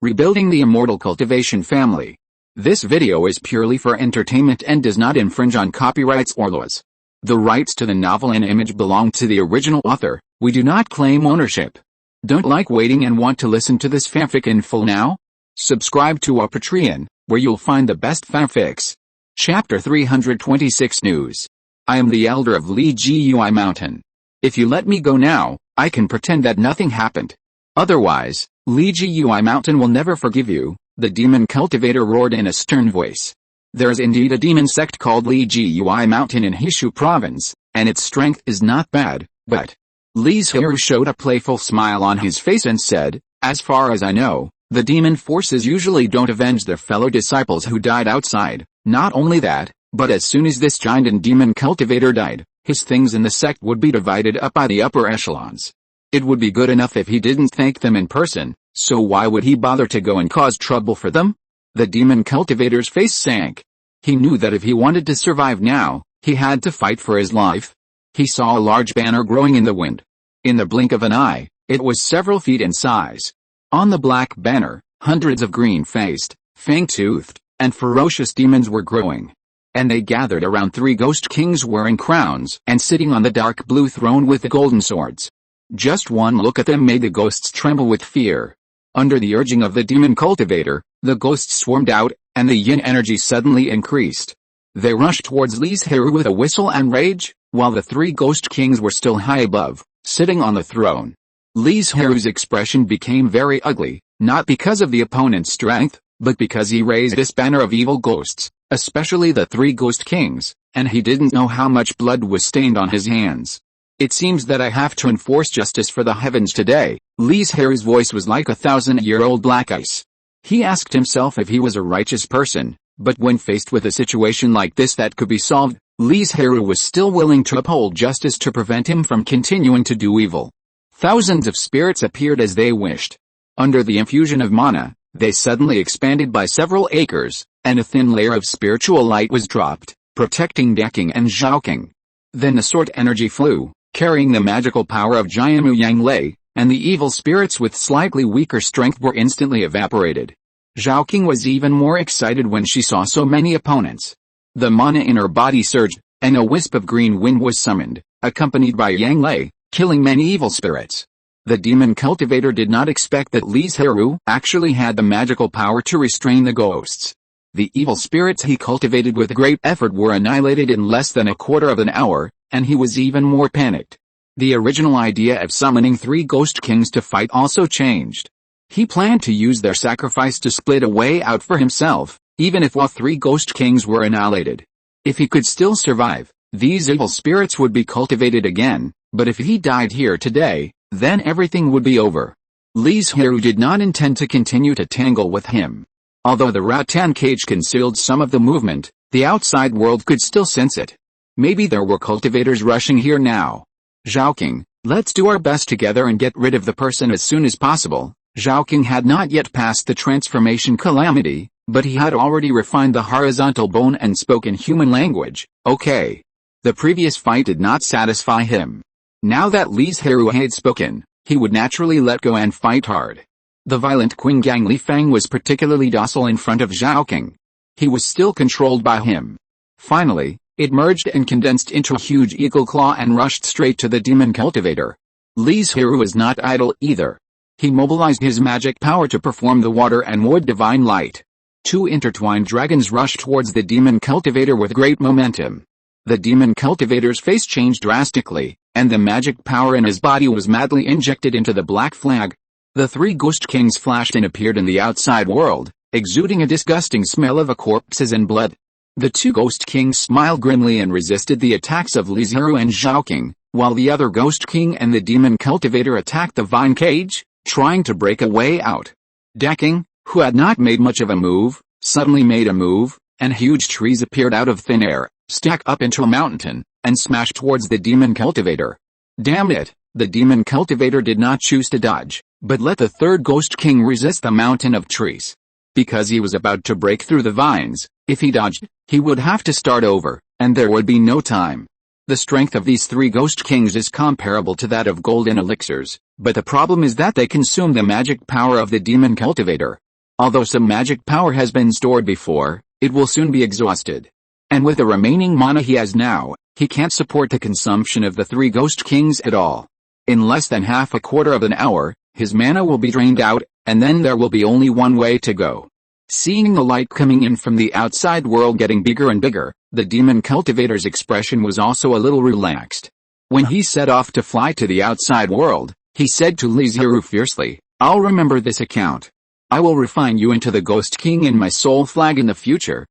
Rebuilding the Immortal Cultivation family. This video is purely for entertainment and does not infringe on copyrights or laws. The rights to the novel and image belong to the original author. We do not claim ownership. Don't like waiting and want to listen to this fanfic in full now? Subscribe to our Patreon, where you'll find the best fanfics. Chapter 326 News. I am the elder of Li Zhirui Mountain. If you let me go now, I can pretend that nothing happened. Otherwise, Li Zhirui Mountain will never forgive you, the demon cultivator roared in a stern voice. There is indeed a demon sect called Li Zhirui Mountain in Hishu province, and its strength is not bad, but... Li Zhirui showed a playful smile on his face and said, as far as I know, the demon forces usually don't avenge their fellow disciples who died outside. Not only that, but as soon as this giant and demon cultivator died, his things in the sect would be divided up by the upper echelons. It would be good enough if he didn't thank them in person, so why would he bother to go and cause trouble for them? The demon cultivator's face sank. He knew that if he wanted to survive now, he had to fight for his life. He saw a large banner growing in the wind. In the blink of an eye, it was several feet in size. On the black banner, hundreds of green-faced, fang-toothed, and ferocious demons were growing. And they gathered around three ghost kings wearing crowns and sitting on the dark blue throne with the golden swords. Just one look at them made the ghosts tremble with fear. Under the urging of the demon cultivator, the ghosts swarmed out, and the yin energy suddenly increased. They rushed towards Li Zhirui with a whistle and rage, while the three ghost kings were still high above, sitting on the throne. Li Zhirui's expression became very ugly, not because of the opponent's strength, but because he raised this banner of evil ghosts, especially the three ghost kings, and he didn't know how much blood was stained on his hands. It seems that I have to enforce justice for the heavens today. Li Zhirui's voice was like 1,000-year-old black ice. He asked himself if he was a righteous person, but when faced with a situation like this that could be solved, Li Zhirui was still willing to uphold justice to prevent him from continuing to do evil. Thousands of spirits appeared as they wished. Under the infusion of mana, they suddenly expanded by several acres, and a thin layer of spiritual light was dropped, protecting Deking and Zhaoking. Then the sword energy flew, carrying the magical power of Jianmu Yanglei, and the evil spirits with slightly weaker strength were instantly evaporated. Zhaoking was even more excited when she saw so many opponents. The mana in her body surged, and a wisp of green wind was summoned, accompanied by Yanglei, killing many evil spirits. The demon cultivator did not expect that Li Zhirui actually had the magical power to restrain the ghosts. The evil spirits he cultivated with great effort were annihilated in less than a quarter of an hour, and he was even more panicked. The original idea of summoning three ghost kings to fight also changed. He planned to use their sacrifice to split a way out for himself, even if all three ghost kings were annihilated. If he could still survive, these evil spirits would be cultivated again, but if he died here today, then everything would be over. Li Zhirui did not intend to continue to tangle with him. Although the rattan cage concealed some of the movement, the outside world could still sense it. Maybe there were cultivators rushing here now. Zhaoking, let's do our best together and get rid of the person as soon as possible. Zhaoking had not yet passed the transformation calamity, but he had already refined the horizontal bone and spoke in human language. Okay. The previous fight did not satisfy him. Now that Li Zhirui had spoken, he would naturally let go and fight hard. The violent Qinggang Li Fang was particularly docile in front of Zhaoking. He was still controlled by him. Finally, it merged and condensed into a huge eagle claw and rushed straight to the demon cultivator. Li Zhirui was not idle either. He mobilized his magic power to perform the water and wood divine light. Two intertwined dragons rushed towards the demon cultivator with great momentum. The demon cultivator's face changed drastically, and the magic power in his body was madly injected into the black flag. The three ghost kings flashed and appeared in the outside world, exuding a disgusting smell of corpses and blood. The two ghost kings smiled grimly and resisted the attacks of Li Zhirui and Zhaoking, while the other ghost king and the demon cultivator attacked the vine cage, trying to break a way out. Deking, who had not made much of a move, suddenly made a move, and huge trees appeared out of thin air, stacked up into a mountain, and smashed towards the demon cultivator. Damn it, the demon cultivator did not choose to dodge, but let the third ghost king resist the mountain of trees. Because he was about to break through the vines, if he dodged, he would have to start over, and there would be no time. The strength of these three ghost kings is comparable to that of golden elixirs, but the problem is that they consume the magic power of the demon cultivator. Although some magic power has been stored before, it will soon be exhausted. And with the remaining mana he has now, he can't support the consumption of the 3 Ghost Kings at all. In less than half a quarter of an hour, his mana will be drained out, and then there will be only one way to go. Seeing the light coming in from the outside world getting bigger and bigger, the demon cultivator's expression was also a little relaxed. When he set off to fly to the outside world, he said to Li Zhirui fiercely, "I'll remember this account. I will refine you into the Ghost King in my soul flag in the future."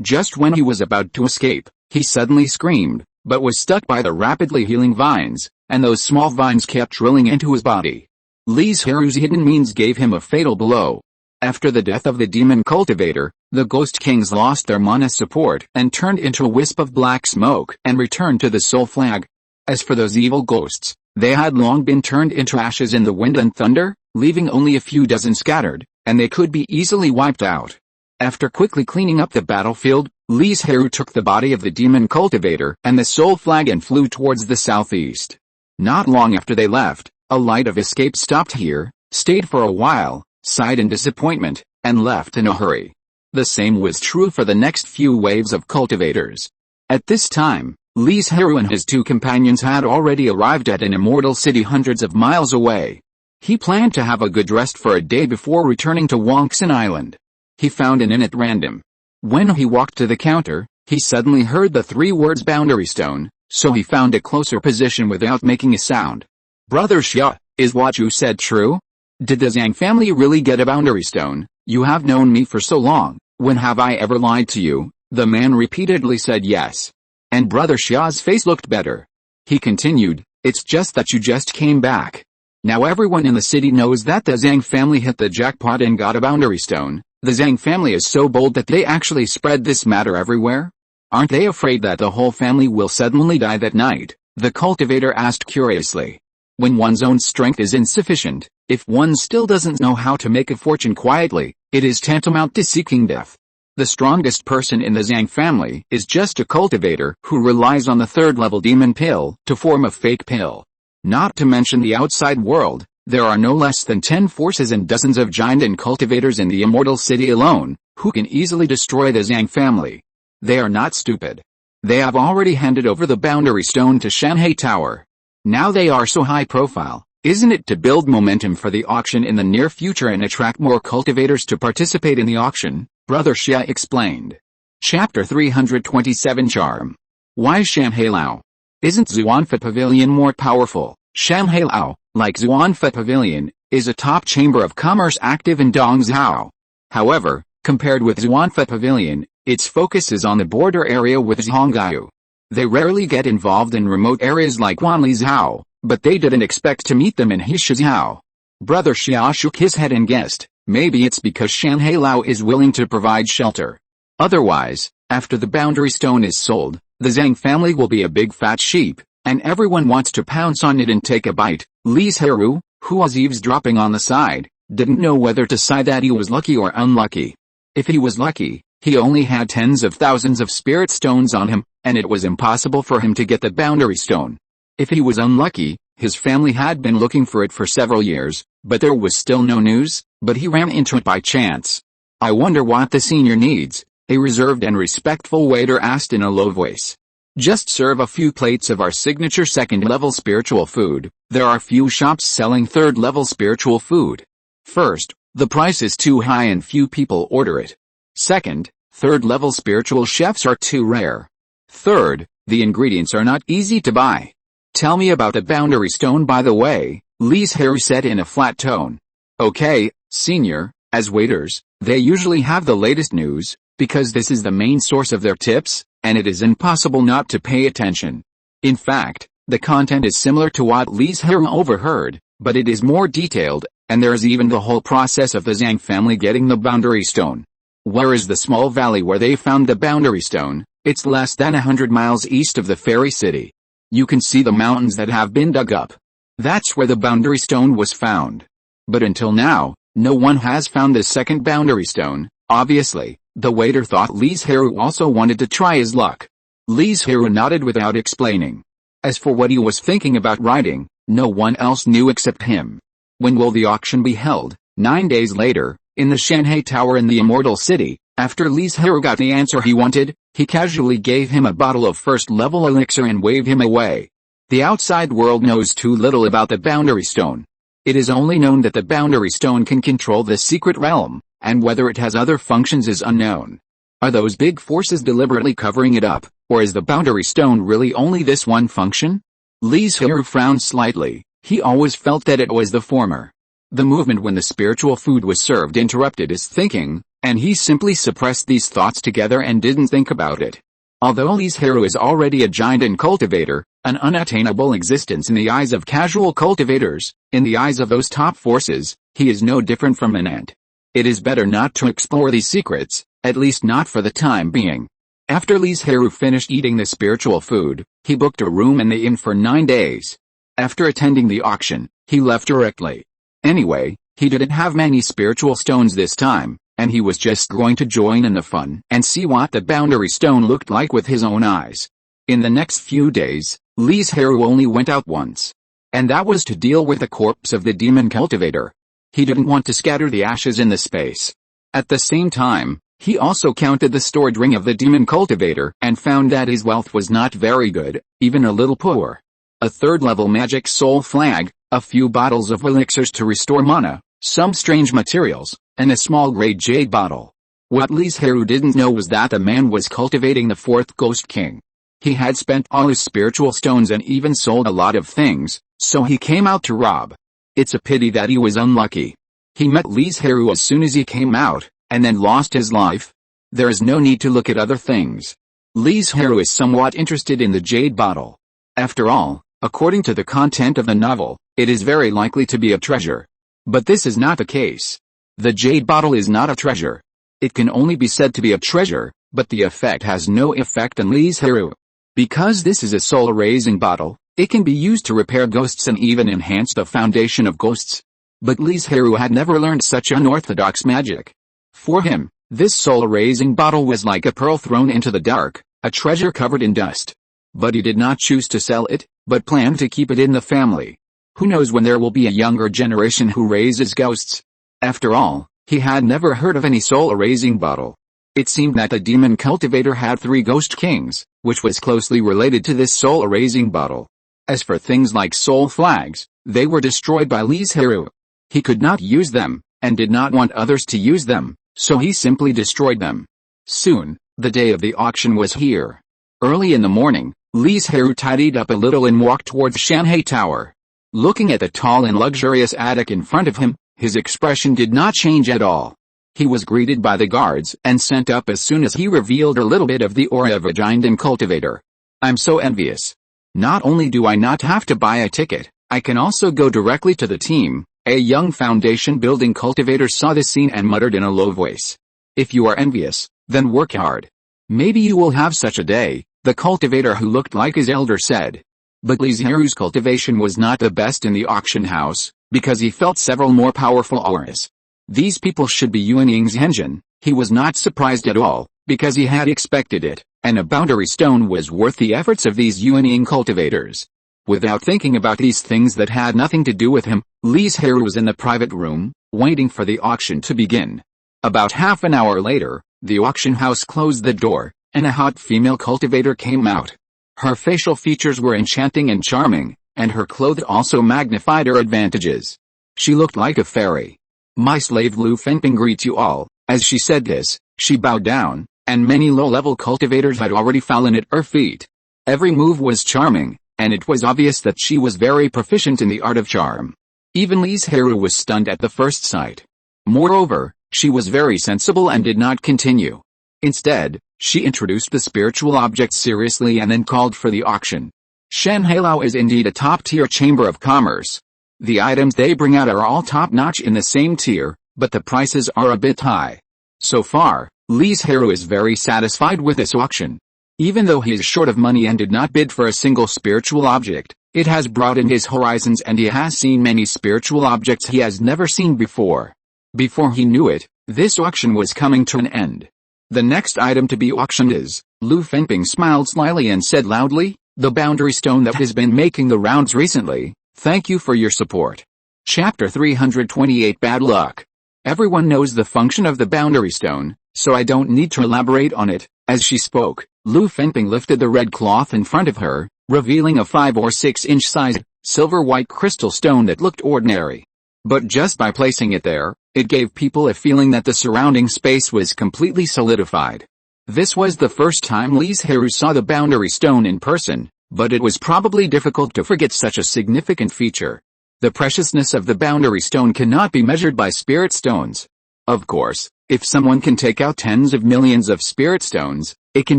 Just when he was about to escape, he suddenly screamed, but was stuck by the rapidly healing vines, and those small vines kept drilling into his body. Li Zhirui's hidden means gave him a fatal blow. After the death of the demon cultivator, the Ghost Kings lost their mana support and turned into a wisp of black smoke and returned to the soul flag. As for those evil ghosts, they had long been turned into ashes in the wind and thunder, leaving only a few dozen scattered, and they could be easily wiped out. After quickly cleaning up the battlefield, Li Zhirui took the body of the demon cultivator and the soul flag and flew towards the southeast. Not long after they left, a light of escape stopped here, stayed for a while, sighed in disappointment, and left in a hurry. The same was true for the next few waves of cultivators. At this time, Li Zhirui and his 2 companions had already arrived at an immortal city hundreds of miles away. He planned to have a good rest for a day before returning to Banyan Island. He found an inn at random. When he walked to the counter, he suddenly heard the 3 words boundary stone, so he found a closer position without making a sound. "Brother Xia, is what you said true? Did the Zhang family really get a boundary stone? You have known me for so long, when have I ever lied to you?" The man repeatedly said yes. And Brother Xia's face looked better. He continued, "It's just that you just came back. Now everyone in the city knows that the Zhang family hit the jackpot and got a boundary stone. The Zhang family is so bold that they actually spread this matter everywhere. Aren't they afraid that the whole family will suddenly die that night?" the cultivator asked curiously. When one's own strength is insufficient, if one still doesn't know how to make a fortune quietly, it is tantamount to seeking death. The strongest person in the Zhang family is just a cultivator who relies on the 3rd-level demon pill to form a fake pill. Not to mention the outside world, there are no less than 10 forces and dozens of giant and cultivators in the immortal city alone, who can easily destroy the Zhang family. They are not stupid. They have already handed over the boundary stone to Shanhai Tower. Now they are so high profile, isn't it to build momentum for the auction in the near future and attract more cultivators to participate in the auction? Brother Xia explained. Chapter 327 Charm. Why Shanhai Lao? Isn't Xuanfa Pavilion more powerful? Shanhai Lao, like Xuanfa Pavilion, is a top chamber of commerce active in Dongzhou. However, compared with Xuanfa Pavilion, its focus is on the border area with Zhongzhou. They rarely get involved in remote areas like Wanlizhou, but they didn't expect to meet them in Hishizhou. Brother Xia shook his head and guessed, maybe it's because Shanhai Lao is willing to provide shelter. Otherwise, after the boundary stone is sold, the Zhang family will be a big fat sheep, and everyone wants to pounce on it and take a bite. Li Zhirui, who was eavesdropping on the side, didn't know whether to sigh that he was lucky or unlucky. If he was lucky, he only had tens of thousands of spirit stones on him, and it was impossible for him to get the boundary stone. If he was unlucky, his family had been looking for it for several years, but there was still no news, but he ran into it by chance. "I wonder what the senior needs," a reserved and respectful waiter asked in a low voice. "Just serve a few plates of our signature 2nd-level spiritual food. There are few shops selling 3rd-level spiritual food. First, the price is too high and few people order it. Second, 3rd-level spiritual chefs are too rare. Third, the ingredients are not easy to buy. Tell me about the boundary stone by the way," Li Zhirui said in a flat tone. "Okay, senior," as waiters, they usually have the latest news, because this is the main source of their tips, and it is impossible not to pay attention. In fact, the content is similar to what Li Zhirui overheard, but it is more detailed, and there is even the whole process of the Zhang family getting the boundary stone. Where is the small valley where they found the boundary stone? It's less than 100 miles east of the fairy city. You can see the mountains that have been dug up. That's where the boundary stone was found. But until now, no one has found the 2nd boundary stone. Obviously, the waiter thought Li Zhirui also wanted to try his luck. Li Zhirui nodded without explaining. As for what he was thinking about writing, no one else knew except him. When will the auction be held? 9 days later, In the Shanhai Tower in the Immortal City, after Li Zhirui got the answer he wanted, he casually gave him a bottle of first-level elixir and waved him away. The outside world knows too little about the Boundary Stone. It is only known that the Boundary Stone can control the secret realm, and whether it has other functions is unknown. Are those big forces deliberately covering it up, or is the Boundary Stone really only this one function? Li Zhirui frowned slightly. He always felt that it was the former. The movement when the spiritual food was served interrupted his thinking, and he simply suppressed these thoughts together and didn't think about it. Although Li Zhirui is already a giant and cultivator, an unattainable existence in the eyes of casual cultivators, in the eyes of those top forces, he is no different from an ant. It is better not to explore these secrets, at least not for the time being. After Li Zhirui finished eating the spiritual food, he booked a room in the inn for 9 days. After attending the auction, he left directly. Anyway, he didn't have many spiritual stones this time, and he was just going to join in the fun and see what the Boundary Stone looked like with his own eyes. In the next few days, Li Zhirui only went out once. And that was to deal with the corpse of the demon cultivator. He didn't want to scatter the ashes in the space. At the same time, he also counted the stored ring of the demon cultivator and found that his wealth was not very good, even a little poor. A third-level magic soul flag, a few bottles of elixirs to restore mana, some strange materials, and a small grade jade bottle. What Li Zhirui didn't know was that the man was cultivating the fourth Ghost King. He had spent all his spiritual stones and even sold a lot of things, so he came out to rob. It's a pity that he was unlucky. He met Li Zhirui as soon as he came out, and then lost his life. There is no need to look at other things. Li Zhirui is somewhat interested in the jade bottle. After all, according to the content of the novel, it is very likely to be a treasure. But this is not the case. The jade bottle is not a treasure. It can only be said to be a treasure, but the effect has no effect on Li Zhirui. Because this is a soul-raising bottle, it can be used to repair ghosts and even enhance the foundation of ghosts. But Li Zhirui had never learned such unorthodox magic. For him, this soul-raising bottle was like a pearl thrown into the dark, a treasure covered in dust. But he did not choose to sell it, but planned to keep it in the family. Who knows when there will be a younger generation who raises ghosts? After all, he had never heard of any soul-raising bottle. It seemed that the demon cultivator had 3 ghost kings, which was closely related to this soul-raising bottle. As for things like soul flags, they were destroyed by Li Zhirui. He could not use them, and did not want others to use them, so he simply destroyed them. Soon, the day of the auction was here. Early in the morning, Li Zhirui tidied up a little and walked towards Shanhai Tower. Looking at the tall and luxurious attic in front of him, his expression did not change at all. He was greeted by the guards and sent up as soon as he revealed a little bit of the aura of a giant and cultivator. I'm so envious. Not only do I not have to buy a ticket, I can also go directly to the team. A young foundation building cultivator saw the scene and muttered in a low voice. If you are envious, then work hard. Maybe you will have such a day, the cultivator who looked like his elder said. But Li Zhirui's cultivation was not the best in the auction house, because he felt several more powerful auras. These people should be Yuan Ying's engine. He was not surprised at all, because he had expected it, and a Boundary Stone was worth the efforts of these Yuan Ying cultivators. Without thinking about these things that had nothing to do with him, Li Zhirui was in the private room, waiting for the auction to begin. About half an hour later, the auction house closed the door, and a hot female cultivator came out. Her facial features were enchanting and charming, and her clothes also magnified her advantages. She looked like a fairy. My slave Lu Fengping greets you all. As she said this, she bowed down, and many low-level cultivators had already fallen at her feet. Every move was charming, and it was obvious that she was very proficient in the art of charm. Even Li Zhirui was stunned at the first sight. Moreover, she was very sensible and did not continue. Instead, she introduced the spiritual objects seriously and then called for the auction. Shanhailao is indeed a top-tier chamber of commerce. The items they bring out are all top-notch in the same tier, but the prices are a bit high. So far, Li Zhirui is very satisfied with this auction. Even though he is short of money and did not bid for a single spiritual object, it has broadened his horizons and he has seen many spiritual objects he has never seen before. Before he knew it, this auction was coming to an end. The next item to be auctioned is, Lu Fengping smiled slyly and said loudly, the Boundary Stone that has been making the rounds recently. Thank you for your support. Chapter 328 Bad Luck. Everyone knows the function of the boundary stone, so I don't need to elaborate on it." As she spoke, Lu Fengping lifted the red cloth in front of her, revealing a 5 or 6 inch sized, silver-white crystal stone that looked ordinary. But just by placing it there, it gave people a feeling that the surrounding space was completely solidified. This was the first time Li Zhirui saw the boundary stone in person, but it was probably difficult to forget such a significant feature. The preciousness of the boundary stone cannot be measured by spirit stones. Of course, if someone can take out tens of millions of spirit stones, it can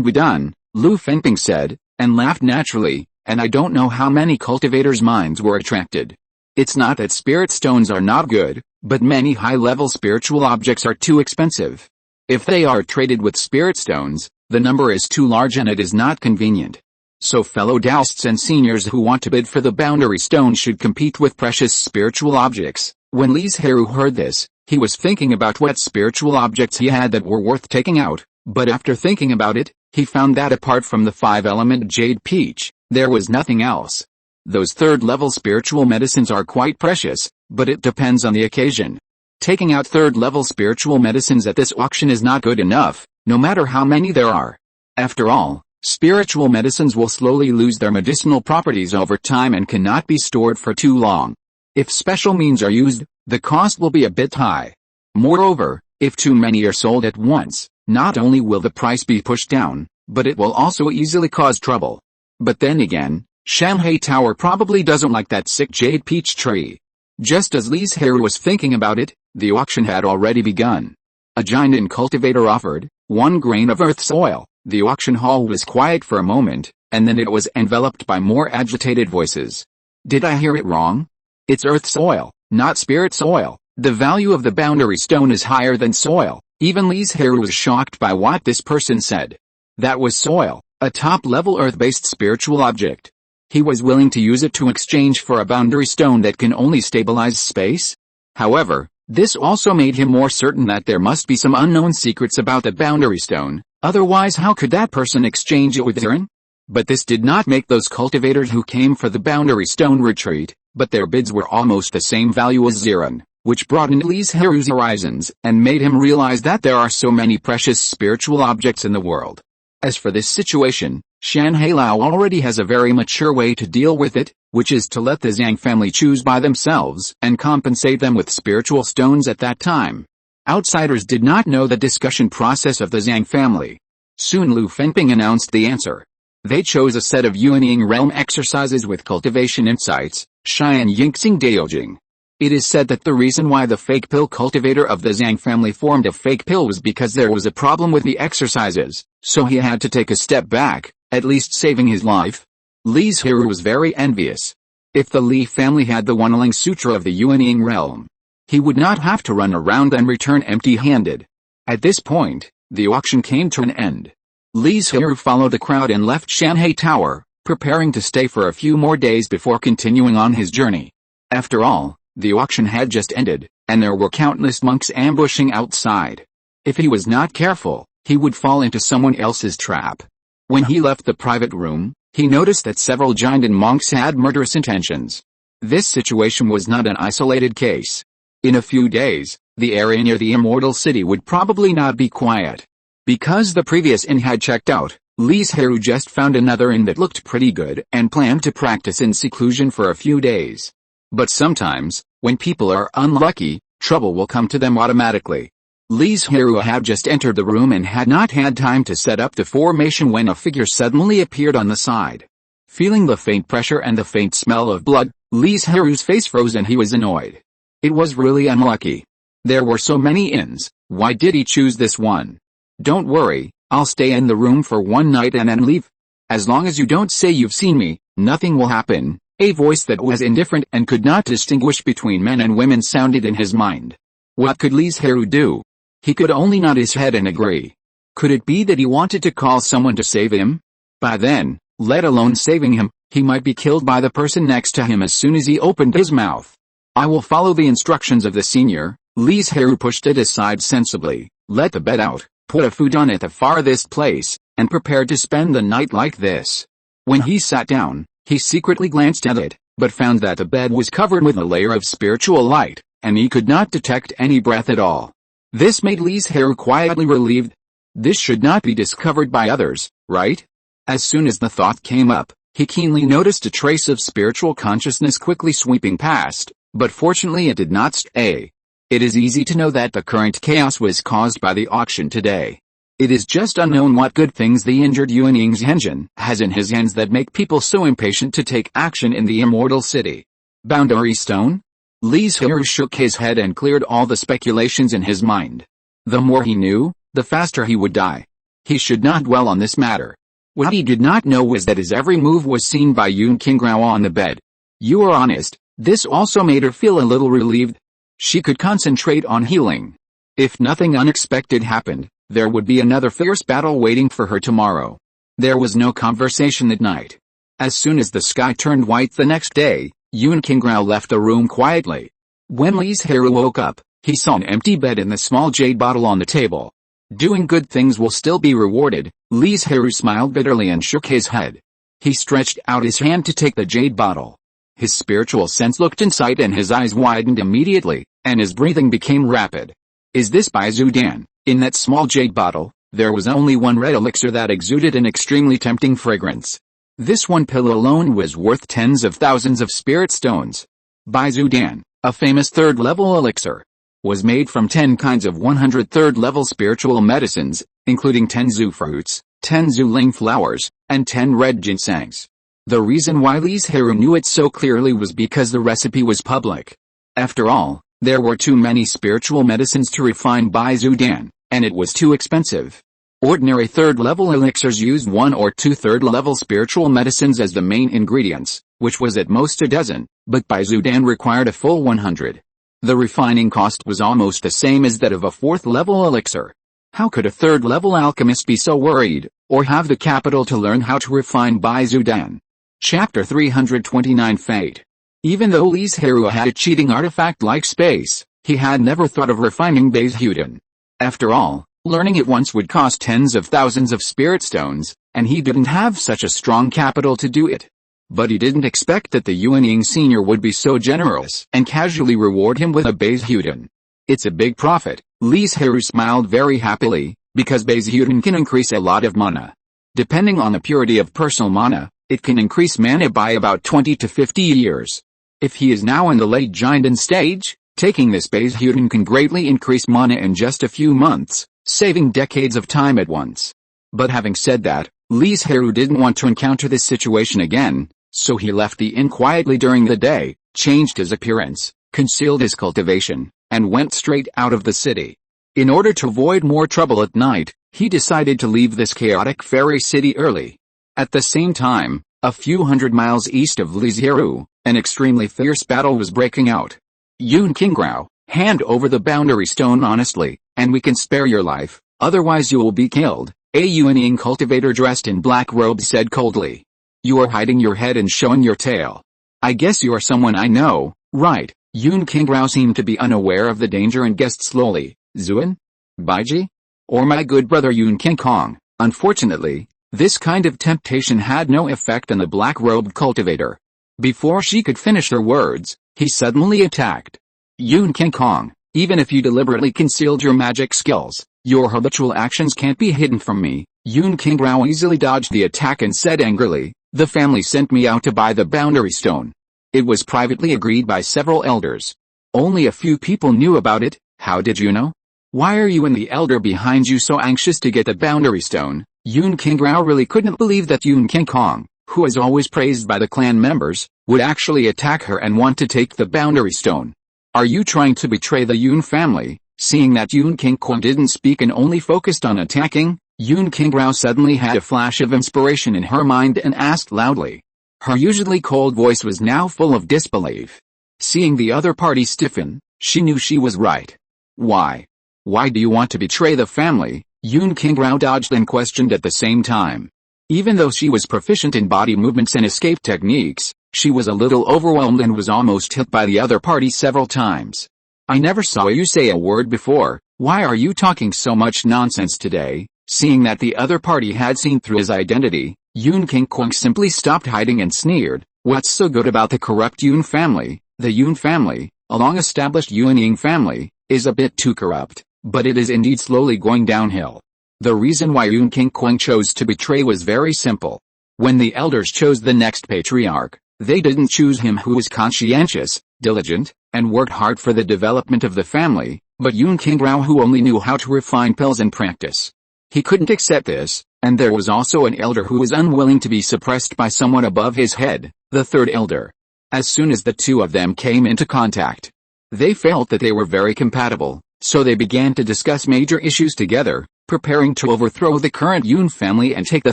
be done, Lu Fengping said, and laughed naturally, and I don't know how many cultivators' minds were attracted. It's not that spirit stones are not good, but many high-level spiritual objects are too expensive. If they are traded with spirit stones, the number is too large and it is not convenient. So fellow Taoists and seniors who want to bid for the boundary stone should compete with precious spiritual objects. When Li Zhirui heard this, he was thinking about what spiritual objects he had that were worth taking out, but after thinking about it, he found that apart from the 5-element jade peach, there was nothing else. Those third-level spiritual medicines are quite precious, but it depends on the occasion. Taking out third-level spiritual medicines at this auction is not good enough, no matter how many there are. After all, spiritual medicines will slowly lose their medicinal properties over time and cannot be stored for too long. If special means are used, the cost will be a bit high. Moreover, if too many are sold at once, not only will the price be pushed down, but it will also easily cause trouble. But then again, Shanghai Tower probably doesn't like that sick jade peach tree. Just as Li Zhirui was thinking about it, the auction had already begun. A giant cultivator offered 1 grain of earth's oil. The auction hall was quiet for a moment, and then it was enveloped by more agitated voices. Did I hear it wrong? It's earth's oil, not spirit's oil. The value of the boundary stone is higher than soil. Even Li Zhirui was shocked by what this person said. That was soil, a top-level earth-based spiritual object. He was willing to use it to exchange for a boundary stone that can only stabilize space? However, this also made him more certain that there must be some unknown secrets about the boundary stone, otherwise how could that person exchange it with Zirin? But this did not make those cultivators who came for the boundary stone retreat, but their bids were almost the same value as Zirin, which broadened Li Zhirui's horizons and made him realize that there are so many precious spiritual objects in the world. As for this situation, Shan Hailao already has a very mature way to deal with it, which is to let the Zhang family choose by themselves and compensate them with spiritual stones at that time. Outsiders did not know the discussion process of the Zhang family. Soon Lu Fengping announced the answer. They chose a set of Yuanying realm exercises with cultivation insights, Xian Yingxing Daojing. It is said that the reason why the fake pill cultivator of the Zhang family formed a fake pill was because there was a problem with the exercises, so he had to take a step back, at least saving his life. Li Zhirui was very envious. If the Li family had the Wanling Sutra of the Yuanying realm, he would not have to run around and return empty-handed. At this point, the auction came to an end. Li Zhirui followed the crowd and left Shanhai Tower, preparing to stay for a few more days before continuing on his journey. After all, the auction had just ended, and there were countless monks ambushing outside. If he was not careful, he would fall into someone else's trap. When he left the private room, he noticed that several giant monks had murderous intentions. This situation was not an isolated case. In a few days, the area near the Immortal City would probably not be quiet. Because the previous inn had checked out, Li Zhirui just found another inn that looked pretty good and planned to practice in seclusion for a few days. But sometimes, when people are unlucky, trouble will come to them automatically. Li Zhirui had just entered the room and had not had time to set up the formation when a figure suddenly appeared on the side. Feeling the faint pressure and the faint smell of blood, Li Zhirui's face froze and he was annoyed. It was really unlucky. There were so many inns, why did he choose this one? Don't worry, I'll stay in the room for one night and then leave. As long as you don't say you've seen me, nothing will happen. A voice that was indifferent and could not distinguish between men and women sounded in his mind. What could Li Zhirui do? He could only nod his head and agree. Could it be that he wanted to call someone to save him? By then, let alone saving him, he might be killed by the person next to him as soon as he opened his mouth. I will follow the instructions of the senior. Li Zhirui pushed it aside sensibly, let the bed out, put a futon at the farthest place, and prepared to spend the night like this. When he sat down, he secretly glanced at it, but found that the bed was covered with a layer of spiritual light. and he could not detect any breath at all. This made Li Zhirui quietly relieved. This should not be discovered by others, right? As soon as the thought came up, he keenly noticed a trace of spiritual consciousness quickly sweeping past, but fortunately it did not stay. It is easy to know that the current chaos was caused by the auction today. It is just unknown what good things the injured Yuan Ying's engine has in his hands that make people so impatient to take action in the immortal city. Boundary stone? Li Zhirui shook his head and cleared all the speculations in his mind. The more he knew, the faster he would die. He should not dwell on this matter. What he did not know was that his every move was seen by Yun Qingrao on the bed. You are honest, this also made her feel a little relieved. She could concentrate on healing. If nothing unexpected happened, there would be another fierce battle waiting for her tomorrow. There was no conversation that night. As soon as the sky turned white the next day, Yun Qingrao left the room quietly. When Li Zhirui woke up, he saw an empty bed and the small jade bottle on the table. Doing good things will still be rewarded. Li Zhirui smiled bitterly and shook his head. He stretched out his hand to take the jade bottle. His spiritual sense looked inside and his eyes widened immediately, and his breathing became rapid. Is this Baizu Dan? In that small jade bottle, there was only one red elixir that exuded an extremely tempting fragrance. This one pill alone was worth tens of thousands of spirit stones. Baizu Dan, a famous third-level elixir, was made from 10 kinds of 100 third-level spiritual medicines, including 10 zhu fruits, 10 zhu ling flowers, and 10 red ginsengs. The reason why Li Zhirui knew it so clearly was because the recipe was public. After all, there were too many spiritual medicines to refine Baizu Dan, and it was too expensive. Ordinary third-level elixirs used 1 or 2 third-level spiritual medicines as the main ingredients, which was at most a dozen, but Baizu Dan required a full 100. The refining cost was almost the same as that of a 4th-level elixir. How could a 3rd-level alchemist be so worried, or have the capital to learn how to refine Baizu Dan? Chapter 329 Fate. Even though Li Zhirui had a cheating artifact like space, he had never thought of refining Baizu Dan. After all, learning it once would cost tens of thousands of spirit stones, and he didn't have such a strong capital to do it. But he didn't expect that the Yuan Ying Senior would be so generous and casually reward him with a Baizu Dan. It's a big profit. Li Zhirui smiled very happily, because Baizu Dan can increase a lot of mana. Depending on the purity of personal mana, it can increase mana by about 20 to 50 years. If he is now in the late Jinden stage, taking this Baizu Dan can greatly increase mana in just a few months, saving decades of time at once. But having said that, Li Zhirui didn't want to encounter this situation again, so he left the inn quietly during the day, changed his appearance, concealed his cultivation, and went straight out of the city. In order to avoid more trouble at night, he decided to leave this chaotic fairy city early. At the same time, a few hundred miles east of Li Zhirui, an extremely fierce battle was breaking out. Yun Qingrao, hand over the boundary stone honestly, and we can spare your life, otherwise you will be killed, a Yuan Ying cultivator dressed in black robes said coldly. You are hiding your head and showing your tail. I guess you are someone I know, right? Yun Qingrao seemed to be unaware of the danger and guessed slowly. Zuan? Baiji? Or my good brother Yun Qinkong? Unfortunately, this kind of temptation had no effect on the black-robed cultivator. Before she could finish her words, he suddenly attacked. Yun Qinkong, even if you deliberately concealed your magic skills, your habitual actions can't be hidden from me. Yun Qingrao easily dodged the attack and said angrily, the family sent me out to buy the boundary stone. It was privately agreed by several elders. Only a few people knew about it. How did you know? Why are you and the elder behind you so anxious to get the boundary stone? Yun Qingrao really couldn't believe that Yun Qinkong, who is always praised by the clan members, would actually attack her and want to take the boundary stone. Are you trying to betray the Yun family? Seeing that Yun Qinkong didn't speak and only focused on attacking, Yun Qingrao suddenly had a flash of inspiration in her mind and asked loudly. Her usually cold voice was now full of disbelief. Seeing the other party stiffen, she knew she was right. Why? Why do you want to betray the family? Yun Qingrao dodged and questioned at the same time. Even though she was proficient in body movements and escape techniques, she was a little overwhelmed and was almost hit by the other party several times. I never saw you say a word before. Why are you talking so much nonsense today? Seeing that the other party had seen through his identity, Yun Qinkong simply stopped hiding and sneered. What's so good about the corrupt Yun family? The Yun family, a long-established Yuanying family, is a bit too corrupt, but it is indeed slowly going downhill. The reason why Yun Qingquang chose to betray was very simple. When the elders chose the next patriarch, they didn't choose him who was conscientious, diligent, and worked hard for the development of the family, but Yun Qingguo who only knew how to refine pills and practice. He couldn't accept this, and there was also an elder who was unwilling to be suppressed by someone above his head, the third elder. As soon as the two of them came into contact, they felt that they were very compatible, so they began to discuss major issues together, preparing to overthrow the current Yun family and take the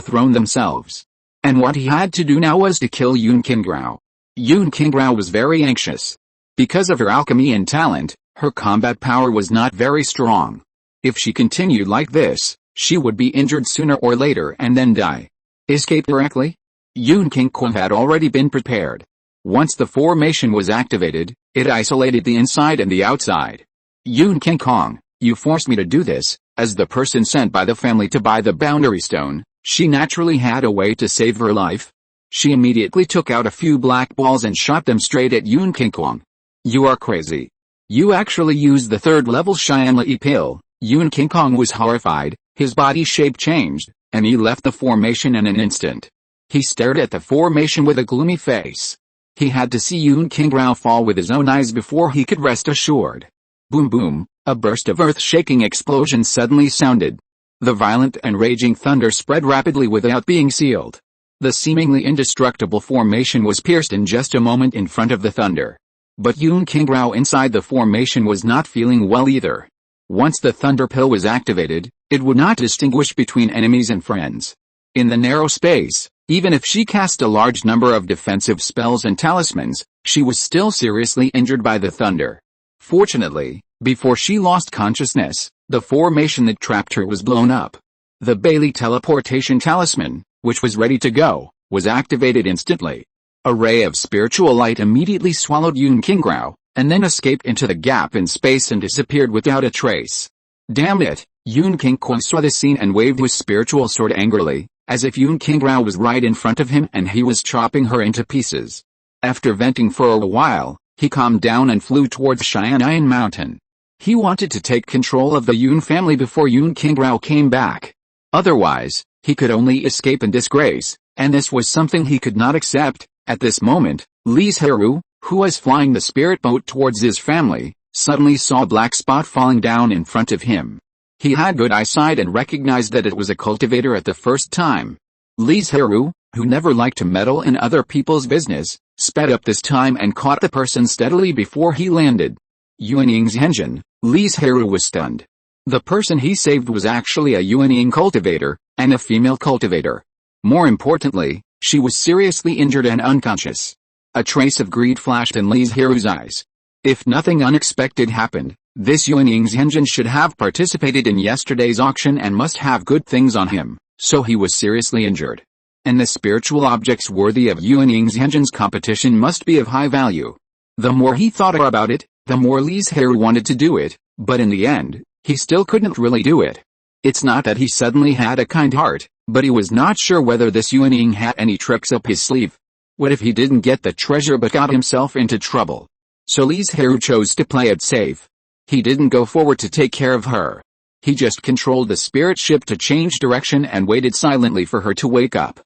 throne themselves. And what he had to do now was to kill Yun Qingguo. Yun Qingguo was very anxious. Because of her alchemy and talent, her combat power was not very strong. If she continued like this, she would be injured sooner or later and then die. Escape directly? Yun Qingquang had already been prepared. Once the formation was activated, it isolated the inside and the outside. Yun Qingquang, you forced me to do this. As the person sent by the family to buy the boundary stone, she naturally had a way to save her life. She immediately took out a few black balls and shot them straight at Yun Qingquang. You are crazy. You actually used the third-level Xianli pill. Yun Qingquang was horrified, his body shape changed, and he left the formation in an instant. He stared at the formation with a gloomy face. He had to see Yun Qingguo fall with his own eyes before he could rest assured. Boom boom, a burst of earth-shaking explosion suddenly sounded. The violent and raging thunder spread rapidly without being sealed. The seemingly indestructible formation was pierced in just a moment in front of the thunder. But Yun Qingguo inside the formation was not feeling well either. Once the thunder pill was activated, it would not distinguish between enemies and friends. In the narrow space, even if she cast a large number of defensive spells and talismans, she was still seriously injured by the thunder. Fortunately, before she lost consciousness, the formation that trapped her was blown up. The Bailey teleportation talisman, which was ready to go, was activated instantly. A ray of spiritual light immediately swallowed Yun Qingguo, and then escaped into the gap in space and disappeared without a trace. Damn it! Yun Qingguo saw the scene and waved his spiritual sword angrily, as if Yun Qingguo was right in front of him and he was chopping her into pieces. After venting for a while, he calmed down and flew towards Xian'an Mountain. He wanted to take control of the Yun family before Yun Qingguo came back. Otherwise, he could only escape in disgrace, and this was something he could not accept. At this moment, Li Zhirui, who was flying the spirit boat towards his family, suddenly saw a black spot falling down in front of him. He had good eyesight and recognized that it was a cultivator at the first time. Li Zhirui, who never liked to meddle in other people's business, sped up this time and caught the person steadily before he landed. Yuanying's engine, Li Zhirui was stunned. The person he saved was actually a Yuanying cultivator, and a female cultivator. More importantly, she was seriously injured and unconscious. A trace of greed flashed in Li Zhirui's eyes. If nothing unexpected happened, this Yuanying's engine should have participated in yesterday's auction and must have good things on him, so he was seriously injured. And the spiritual objects worthy of Yuanying's engine's competition must be of high value. The more he thought about it, the more Li Zhirui wanted to do it, but in the end, he still couldn't really do it. It's not that he suddenly had a kind heart, but he was not sure whether this Yuanying had any tricks up his sleeve. What if he didn't get the treasure but got himself into trouble? So Li Zhirui chose to play it safe. He didn't go forward to take care of her. He just controlled the spirit ship to change direction and waited silently for her to wake up.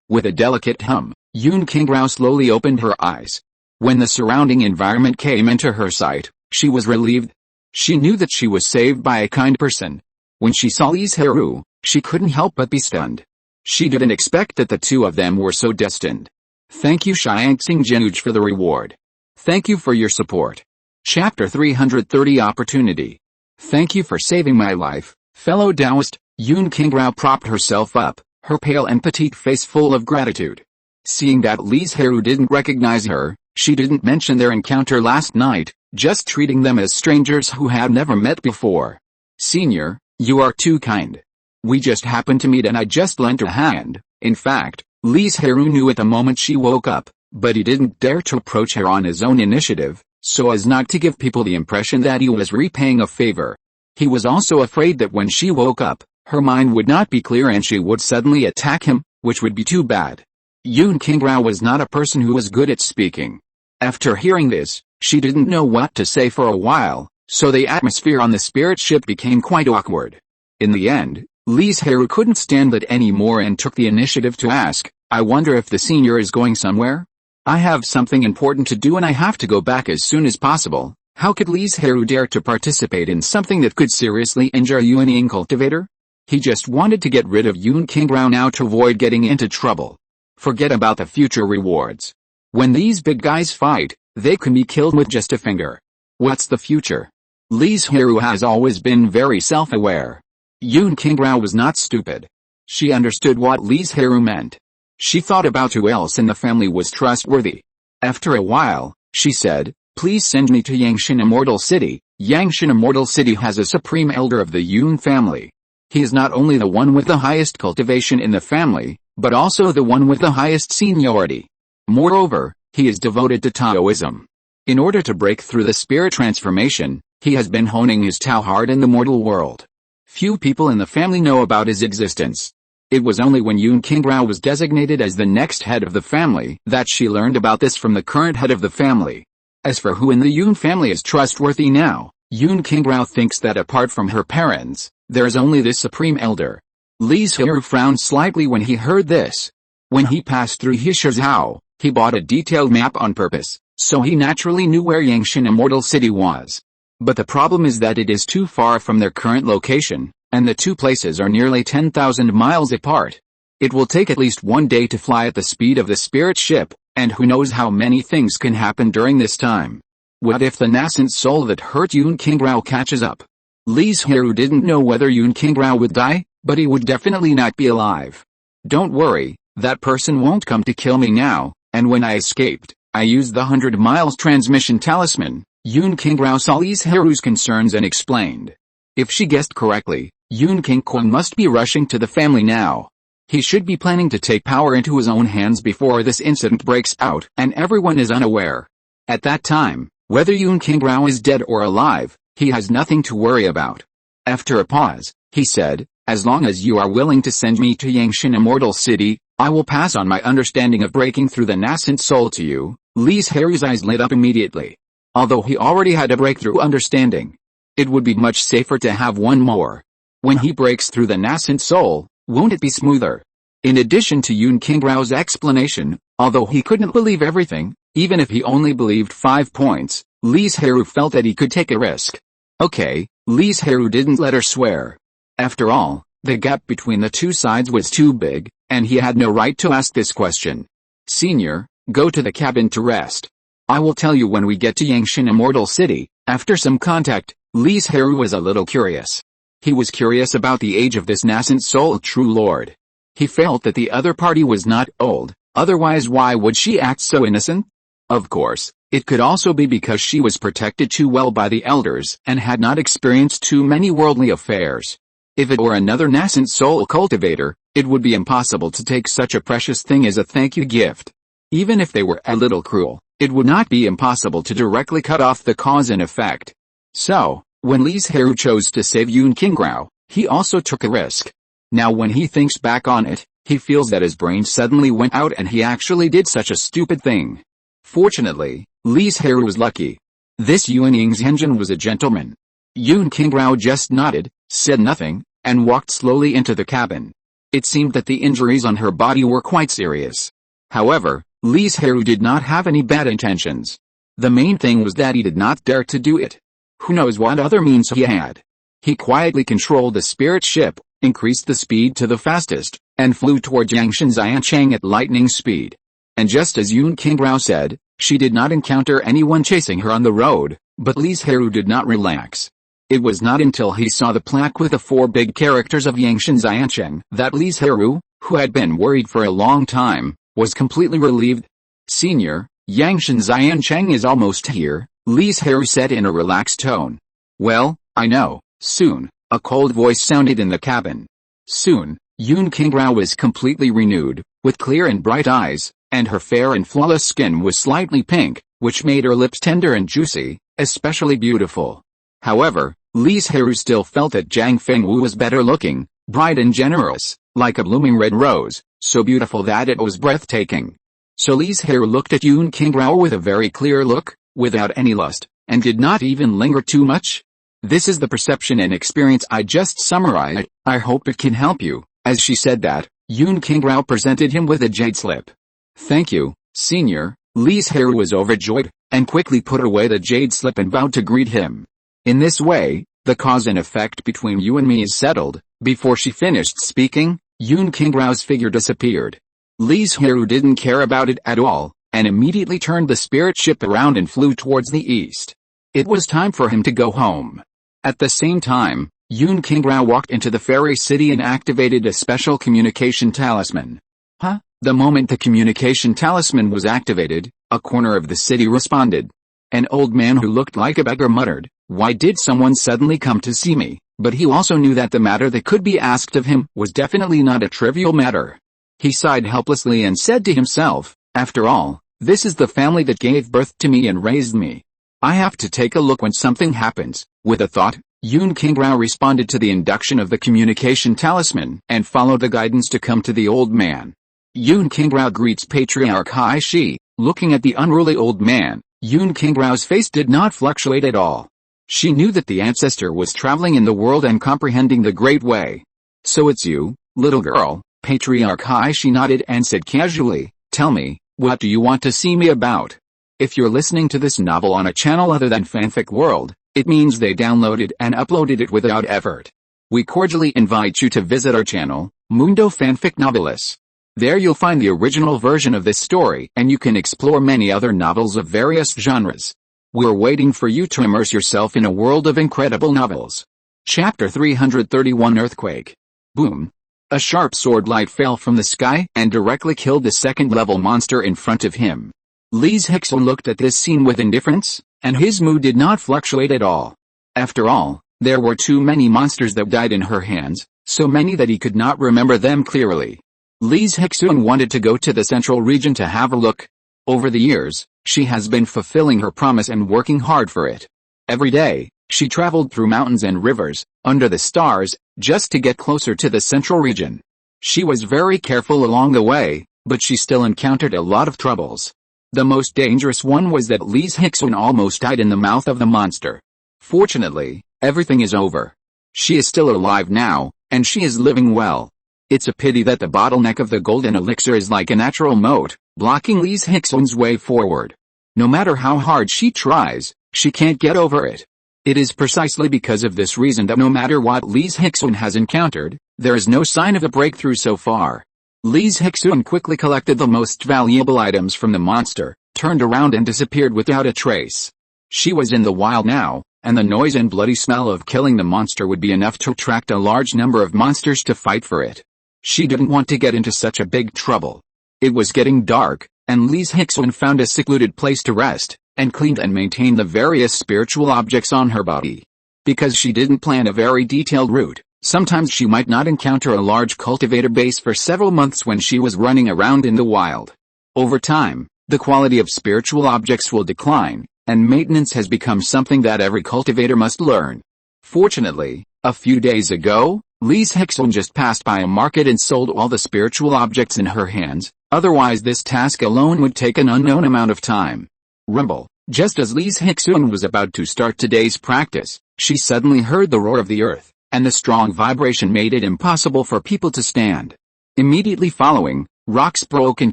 With a delicate hum, Yun Qingguo slowly opened her eyes. When the surrounding environment came into her sight, she was relieved. She knew that she was saved by a kind person. When she saw Li Zhirui, she couldn't help but be stunned. She didn't expect that the two of them were so destined. Thank you Xiangxing Jinuj for the reward. Thank you for your support. Chapter 330 Opportunity. Thank you for saving my life, fellow Taoist. Yun Qingguo propped herself up, her pale and petite face full of gratitude. Seeing that Li Zhirui didn't recognize her, she didn't mention their encounter last night, just treating them as strangers who had never met before. Senior, you are too kind. We just happened to meet and I just lent a hand. In fact, Li Zhirui knew at the moment she woke up, but he didn't dare to approach her on his own initiative, so as not to give people the impression that he was repaying a favor. He was also afraid that when she woke up, her mind would not be clear and she would suddenly attack him, which would be too bad. Yun Qingguo was not a person who was good at speaking. After hearing this, she didn't know what to say for a while, so the atmosphere on the spirit ship became quite awkward. In the end, Li Zhirui couldn't stand it anymore and took the initiative to ask, "I wonder if the senior is going somewhere? I have something important to do and I have to go back as soon as possible." How could Li Zhirui dare to participate in something that could seriously injure Yuan cultivator? He just wanted to get rid of Yun Qingrao now to avoid getting into trouble. Forget about the future rewards. When these big guys fight, they can be killed with just a finger. What's the future? Li Zhirui has always been very self-aware. Yun Qingrao was not stupid. She understood what Li Zhirui meant. She thought about who else in the family was trustworthy. After a while, she said, "Please send me to Yangshan Immortal City." Yangshan Immortal City has a supreme elder of the Yun family. He is not only the one with the highest cultivation in the family, but also the one with the highest seniority. Moreover, he is devoted to Taoism. In order to break through the spirit transformation, he has been honing his Tao heart in the mortal world. Few people in the family know about his existence. It was only when Yun Qingrao was designated as the next head of the family that she learned about this from the current head of the family. As for who in the Yun family is trustworthy now, Yun Qingrao thinks that apart from her parents, there is only this supreme elder. Li Zhirui frowned slightly when he heard this. When he passed through Hishizhao, he bought a detailed map on purpose, so he naturally knew where Yangshan Immortal City was. But the problem is that it is too far from their current location, and the two places are nearly 10,000 miles apart. It will take at least one day to fly at the speed of the spirit ship, and who knows how many things can happen during this time. What if the nascent soul that hurt Yun Qingrao catches up? Li Zhirui didn't know whether Yun Qingrao would die, but he would definitely not be alive. "Don't worry, that person won't come to kill me now," and when I escaped, I used the 100 miles transmission talisman. Yun Qingrao saw Li Zhirui's concerns and explained. If she guessed correctly, Yun Qingrao must be rushing to the family now. He should be planning to take power into his own hands before this incident breaks out and everyone is unaware. At that time, whether Yun Qingrao is dead or alive, he has nothing to worry about. After a pause, he said, "As long as you are willing to send me to Yangshan Immortal City, I will pass on my understanding of breaking through the nascent soul to you." Li Zhirui's eyes lit up immediately. Although he already had a breakthrough understanding, it would be much safer to have one more. When he breaks through the nascent soul, won't it be smoother? In addition to Yun Qingrao's explanation, although he couldn't believe everything, even if he only believed 5 points, Li Zhirui felt that he could take a risk. Okay, Li Zhirui didn't let her swear. After all, the gap between the two sides was too big, and he had no right to ask this question. "Senior, go to the cabin to rest. I will tell you when we get to Yangshan Immortal City." After some contact, Li Zhirui was a little curious. He was curious about the age of this nascent soul true lord. He felt that the other party was not old, otherwise why would she act so innocent? Of course, it could also be because she was protected too well by the elders and had not experienced too many worldly affairs. If it were another nascent soul cultivator, it would be impossible to take such a precious thing as a thank you gift. Even if they were a little cruel, it would not be impossible to directly cut off the cause and effect. So, when Li Zhirui chose to save Yun Qingrao, he also took a risk. Now when he thinks back on it, he feels that his brain suddenly went out and he actually did such a stupid thing. Fortunately, Li Zhirui was lucky. This Yuan Yingzhenjin was a gentleman. Yun Qingrao just nodded, said nothing, and walked slowly into the cabin. It seemed that the injuries on her body were quite serious. However, Li Zhirui did not have any bad intentions. The main thing was that he did not dare to do it. Who knows what other means he had. He quietly controlled the spirit ship, increased the speed to the fastest, and flew toward Yangshan Xiancheng at lightning speed. And just as Yun Qingrao said, she did not encounter anyone chasing her on the road, but Li Zhirui did not relax. It was not until he saw the plaque with the 4 big characters of Yangshan Xiancheng that Li Zhirui, who had been worried for a long time, was completely relieved. "Senior, Yangshan Xiancheng is almost here," Li Zhirui said in a relaxed tone. "Well, I know, soon," a cold voice sounded in the cabin. Soon, Yun Qingrao was completely renewed, with clear and bright eyes, and her fair and flawless skin was slightly pink, which made her lips tender and juicy, especially beautiful. However, Li Zhirui still felt that Zhang Fengwu was better looking, bright and generous, like a blooming red rose, so beautiful that it was breathtaking. So Li Zhirui looked at Yun Qingrao with a very clear look, without any lust, and did not even linger too much. This is the perception and experience I just summarized. I hope it can help you. As she said that, Yun Qingrao presented him with a jade slip. Thank you, senior. Li Zhirui was overjoyed, and quickly put away the jade slip and bowed to greet him. In this way, the cause and effect between you and me is settled. Before she finished speaking, Yun Qingrao's figure disappeared. Li Zhirui didn't care about it at all, and immediately turned the spirit ship around and flew towards the east. It was time for him to go home. At the same time, Yun Qingrao walked into the fairy city and activated a special communication talisman. Huh? The moment the communication talisman was activated, a corner of the city responded. An old man who looked like a beggar muttered, "Why did someone suddenly come to see me?" But he also knew that the matter that could be asked of him was definitely not a trivial matter. He sighed helplessly and said to himself, "After all, this is the family that gave birth to me and raised me. I have to take a look when something happens." With a thought, Yun Qingrao responded to the induction of the communication talisman and followed the guidance to come to the old man. Yun Qingrao greets Patriarch Hai Shi. Looking at the unruly old man, Yun Qingrao's face did not fluctuate at all. She knew that the ancestor was traveling in the world and comprehending the great way. "So it's you, little girl." Patriarch Hai Shi nodded and said casually, "Tell me, what do you want to see me about?" If you're listening to this novel on a channel other than Fanfic World, it means they downloaded and uploaded it without effort. We cordially invite you to visit our channel, Mundo Fanfic Novelis. There you'll find the original version of this story and you can explore many other novels of various genres. We're waiting for you to immerse yourself in a world of incredible novels. Chapter 331 Earthquake. Boom. A sharp sword light fell from the sky and directly killed the second-level monster in front of him. Li Zhirui looked at this scene with indifference, and his mood did not fluctuate at all. After all, there were too many monsters that died in her hands, so many that he could not remember them clearly. Li Zhirui wanted to go to the central region to have a look. Over the years, she has been fulfilling her promise and working hard for it. Every day, she traveled through mountains and rivers, under the stars, just to get closer to the central region. She was very careful along the way, but she still encountered a lot of troubles. The most dangerous one was that Li Zhirui almost died in the mouth of the monster. Fortunately, everything is over. She is still alive now, and she is living well. It's a pity that the bottleneck of the golden elixir is like a natural moat, blocking Li Zhirui's way forward. No matter how hard she tries, she can't get over it. It is precisely because of this reason that no matter what Li Zhirui has encountered, there is no sign of a breakthrough so far. Li Zhirui quickly collected the most valuable items from the monster, turned around and disappeared without a trace. She was in the wild now, and the noise and bloody smell of killing the monster would be enough to attract a large number of monsters to fight for it. She didn't want to get into such a big trouble. It was getting dark, and Li Zhirui found a secluded place to rest, and cleaned and maintained the various spiritual objects on her body. Because she didn't plan a very detailed route, sometimes she might not encounter a large cultivator base for several months when she was running around in the wild. Over time, the quality of spiritual objects will decline, and maintenance has become something that every cultivator must learn. Fortunately, a few days ago, Li Zhirui just passed by a market and sold all the spiritual objects in her hands, otherwise this task alone would take an unknown amount of time. Rumble. Just as Li Zhirui was about to start today's practice, she suddenly heard the roar of the earth, and the strong vibration made it impossible for people to stand. Immediately following, rocks broke and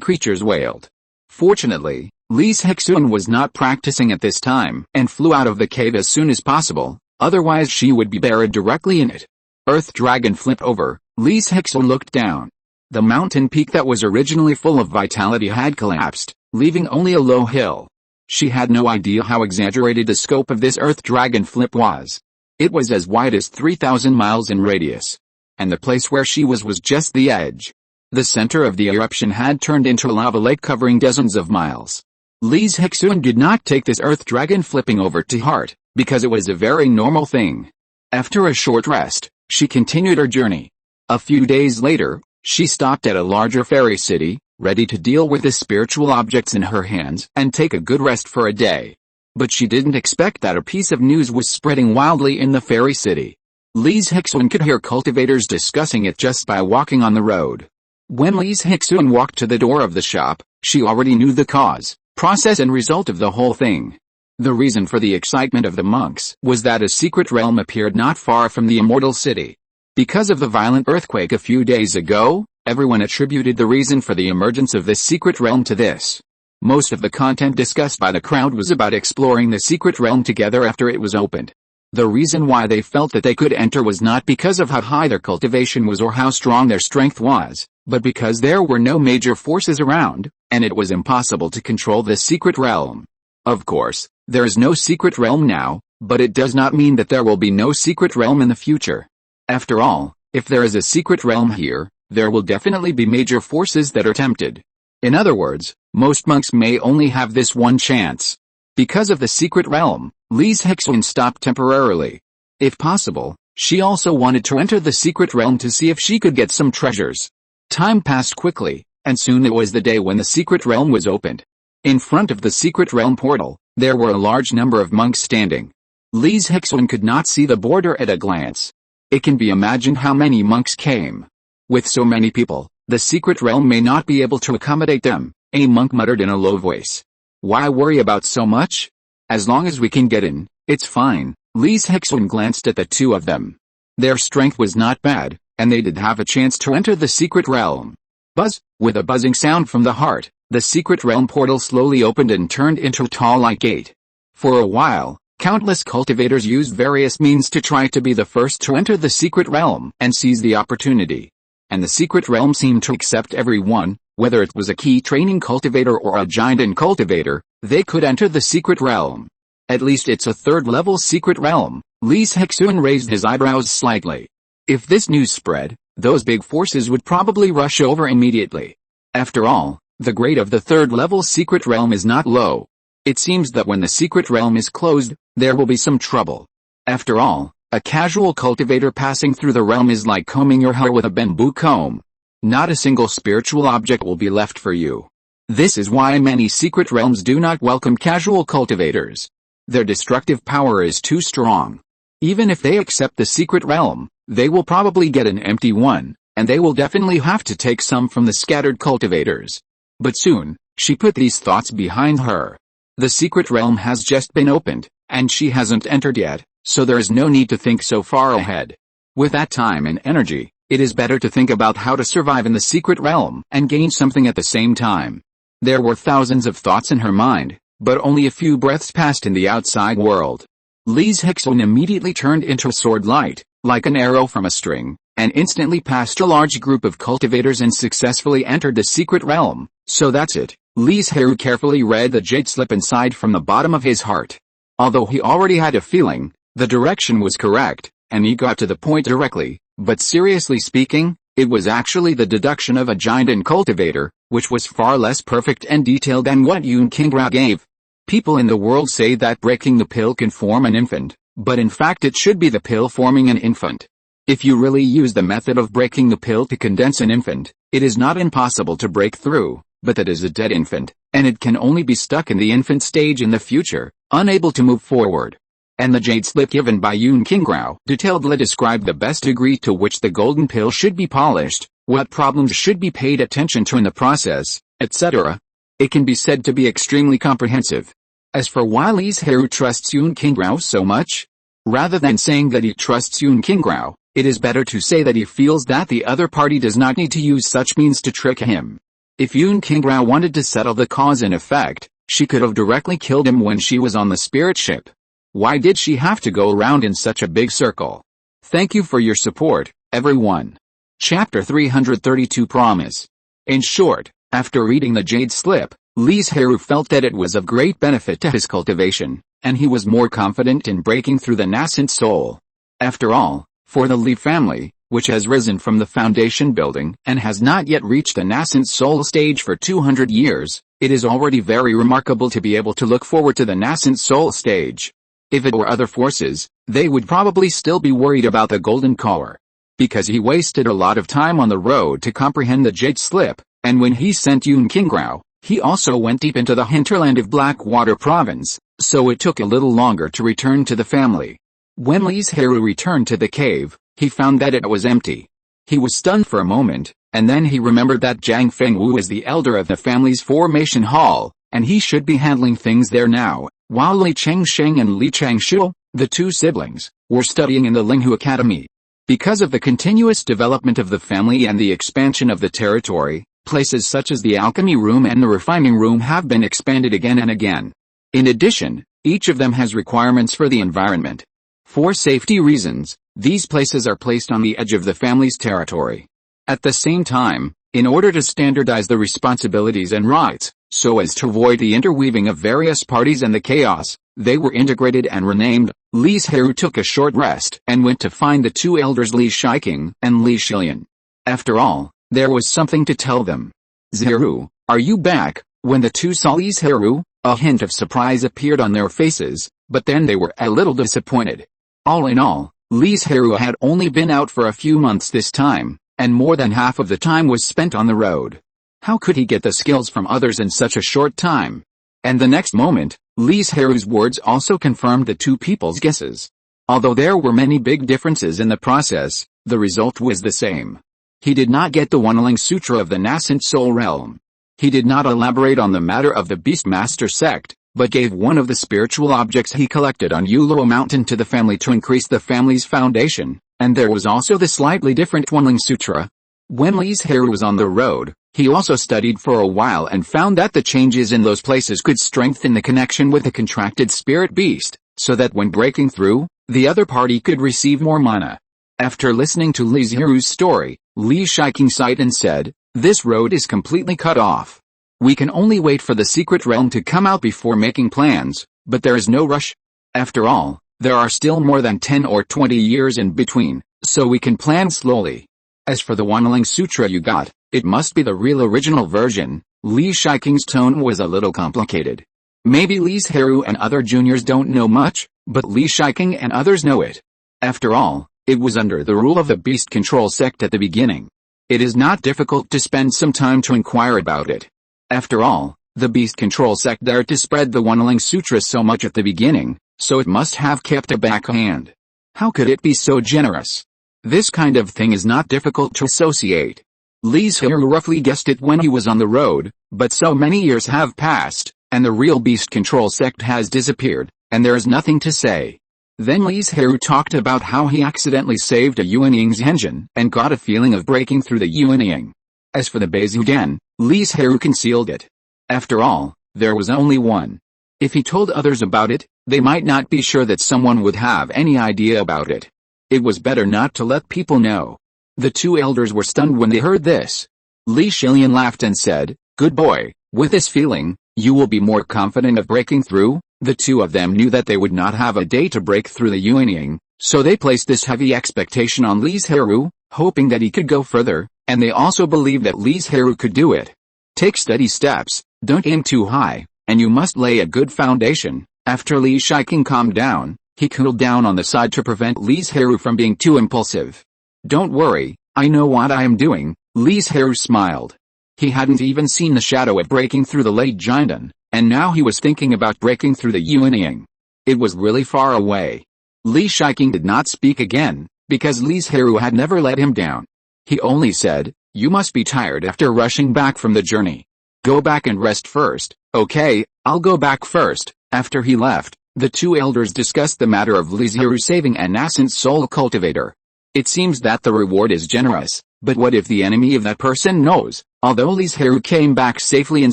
creatures wailed. Fortunately, Li Zhirui was not practicing at this time and flew out of the cave as soon as possible, otherwise she would be buried directly in it. Earth Dragon flipped over. Li Zhirui looked down. The mountain peak that was originally full of vitality had collapsed, leaving only a low hill. She had no idea how exaggerated the scope of this Earth Dragon flip was. It was as wide as 3,000 miles in radius. And the place where she was just the edge. The center of the eruption had turned into a lava lake covering dozens of miles. Li Zhirui did not take this Earth Dragon flipping over to heart, because it was a very normal thing. After a short rest, she continued her journey. A few days later, she stopped at a larger fairy city, ready to deal with the spiritual objects in her hands and take a good rest for a day. But she didn't expect that a piece of news was spreading wildly in the fairy city. Li Zhirui could hear cultivators discussing it just by walking on the road. When Li Zhirui walked to the door of the shop, she already knew the cause, process and result of the whole thing. The reason for the excitement of the monks was that a secret realm appeared not far from the Immortal City. Because of the violent earthquake a few days ago, everyone attributed the reason for the emergence of this secret realm to this. Most of the content discussed by the crowd was about exploring the secret realm together after it was opened. The reason why they felt that they could enter was not because of how high their cultivation was or how strong their strength was, but because there were no major forces around, and it was impossible to control this secret realm. Of course, there is no secret realm now, but it does not mean that there will be no secret realm in the future. After all, if there is a secret realm here, there will definitely be major forces that are tempted. In other words, most monks may only have this one chance. Because of the secret realm, Li Zhirui stopped temporarily. If possible, she also wanted to enter the secret realm to see if she could get some treasures. Time passed quickly, and soon it was the day when the secret realm was opened. In front of the secret realm portal, there were a large number of monks standing. Li Zhirui could not see the border at a glance. It can be imagined how many monks came. With so many people, the secret realm may not be able to accommodate them, a monk muttered in a low voice. Why worry about so much? As long as we can get in, it's fine. Li Zhirui glanced at the two of them. Their strength was not bad, and they did have a chance to enter the secret realm. Buzz! With a buzzing sound from the heart, the secret realm portal slowly opened and turned into a tall light gate. For a while, countless cultivators used various means to try to be the first to enter the secret realm and seize the opportunity. And the secret realm seemed to accept everyone, whether it was a key training cultivator or a giant cultivator, they could enter the secret realm. At least it's a third-level secret realm. Li Zhirui raised his eyebrows slightly. If this news spread, those big forces would probably rush over immediately. After all, the grade of the third-level secret realm is not low. It seems that when the secret realm is closed, there will be some trouble. After all, a casual cultivator passing through the realm is like combing your hair with a bamboo comb. Not a single spiritual object will be left for you. This is why many secret realms do not welcome casual cultivators. Their destructive power is too strong. Even if they accept the secret realm, they will probably get an empty one, and they will definitely have to take some from the scattered cultivators. But soon, she put these thoughts behind her. The secret realm has just been opened, and she hasn't entered yet, so there is no need to think so far ahead. With that time and energy, it is better to think about how to survive in the secret realm and gain something at the same time. There were thousands of thoughts in her mind, but only a few breaths passed in the outside world. Li Zhirui immediately turned into a sword light, like an arrow from a string, and instantly passed a large group of cultivators and successfully entered the secret realm. So that's it. Li Zhirui carefully read the jade slip inside from the bottom of his heart. Although he already had a feeling, the direction was correct, and he got to the point directly, but seriously speaking, it was actually the deduction of a giant cultivator, which was far less perfect and detailed than what Yun Qingrao gave. People in the world say that breaking the pill can form an infant, but in fact it should be the pill forming an infant. If you really use the method of breaking the pill to condense an infant, it is not impossible to break through, but that is a dead infant, and it can only be stuck in the infant stage in the future, unable to move forward. And the jade slip given by Yun Qingrao detailedly described the best degree to which the golden pill should be polished, what problems should be paid attention to in the process, etc. It can be said to be extremely comprehensive. As for why Li Zhirui trusts Yun Qingrao so much, rather than saying that he trusts Yun Qingrao, it is better to say that he feels that the other party does not need to use such means to trick him. If Yun Qingrao wanted to settle the cause and effect, she could have directly killed him when she was on the spirit ship. Why did she have to go around in such a big circle? Thank you for your support, everyone. Chapter 332 Promise. In short, after reading the jade slip, Li Zhirui felt that it was of great benefit to his cultivation, and he was more confident in breaking through the nascent soul. After all, for the Li family, which has risen from the foundation building and has not yet reached the nascent soul stage for 200 years, it is already very remarkable to be able to look forward to the nascent soul stage. If it were other forces, they would probably still be worried about the golden collar. Because he wasted a lot of time on the road to comprehend the jade slip, and when he sent Yun Qingrao, he also went deep into the hinterland of Blackwater province, so it took a little longer to return to the family. When Li Zhirui returned to the cave, he found that it was empty. He was stunned for a moment, And then he remembered that Jiang Fengwu is the elder of the family's formation hall, and he should be handling things there now, while Li Chengsheng and Li Changshu, the two siblings, were studying in the Linghu Academy. Because of the continuous development of the family and the expansion of the territory, places such as the alchemy room and the refining room have been expanded again and again. In addition, each of them has requirements for the environment. For safety reasons, these places are placed on the edge of the family's territory. At the same time, in order to standardize the responsibilities and rights, so as to avoid the interweaving of various parties and the chaos, they were integrated and renamed. Li Zhirui took a short rest and went to find the two elders Li Shiking and Li Shilian. After all, there was something to tell them. "Zhirui, are you back?" When the two saw Li Zhirui, a hint of surprise appeared on their faces, but then they were a little disappointed. All in all, Li Zhirui had only been out for a few months this time, and more than half of the time was spent on the road. How could he get the skills from others in such a short time? And the next moment, Li Zhirui's words also confirmed the two people's guesses. Although there were many big differences in the process, the result was the same. He did not get the Wanling Sutra of the nascent soul realm. He did not elaborate on the matter of the Beastmaster sect, but gave one of the spiritual objects he collected on Yuluo Mountain to the family to increase the family's foundation, and there was also the slightly different Wanling Sutra. When Li Zhirui was on the road, he also studied for a while and found that the changes in those places could strengthen the connection with the contracted spirit beast, so that when breaking through, the other party could receive more mana. After listening to Li Zhirui's story, Li Shiking sighed and said, "This road is completely cut off. We can only wait for the secret realm to come out before making plans, but there is no rush. After all, there are still more than 10 or 20 years in between, so we can plan slowly. As for the Wanling Sutra you got, it must be the real original version." Li Shiking's tone was a little complicated. Maybe Li Zhirui and other juniors don't know much, but Li Shiking and others know it. After all, it was under the rule of the beast control sect at the beginning. It is not difficult to spend some time to inquire about it. After all, the beast control sect dared to spread the Wanling Sutra so much at the beginning, so it must have kept a backhand. How could it be so generous? This kind of thing is not difficult to associate. Li Zhirui roughly guessed it when he was on the road, but so many years have passed, and the real beast control sect has disappeared, and there is nothing to say. Then Li Zhirui talked about how he accidentally saved a Yuanying's engine and got a feeling of breaking through the Yuanying. As for the Beizhudan, Li Zhirui concealed it. After all, there was only one. If he told others about it, they might not be sure that someone would have any idea about it. It was better not to let people know. The two elders were stunned when they heard this. Li Shilian laughed and said, "Good boy, with this feeling, you will be more confident of breaking through." The two of them knew that they would not have a day to break through the Yuanying, so they placed this heavy expectation on Li Zhirui, hoping that he could go further, and they also believed that Li Zhirui could do it. Take steady steps, don't aim too high, and you must lay a good foundation. After Li Shiking calmed down, he cooled down on the side to prevent Li Zhirui from being too impulsive. "Don't worry, I know what I am doing," Li Zhirui smiled. He hadn't even seen the shadow of breaking through the late Jindan, and now he was thinking about breaking through the Yuanying. It was really far away. Li Shiking did not speak again, because Li Zhirui had never let him down. He only said, "You must be tired after rushing back from the journey. Go back and rest first." "Okay, I'll go back first." After he left, the two elders discussed the matter of Li Zhirui saving a nascent soul cultivator. It seems that the reward is generous, but what if the enemy of that person knows? Although Li Zhirui came back safely and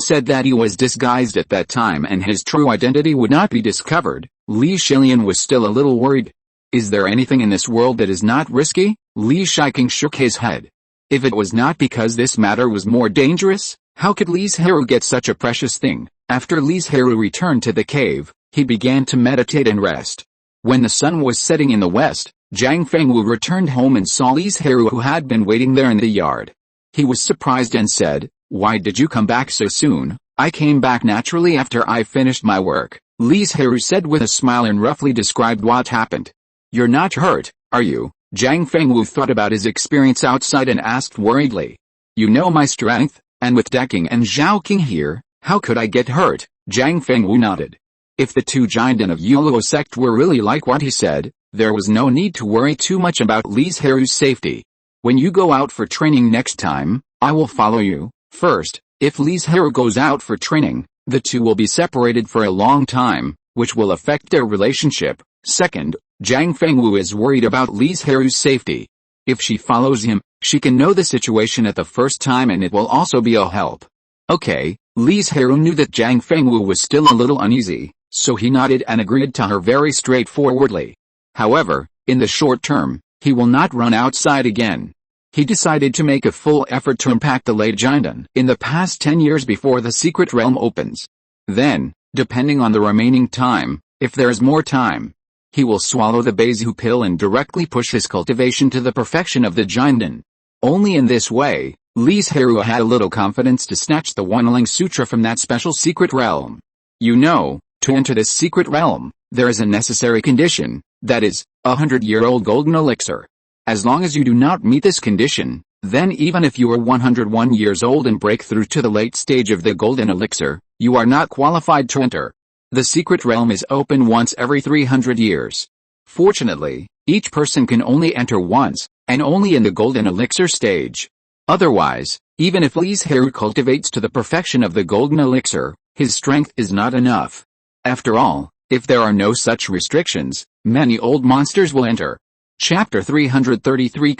said that he was disguised at that time and his true identity would not be discovered, Li Shilian was still a little worried. Is there anything in this world that is not risky? Li Shiking shook his head. If it was not because this matter was more dangerous, how could Li Zhirui get such a precious thing? After Li Zhirui returned to the cave, he began to meditate and rest. When the sun was setting in the west, Jiang Fengwu returned home and saw Li Zhirui, who had been waiting there in the yard. He was surprised and said, "Why did you come back so soon?" "I came back naturally after I finished my work," Li Zhirui said with a smile and roughly described what happened. "You're not hurt, are you?" Jiang Fengwu thought about his experience outside and asked worriedly. "You know my strength, and with Deking and Zhaoqing here, how could I get hurt?" Jiang Fengwu nodded. If the two Jindan of Yuluo sect were really like what he said, there was no need to worry too much about Li Zhirui's safety. "When you go out for training next time, I will follow you. First, if Li Zhirui goes out for training, the two will be separated for a long time, which will affect their relationship. Second, Zhang Fengwu is worried about Li Zhirui's safety. If she follows him, she can know the situation at the first time and it will also be a help. Okay, Li Zhirui knew that Zhang Fengwu was still a little uneasy, so he nodded and agreed to her very straightforwardly. However, in the short term, he will not run outside again. He decided to make a full effort to impact the late Jinden in the past 10 years before the secret realm opens. Then, depending on the remaining time, if there is more time, he will swallow the Baizu pill and directly push his cultivation to the perfection of the Jinden. Only in this way, Li Zhirui had a little confidence to snatch the Wanling Sutra from that special secret realm. You know, to enter this secret realm, there is a necessary condition, that is, 100-year-old golden elixir. As long as you do not meet this condition, then even if you are 101 years old and break through to the late stage of the golden elixir, you are not qualified to enter. The secret realm is open once every 300 years. Fortunately, each person can only enter once, and only in the golden elixir stage. Otherwise, even if Li Zhirui cultivates to the perfection of the golden elixir, his strength is not enough. After all, if there are no such restrictions, many old monsters will enter. Chapter 333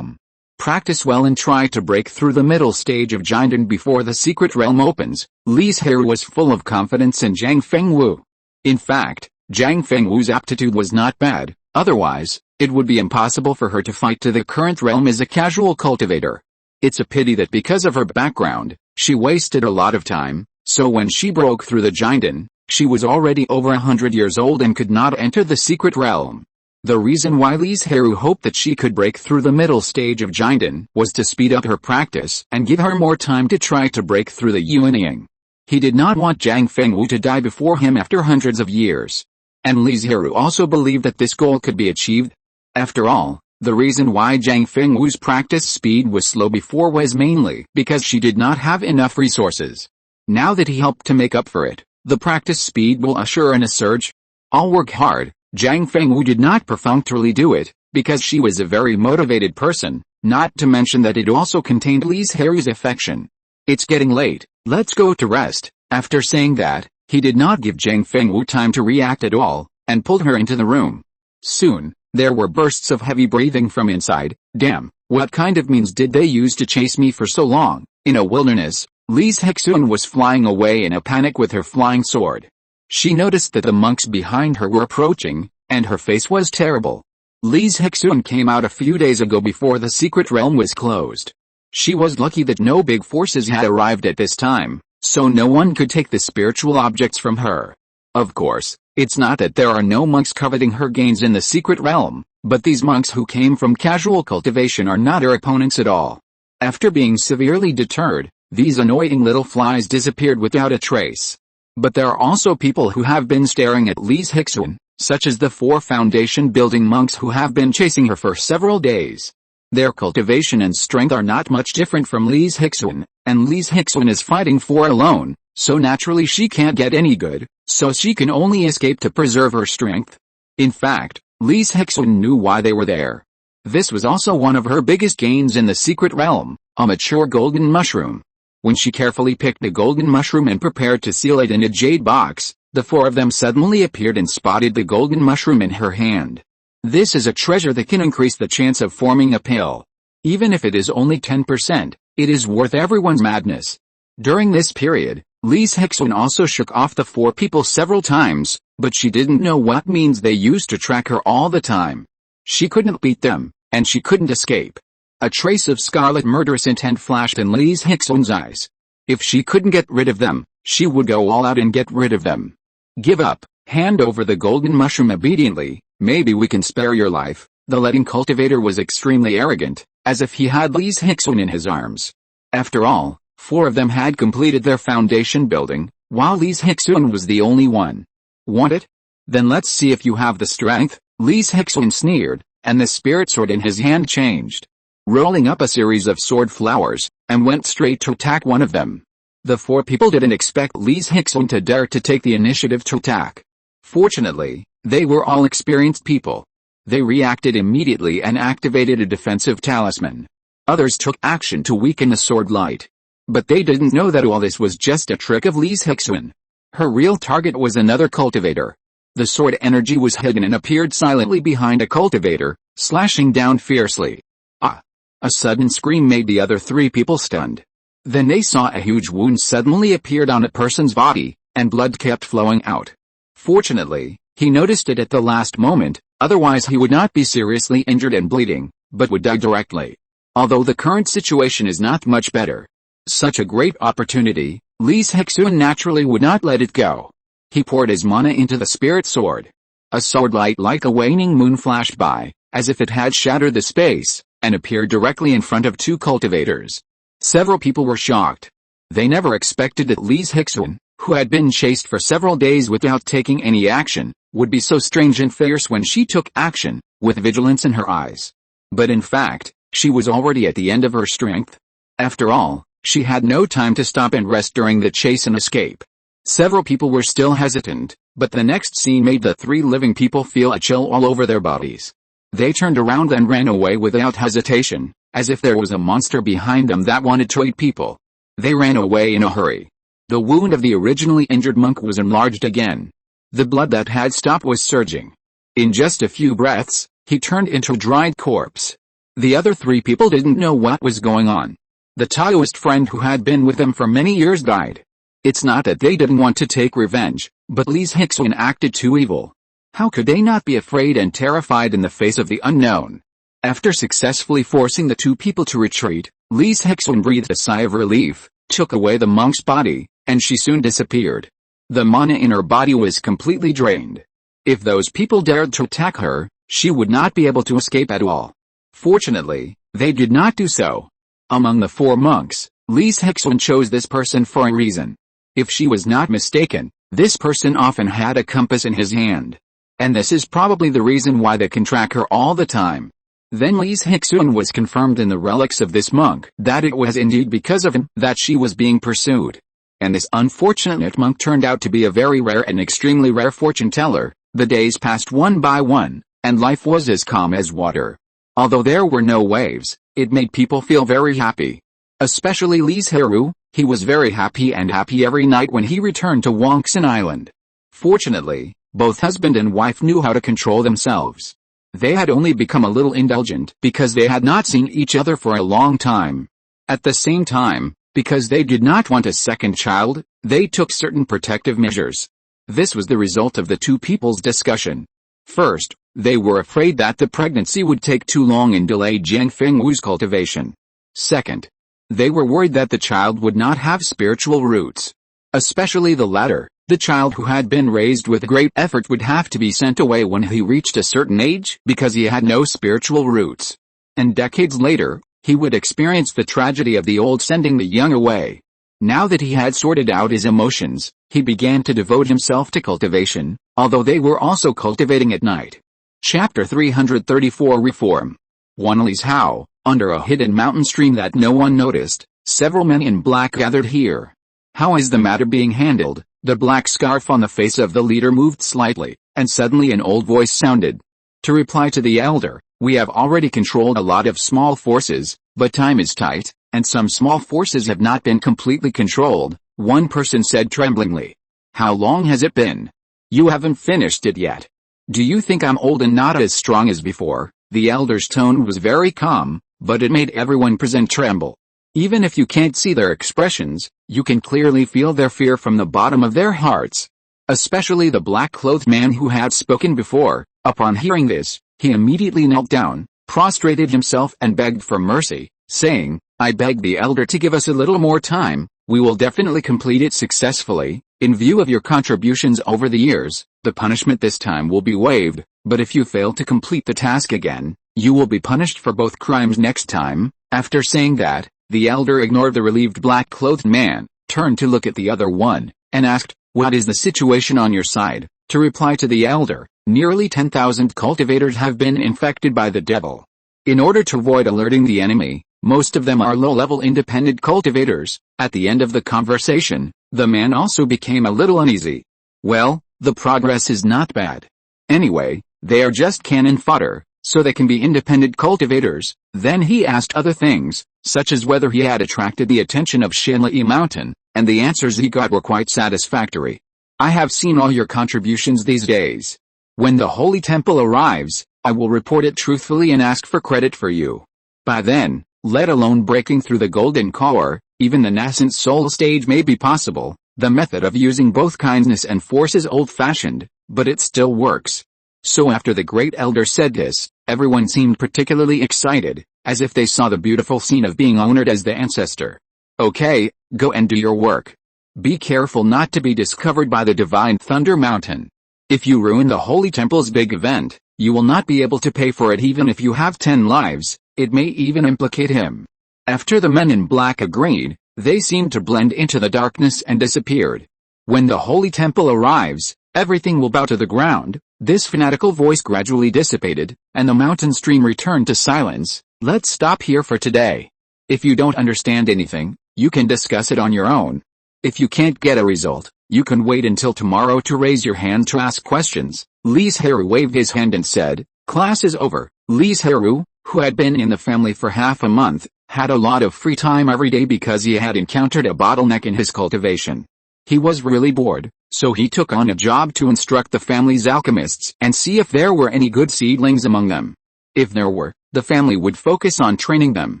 Practice well and try to break through the middle stage of Jinden before the secret realm opens. Li Zhirui was full of confidence in Zhang Fengwu. In fact, Zhang Fengwu's aptitude was not bad, otherwise, it would be impossible for her to fight to the current realm as a casual cultivator. It's a pity that because of her background, she wasted a lot of time, so when she broke through the Jinden, she was already over 100 years old and could not enter the secret realm. The reason why Li Zhirui hoped that she could break through the middle stage of Jinden was to speed up her practice and give her more time to try to break through the Yuanying. He did not want Zhang Fengwu to die before him after hundreds of years. And Li Zhirui also believed that this goal could be achieved. After all, the reason why Zhang Fengwu's practice speed was slow before was mainly because she did not have enough resources. Now that he helped to make up for it, the practice speed will assure a surge. I'll work hard. Zhang Fengwu did not perfunctorily do it, because she was a very motivated person, not to mention that it also contained Li Zhirui's affection. It's getting late, let's go to rest. After saying that, he did not give Zhang Fengwu time to react at all, and pulled her into the room. Soon, there were bursts of heavy breathing from inside. Damn, what kind of means did they use to chase me for so long? In a wilderness, Li Zhirui was flying away in a panic with her flying sword. She noticed that the monks behind her were approaching, and her face was terrible. Li Zhirui came out a few days ago before the secret realm was closed. She was lucky that no big forces had arrived at this time, so no one could take the spiritual objects from her. Of course, it's not that there are no monks coveting her gains in the secret realm, but these monks who came from casual cultivation are not her opponents at all. After being severely deterred, these annoying little flies disappeared without a trace. But there are also people who have been staring at Li Zhirui, such as the 4 foundation building monks who have been chasing her for several days. Their cultivation and strength are not much different from Li Zhirui, and Li Zhirui is fighting 4 alone, so naturally she can't get any good, so she can only escape to preserve her strength. In fact, Li Zhirui knew why they were there. This was also one of her biggest gains in the secret realm, a mature golden mushroom. When she carefully picked the golden mushroom and prepared to seal it in a jade box, the 4 of them suddenly appeared and spotted the golden mushroom in her hand. This is a treasure that can increase the chance of forming a pill. Even if it is only 10%, it is worth everyone's madness. During this period, Li Zhirui also shook off the 4 people several times, but she didn't know what means they used to track her all the time. She couldn't beat them, and she couldn't escape. A trace of scarlet murderous intent flashed in Li Zhirui's eyes. If she couldn't get rid of them, she would go all out and get rid of them. Give up, hand over the golden mushroom obediently, maybe we can spare your life. The letting cultivator was extremely arrogant, as if he had Li Zhirui in his arms. After all, 4 of them had completed their foundation building, while Li Zhirui was the only one. Want it? Then let's see if you have the strength. Li Zhirui sneered, and the spirit sword in his hand changed, rolling up a series of sword flowers, and went straight to attack one of them. The 4 people didn't expect Li Zhirui to dare to take the initiative to attack. Fortunately, they were all experienced people. They reacted immediately and activated a defensive talisman. Others took action to weaken the sword light. But they didn't know that all this was just a trick of Li Zhirui. Her real target was another cultivator. The sword energy was hidden and appeared silently behind a cultivator, slashing down fiercely. Ah! A sudden scream made the other three people stunned. Then they saw a huge wound suddenly appeared on a person's body, and blood kept flowing out. Fortunately, he noticed it at the last moment, otherwise he would not be seriously injured and bleeding, but would die directly. Although the current situation is not much better. Such a great opportunity, Li Zhirui naturally would not let it go. He poured his mana into the spirit sword. A sword light like a waning moon flashed by, as if it had shattered the space, and appeared directly in front of two cultivators. Several people were shocked. They never expected that Li Zhirui, who had been chased for several days without taking any action, would be so strange and fierce when she took action, with vigilance in her eyes. But in fact, she was already at the end of her strength. After all, she had no time to stop and rest during the chase and escape. Several people were still hesitant, but the next scene made the three living people feel a chill all over their bodies. They turned around and ran away without hesitation, as if there was a monster behind them that wanted to eat people. They ran away in a hurry. The wound of the originally injured monk was enlarged again. The blood that had stopped was surging. In just a few breaths, he turned into a dried corpse. The other three people didn't know what was going on. The Taoist friend who had been with them for many years died. It's not that they didn't want to take revenge, but Li Zhirui acted too evil. How could they not be afraid and terrified in the face of the unknown? After successfully forcing the two people to retreat, Li Zhirui breathed a sigh of relief, took away the monk's body, and she soon disappeared. The mana in her body was completely drained. If those people dared to attack her, she would not be able to escape at all. Fortunately, they did not do so. Among the four monks, Li Zhirui chose this person for a reason. If she was not mistaken, this person often had a compass in his hand. And this is probably the reason why they can track her all the time. Then Li Zhirui was confirmed in the relics of this monk that it was indeed because of him that she was being pursued. And this unfortunate monk turned out to be a very rare and extremely rare fortune teller. The days passed one by one, and life was as calm as water. Although there were no waves, it made people feel very happy. Especially Li Zhirui, he was very happy every night when he returned to Banyan Island. Fortunately, both husband and wife knew how to control themselves. They had only become a little indulgent because they had not seen each other for a long time. At the same time, because they did not want a second child, they took certain protective measures. This was the result of the two people's discussion. First, they were afraid that the pregnancy would take too long and delay Jiang Fengwu's cultivation. Second, they were worried that the child would not have spiritual roots. Especially the latter, the child who had been raised with great effort would have to be sent away when he reached a certain age because he had no spiritual roots. And decades later, he would experience the tragedy of the old sending the young away. Now that he had sorted out his emotions, he began to devote himself to cultivation, although they were also cultivating at night. Chapter 334 Reform. One Li's how, under a hidden mountain stream that no one noticed, several men in black gathered here. How is the matter being handled? The black scarf on the face of the leader moved slightly, and suddenly an old voice sounded. To reply to the elder, we have already controlled a lot of small forces, but time is tight, and some small forces have not been completely controlled, one person said tremblingly. How long has it been? You haven't finished it yet. Do you think I'm old and not as strong as before? The elder's tone was very calm, but it made everyone present tremble. Even if you can't see their expressions, you can clearly feel their fear from the bottom of their hearts. Especially the black-clothed man who had spoken before. Upon hearing this, he immediately knelt down, prostrated himself and begged for mercy, saying, I beg the elder to give us a little more time, we will definitely complete it successfully. In view of your contributions over the years, the punishment this time will be waived, but if you fail to complete the task again, you will be punished for both crimes next time. After saying that, the elder ignored the relieved black-clothed man, turned to look at the other one, and asked, what is the situation on your side? To reply to the elder, nearly 10,000 cultivators have been infected by the devil. In order to avoid alerting the enemy, most of them are low-level independent cultivators. At the end of the conversation, the man also became a little uneasy. Well, the progress is not bad. Anyway, they are just cannon fodder, so they can be independent cultivators. Then he asked other things, such as whether he had attracted the attention of Shanli Mountain, and the answers he got were quite satisfactory. I have seen all your contributions these days. When the holy temple arrives, I will report it truthfully and ask for credit for you. By then, let alone breaking through the golden core, even the nascent soul stage may be possible. The method of using both kindness and force is old-fashioned, but it still works. So after the great elder said this, everyone seemed particularly excited, as if they saw the beautiful scene of being honored as the ancestor. Okay, go and do your work. Be careful not to be discovered by the divine Thunder Mountain. If you ruin the holy temple's big event, you will not be able to pay for it even if you have 10 lives. It may even implicate him. After the men in black agreed, they seemed to blend into the darkness and disappeared. When the holy temple arrives, everything will bow to the ground. This fanatical voice gradually dissipated, and the mountain stream returned to silence. Let's stop here for today. If you don't understand anything, you can discuss it on your own. If you can't get a result, you can wait until tomorrow to raise your hand to ask questions. Li Zhirui waved his hand and said, class is over. Li Zhirui, who had been in the family for half a month, had a lot of free time every day because he had encountered a bottleneck in his cultivation. He was really bored, so he took on a job to instruct the family's alchemists and see if there were any good seedlings among them. If there were, the family would focus on training them.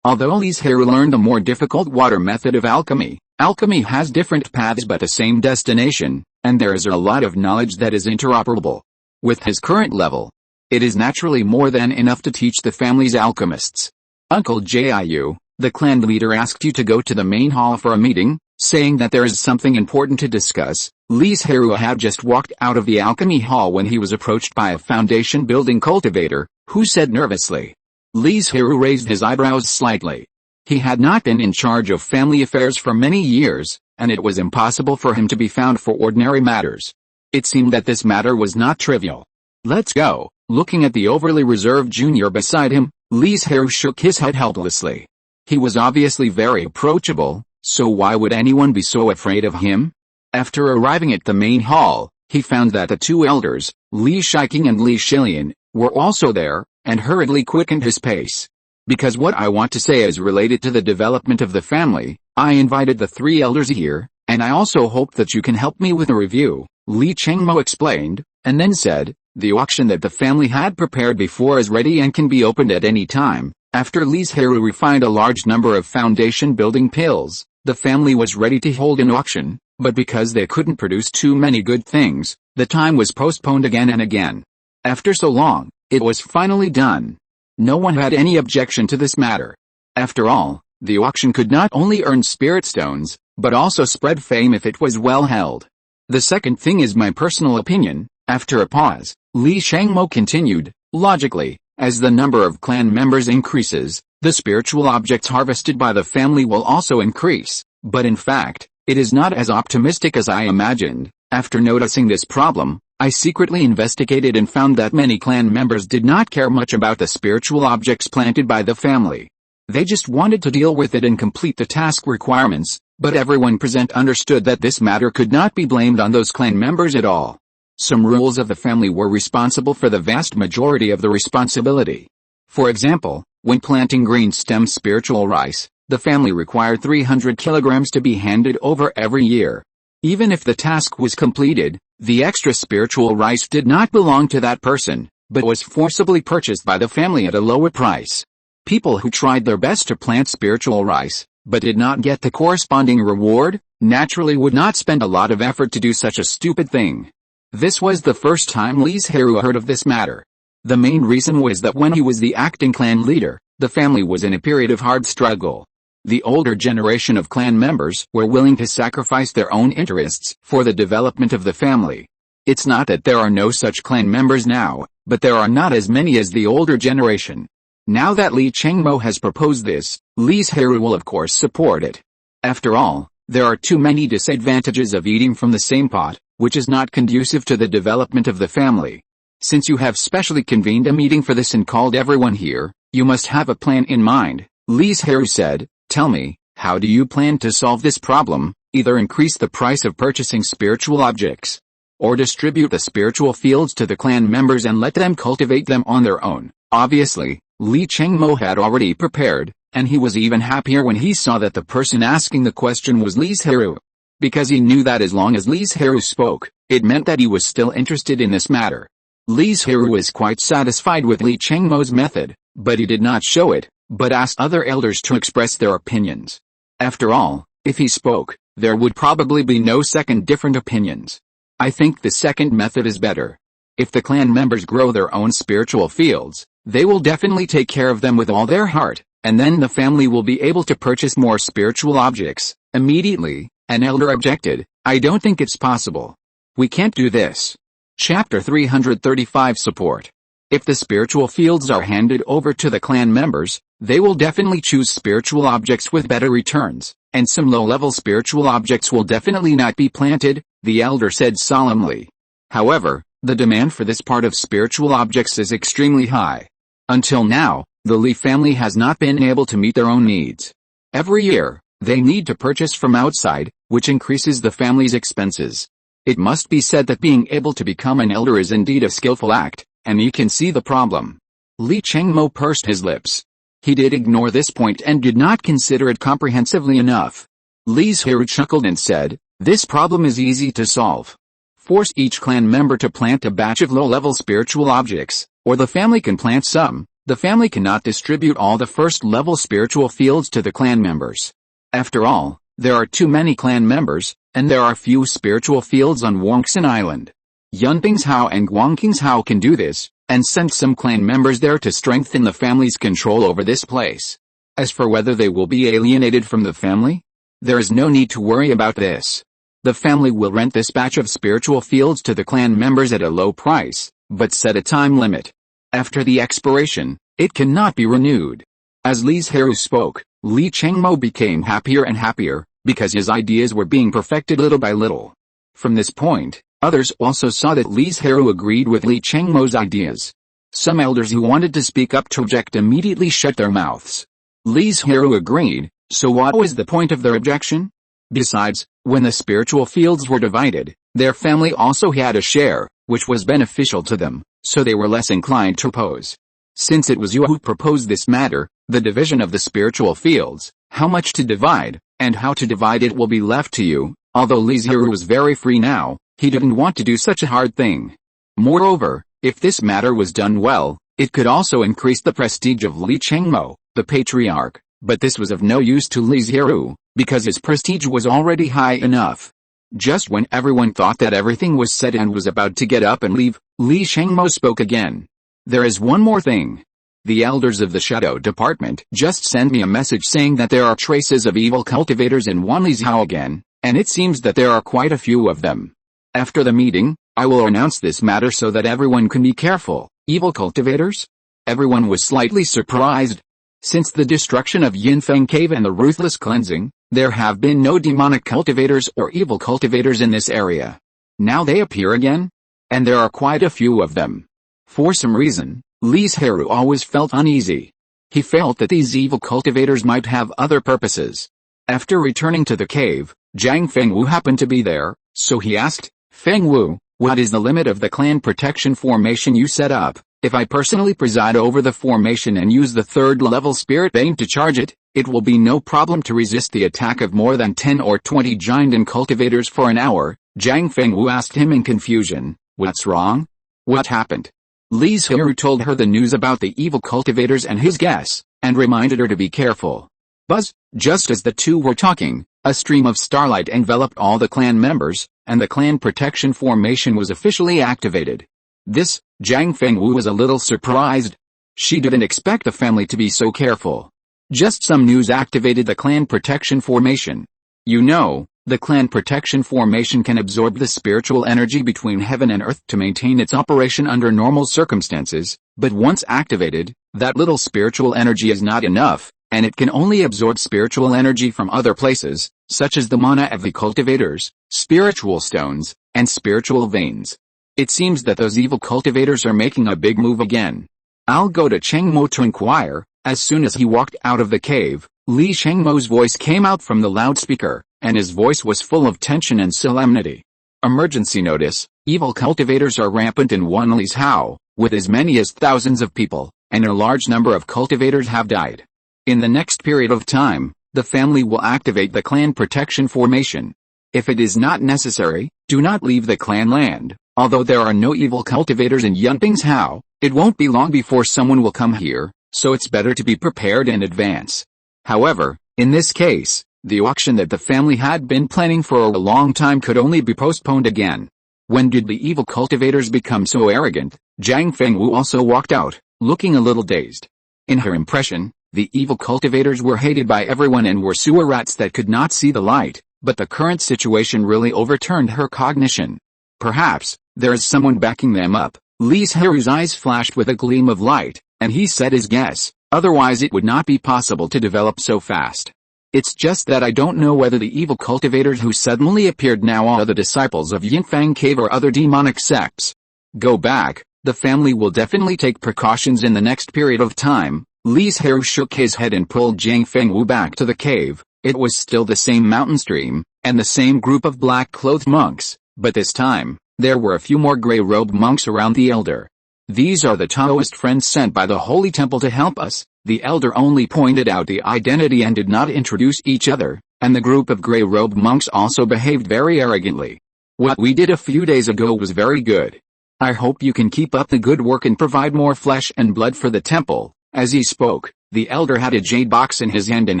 Although Li Zhirui learned the more difficult water method of alchemy, alchemy has different paths but the same destination, and there is a lot of knowledge that is interoperable. With his current level, it is naturally more than enough to teach the family's alchemists. Uncle Jiu, the clan leader, asked you to go to the main hall for a meeting, saying that there is something important to discuss. Li Zhirui had just walked out of the alchemy hall when he was approached by a foundation building cultivator, who said nervously. Li Zhirui raised his eyebrows slightly. He had not been in charge of family affairs for many years, and it was impossible for him to be found for ordinary matters. It seemed that this matter was not trivial. Let's go. Looking at the overly reserved junior beside him, Li Zhirui shook his head helplessly. He was obviously very approachable, so why would anyone be so afraid of him? After arriving at the main hall, he found that the two elders, Li Shiqing and Li Shilian, were also there, and hurriedly quickened his pace. Because what I want to say is related to the development of the family, I invited the three elders here, and I also hope that you can help me with a review, Li Chengmo explained, and then said, the auction that the family had prepared before is ready and can be opened at any time. After Li Zhirui refined a large number of foundation building pills, the family was ready to hold an auction, but because they couldn't produce too many good things, the time was postponed again and again. After so long, it was finally done. No one had any objection to this matter. After all, the auction could not only earn spirit stones, but also spread fame if it was well held. The second thing is my personal opinion. After a pause, Li Shangmo continued, logically, as the number of clan members increases, the spiritual objects harvested by the family will also increase, but in fact, it is not as optimistic as I imagined. After noticing this problem, I secretly investigated and found that many clan members did not care much about the spiritual objects planted by the family. They just wanted to deal with it and complete the task requirements, but everyone present understood that this matter could not be blamed on those clan members at all. Some rules of the family were responsible for the vast majority of the responsibility. For example, when planting green stem spiritual rice, the family required 300 kilograms to be handed over every year. Even if the task was completed, the extra spiritual rice did not belong to that person, but was forcibly purchased by the family at a lower price. People who tried their best to plant spiritual rice, but did not get the corresponding reward, naturally would not spend a lot of effort to do such a stupid thing. This was the first time Li Zhirui heard of this matter. The main reason was that when he was the acting clan leader, the family was in a period of hard struggle. The older generation of clan members were willing to sacrifice their own interests for the development of the family. It's not that there are no such clan members now, but there are not as many as the older generation. Now that Li Chengmo has proposed this, Li Zhirui will of course support it. After all, there are too many disadvantages of eating from the same pot, which is not conducive to the development of the family. Since you have specially convened a meeting for this and called everyone here, you must have a plan in mind, Li Zhirui said. Tell me, how do you plan to solve this problem? Either increase the price of purchasing spiritual objects, or distribute the spiritual fields to the clan members and let them cultivate them on their own, Obviously, Li Chengmo had already prepared, and he was even happier when he saw that the person asking the question was Li Zhirui. Because he knew that as long as Li Zhirui spoke, it meant that he was still interested in this matter. Li Zhirui was quite satisfied with Li Chengmo's method, but he did not show it, but asked other elders to express their opinions. After all, if he spoke, there would probably be no second different opinions. I think the second method is better. If the clan members grow their own spiritual fields, they will definitely take care of them with all their heart, and then the family will be able to purchase more spiritual objects. Immediately, an elder objected, I don't think it's possible. We can't do this. Chapter 335 Support. If the spiritual fields are handed over to the clan members, they will definitely choose spiritual objects with better returns, and some low-level spiritual objects will definitely not be planted, the elder said solemnly. However, the demand for this part of spiritual objects is extremely high. Until now, the Li family has not been able to meet their own needs. Every year, they need to purchase from outside, which increases the family's expenses. It must be said that being able to become an elder is indeed a skillful act, and you can see the problem. Li Chengmo pursed his lips. He did ignore this point and did not consider it comprehensively enough. Li Zhirui chuckled and said, this problem is easy to solve. Force each clan member to plant a batch of low-level spiritual objects, or the family can plant some. The family cannot distribute all the first-level spiritual fields to the clan members. After all, there are too many clan members, and there are few spiritual fields on Banyan Island. Yunping's Hao and Guangqing's Hao can do this, and send some clan members there to strengthen the family's control over this place. As for whether they will be alienated from the family, there is no need to worry about this. The family will rent this batch of spiritual fields to the clan members at a low price, but set a time limit. After the expiration, it cannot be renewed. As Li Zhirui spoke, Li Chengmo became happier and happier, because his ideas were being perfected little by little. From this point, others also saw that Li Zhirui agreed with Li Chengmo's ideas. Some elders who wanted to speak up to object immediately shut their mouths. Li Zhirui agreed, so what was the point of their objection? Besides, when the spiritual fields were divided, their family also had a share, which was beneficial to them, so they were less inclined to oppose. Since it was you who proposed this matter, the division of the spiritual fields, how much to divide, and how to divide it will be left to you. Although Li Zhirui was very free now, he didn't want to do such a hard thing. Moreover, if this matter was done well, it could also increase the prestige of Li Chengmo, the patriarch, but this was of no use to Li Zhirui, because his prestige was already high enough. Just when everyone thought that everything was said and was about to get up and leave, Li Chengmo spoke again. There is one more thing. The elders of the Shadow Department just sent me a message saying that there are traces of evil cultivators in Wanli's Hao again, and it seems that there are quite a few of them. After the meeting, I will announce this matter so that everyone can be careful. Evil cultivators? Everyone was slightly surprised. Since the destruction of Yinfeng Cave and the ruthless cleansing, there have been no demonic cultivators or evil cultivators in this area. Now they appear again? And there are quite a few of them. For some reason, Li Zhirui always felt uneasy. He felt that these evil cultivators might have other purposes. After returning to the cave, Zhang Fengwu happened to be there, so he asked, Fengwu, what is the limit of the clan protection formation you set up? If I personally preside over the formation and use the third-level spirit bane to charge it, it will be no problem to resist the attack of more than 10 or 20 giant and cultivators for an hour. Zhang Fengwu asked him in confusion, what's wrong? What happened? Li Zhirui told her the news about the evil cultivators and his guess, and reminded her to be careful. Buzz, just as the two were talking, a stream of starlight enveloped all the clan members, and the clan protection formation was officially activated. This, Zhang Fengwu was a little surprised. She didn't expect the family to be so careful. Just some news activated the clan protection formation. You know, the clan protection formation can absorb the spiritual energy between heaven and earth to maintain its operation under normal circumstances, but once activated, that little spiritual energy is not enough, and it can only absorb spiritual energy from other places, such as the mana of the cultivators, spiritual stones, and spiritual veins. It seems that those evil cultivators are making a big move again. I'll go to Chengmo to inquire. As soon as he walked out of the cave, Li Chengmo's voice came out from the loudspeaker, and his voice was full of tension and solemnity. Emergency notice, evil cultivators are rampant in Wanli's Hao, with as many as thousands of people, and a large number of cultivators have died. In the next period of time, the family will activate the clan protection formation. If it is not necessary, do not leave the clan land. Although there are no evil cultivators in Yunping's Hao, it won't be long before someone will come here, so it's better to be prepared in advance. However, in this case, the auction that the family had been planning for a long time could only be postponed again. When did the evil cultivators become so arrogant? Zhang Fengwu also walked out, looking a little dazed. In her impression, the evil cultivators were hated by everyone and were sewer rats that could not see the light, but the current situation really overturned her cognition. Perhaps, there is someone backing them up. Li Zhirui's eyes flashed with a gleam of light, and he said his guess, otherwise it would not be possible to develop so fast. It's just that I don't know whether the evil cultivators who suddenly appeared now are the disciples of Yinfang Cave or other demonic sects. Go back, the family will definitely take precautions in the next period of time. Li Zhirui shook his head and pulled Zhang Fengwu back to the cave. It was still the same mountain stream, and the same group of black-clothed monks, but this time, there were a few more gray-robed monks around the elder. These are the Taoist friends sent by the Holy Temple to help us. The elder only pointed out the identity and did not introduce each other, and the group of gray-robed monks also behaved very arrogantly. What we did a few days ago was very good. I hope you can keep up the good work and provide more flesh and blood for the temple. As he spoke, the elder had a jade box in his hand and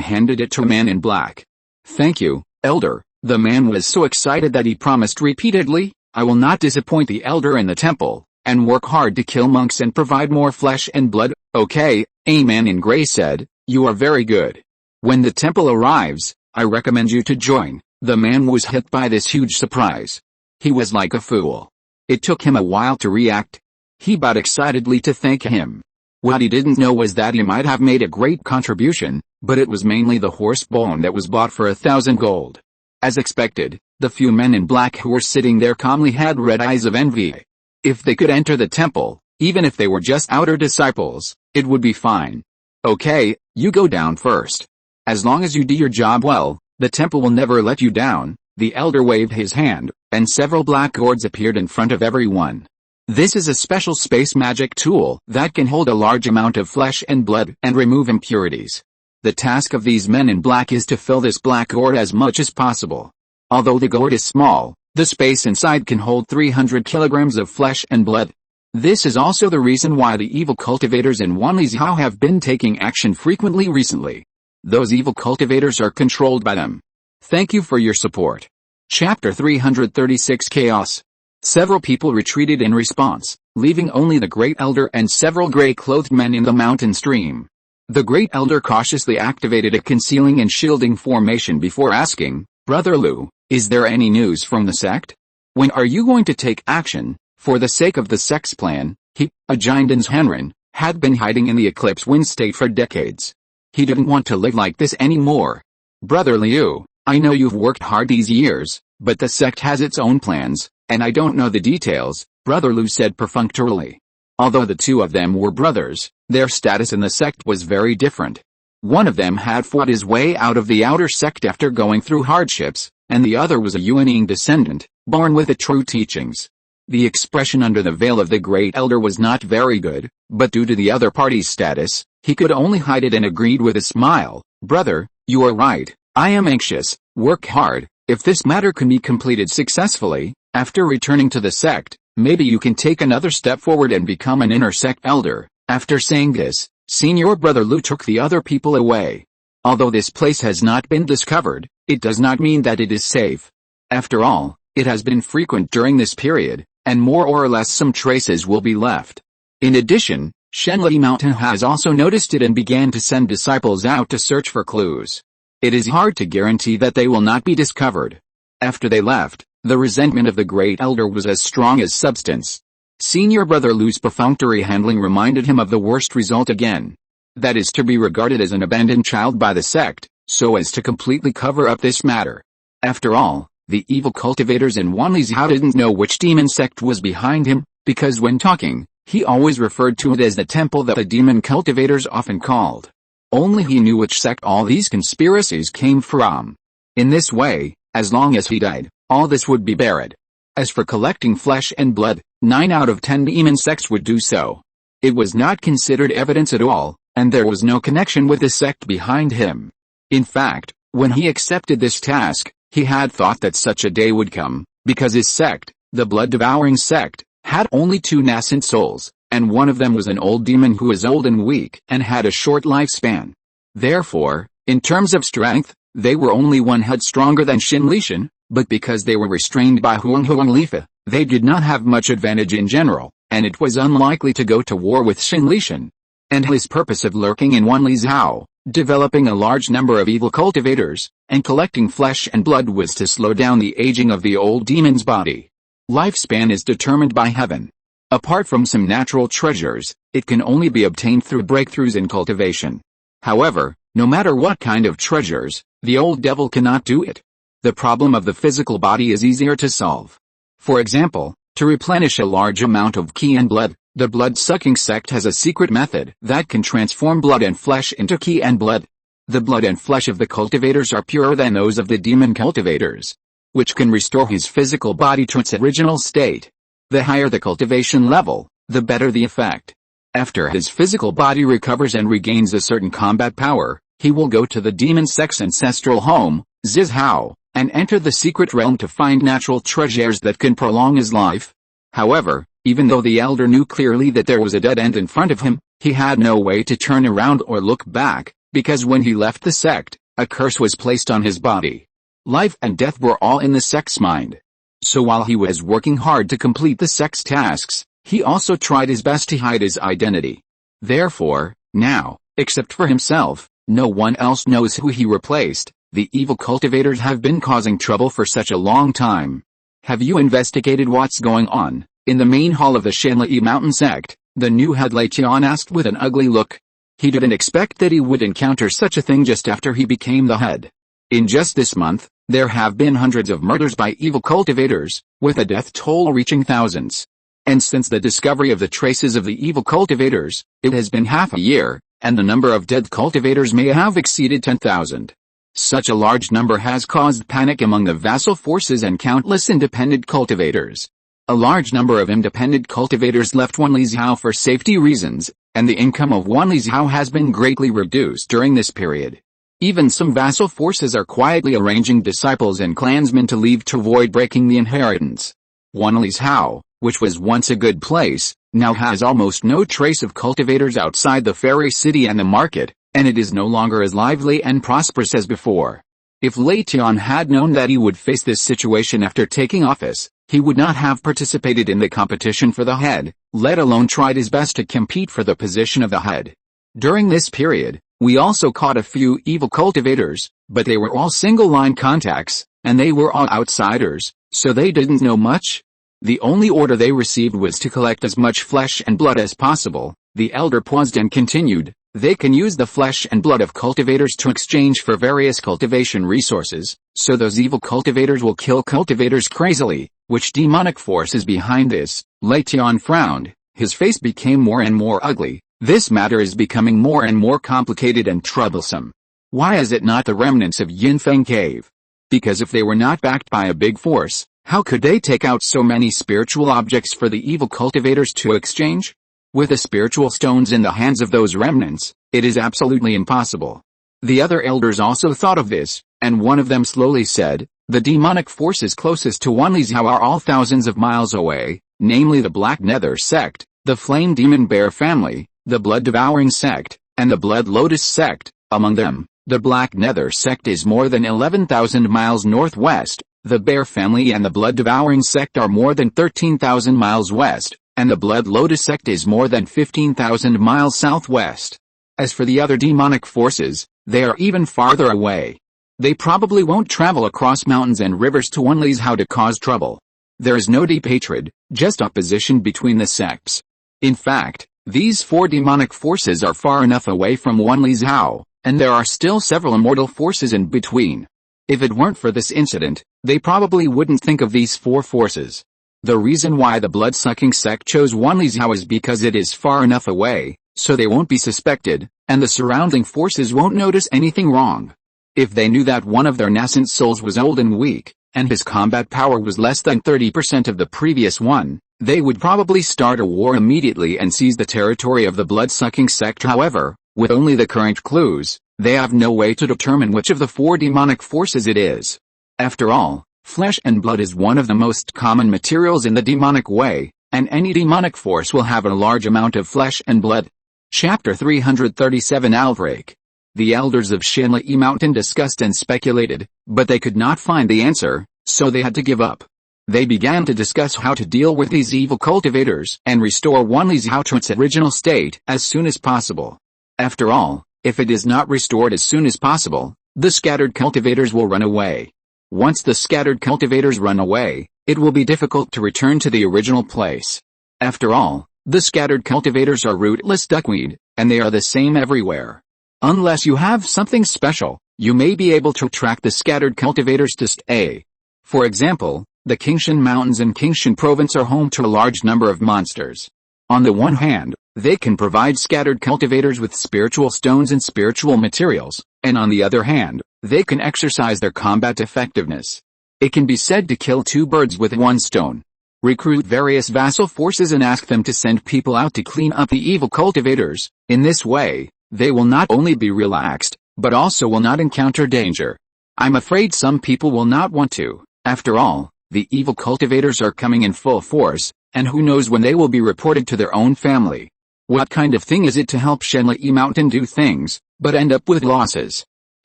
handed it to a man in black. Thank you, elder. The man was so excited that he promised repeatedly, I will not disappoint the elder in the temple, and work hard to kill monks and provide more flesh and blood. Okay, a man in gray said, you are very good. When the temple arrives, I recommend you to join. The man was hit by this huge surprise. He was like a fool. It took him a while to react. He bowed excitedly to thank him. What he didn't know was that he might have made a great contribution, but it was mainly the horse bone that was bought for 1,000 gold. As expected, the few men in black who were sitting there calmly had red eyes of envy. If they could enter the temple, even if they were just outer disciples, it would be fine. Okay, you go down first. As long as you do your job well, the temple will never let you down. The elder waved his hand, and several black gourds appeared in front of everyone. This is a special space magic tool that can hold a large amount of flesh and blood and remove impurities. The task of these men in black is to fill this black gourd as much as possible. Although the gourd is small, the space inside can hold 300 kilograms of flesh and blood. This is also the reason why the evil cultivators in Wanlizhao have been taking action frequently recently. Those evil cultivators are controlled by them. Thank you for your support. Chapter 336 Chaos. Several people retreated in response, leaving only the Great Elder and several gray-clothed men in the mountain stream. The Great Elder cautiously activated a concealing and shielding formation before asking, Brother Lu, is there any news from the sect? When are you going to take action? For the sake of the sect's plan, he, a Jindan's Hanran, had been hiding in the Eclipse Wind State for decades. He didn't want to live like this anymore. Brother Liu, I know you've worked hard these years, but the sect has its own plans, and I don't know the details, Brother Lu said perfunctorily. Although the two of them were brothers, their status in the sect was very different. One of them had fought his way out of the outer sect after going through hardships, and the other was a Yuaning descendant, born with the true teachings. The expression under the veil of the Great Elder was not very good, but due to the other party's status, he could only hide it and agreed with a smile. Brother, you are right. I am anxious. Work hard. If this matter can be completed successfully, after returning to the sect, maybe you can take another step forward and become an inner sect elder. After saying this, Senior Brother Lu took the other people away. Although this place has not been discovered, it does not mean that it is safe. After all, it has been frequent during this period, and more or less some traces will be left. In addition, Shenli Mountain has also noticed it and began to send disciples out to search for clues. It is hard to guarantee that they will not be discovered. After they left, the resentment of the Great Elder was as strong as substance. Senior Brother Lu's perfunctory handling reminded him of the worst result again. That is to be regarded as an abandoned child by the sect, so as to completely cover up this matter. After all, the evil cultivators in Wanlizhao didn't know which demon sect was behind him, because when talking, he always referred to it as the temple that the demon cultivators often called. Only he knew which sect all these conspiracies came from. In this way, as long as he died, all this would be buried. As for collecting flesh and blood, 9 out of 10 demon sects would do so. It was not considered evidence at all, and there was no connection with the sect behind him. In fact, when he accepted this task, he had thought that such a day would come, because his sect, the blood-devouring sect, had only 2 nascent souls, and one of them was an old demon who was old and weak and had a short lifespan. Therefore, in terms of strength, they were only 1 head stronger than Xin Lishan, but because they were restrained by Huang Lifa, they did not have much advantage in general, and it was unlikely to go to war with Xin Lishan. And his purpose of lurking in Wanli Zhao, developing a large number of evil cultivators, and collecting flesh and blood was to slow down the aging of the old demon's body. Lifespan is determined by heaven. Apart from some natural treasures, it can only be obtained through breakthroughs in cultivation. However, no matter what kind of treasures, the old devil cannot do it. The problem of the physical body is easier to solve. For example, to replenish a large amount of qi and blood, the blood-sucking sect has a secret method that can transform blood and flesh into qi and blood. The blood and flesh of the cultivators are purer than those of the demon cultivators, which can restore his physical body to its original state. The higher the cultivation level, the better the effect. After his physical body recovers and regains a certain combat power, he will go to the demon sect's ancestral home, Zizhao, and enter the secret realm to find natural treasures that can prolong his life. However, even though the elder knew clearly that there was a dead end in front of him, he had no way to turn around or look back, because when he left the sect, a curse was placed on his body. Life and death were all in the sect's mind. So while he was working hard to complete the sect's tasks, he also tried his best to hide his identity. Therefore, now, except for himself, no one else knows who he replaced. The evil cultivators have been causing trouble for such a long time. Have you investigated what's going on? In the main hall of the Shanli Mountain sect, the new head Lei Tian asked with an ugly look. He didn't expect that he would encounter such a thing just after he became the head. In just this month, there have been hundreds of murders by evil cultivators, with a death toll reaching thousands. And since the discovery of the traces of the evil cultivators, it has been half a year, and the number of dead cultivators may have exceeded 10,000. Such a large number has caused panic among the vassal forces and countless independent cultivators. A large number of independent cultivators left Wanli Zhao for safety reasons, and the income of Wanli Zhao has been greatly reduced during this period. Even some vassal forces are quietly arranging disciples and clansmen to leave to avoid breaking the inheritance. Wanli Zhao, which was once a good place, now has almost no trace of cultivators outside the fairy city and the market, and it is no longer as lively and prosperous as before. If Lei Tian had known that he would face this situation after taking office, he would not have participated in the competition for the head, let alone tried his best to compete for the position of the head. During this period, we also caught a few evil cultivators, but they were all single-line contacts, and they were all outsiders, so they didn't know much. The only order they received was to collect as much flesh and blood as possible. The elder paused and continued. They can use the flesh and blood of cultivators to exchange for various cultivation resources, so those evil cultivators will kill cultivators crazily. Which demonic force is behind this? Lei Tian frowned. His face became more and more ugly. This matter is becoming more and more complicated and troublesome. Why is it not the remnants of Yinfeng Cave? Because if they were not backed by a big force, how could they take out so many spiritual objects for the evil cultivators to exchange? With the spiritual stones in the hands of those remnants, it is absolutely impossible. The other elders also thought of this, and one of them slowly said, the demonic forces closest to Wanli Zhao are all thousands of miles away, namely the Black Nether sect, the Flame Demon Bear family, the Blood Devouring sect, and the Blood Lotus sect. Among them, the Black Nether sect is more than 11,000 miles northwest, the Bear family and the Blood Devouring sect are more than 13,000 miles west, and the Blood Lotus sect is more than 15,000 miles southwest. As for the other demonic forces, they are even farther away. They probably won't travel across mountains and rivers to Wanli Zhao to cause trouble. There is no deep hatred, just opposition between the sects. In fact, these 4 demonic forces are far enough away from Wanli Zhao, and there are still several immortal forces in between. If it weren't for this incident, they probably wouldn't think of these 4 forces. The reason why the blood-sucking sect chose Wanli Zhao is because it is far enough away, so they won't be suspected, and the surrounding forces won't notice anything wrong. If they knew that one of their nascent souls was old and weak, and his combat power was less than 30% of the previous one, They would probably start a war immediately and seize the territory of the blood-sucking sect. However, with only the current clues, they have no way to determine which of the 4 demonic forces it is. After all, flesh and blood is one of the most common materials in the demonic way, and any demonic force will have a large amount of flesh and blood. Chapter 337 Outbreak. The elders of Shanli Mountain discussed and speculated, but they could not find the answer, so they had to give up. They began to discuss how to deal with these evil cultivators and restore Li Zhirui to its original state as soon as possible. After all, if it is not restored as soon as possible, the scattered cultivators will run away. Once the scattered cultivators run away, it will be difficult to return to the original place. After all, the scattered cultivators are rootless duckweed, and they are the same everywhere. Unless you have something special, you may be able to attract the scattered cultivators to stay. For example, the Qingshan Mountains in Qingshan Province are home to a large number of monsters. On the one hand, they can provide scattered cultivators with spiritual stones and spiritual materials, and on the other hand, they can exercise their combat effectiveness. It can be said to kill 2 birds with 1 stone. Recruit various vassal forces and ask them to send people out to clean up the evil cultivators. In this way, they will not only be relaxed, but also will not encounter danger. I'm afraid some people will not want to. After all, the evil cultivators are coming in full force, and who knows when they will be reported to their own family. What kind of thing is it to help Shanli Mountain do things, but end up with losses?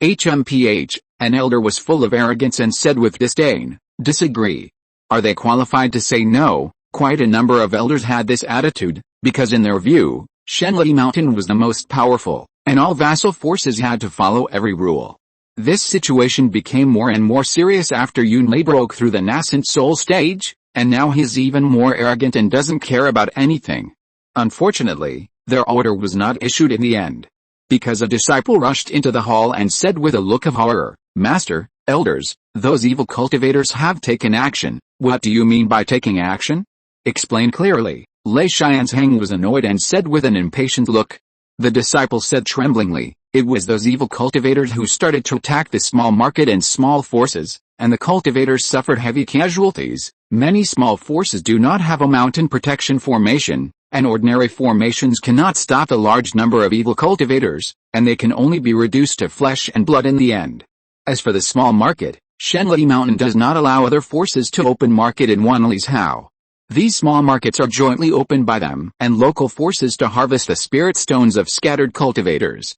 An elder was full of arrogance and said with disdain, "Disagree. Are they qualified to say no?" Quite a number of elders had this attitude, because in their view, Shanli Mountain was the most powerful, and all vassal forces had to follow every rule. This situation became more and more serious after Yunlei broke through the nascent soul stage, and now he's even more arrogant and doesn't care about anything. Unfortunately, their order was not issued in the end. Because a disciple rushed into the hall and said with a look of horror, "Master, elders, those evil cultivators have taken action." "What do you mean by taking action? Explain clearly." Lei Xianzhang was annoyed and said with an impatient look. The disciple said tremblingly, "It was those evil cultivators who started to attack the small market and small forces, and the cultivators suffered heavy casualties. Many small forces do not have a mountain protection formation, and ordinary formations cannot stop a large number of evil cultivators, and they can only be reduced to flesh and blood in the end. As for the small market, Shanli Mountain does not allow other forces to open market in Li Zhirui. These small markets are jointly opened by them and local forces to harvest the spirit stones of scattered cultivators.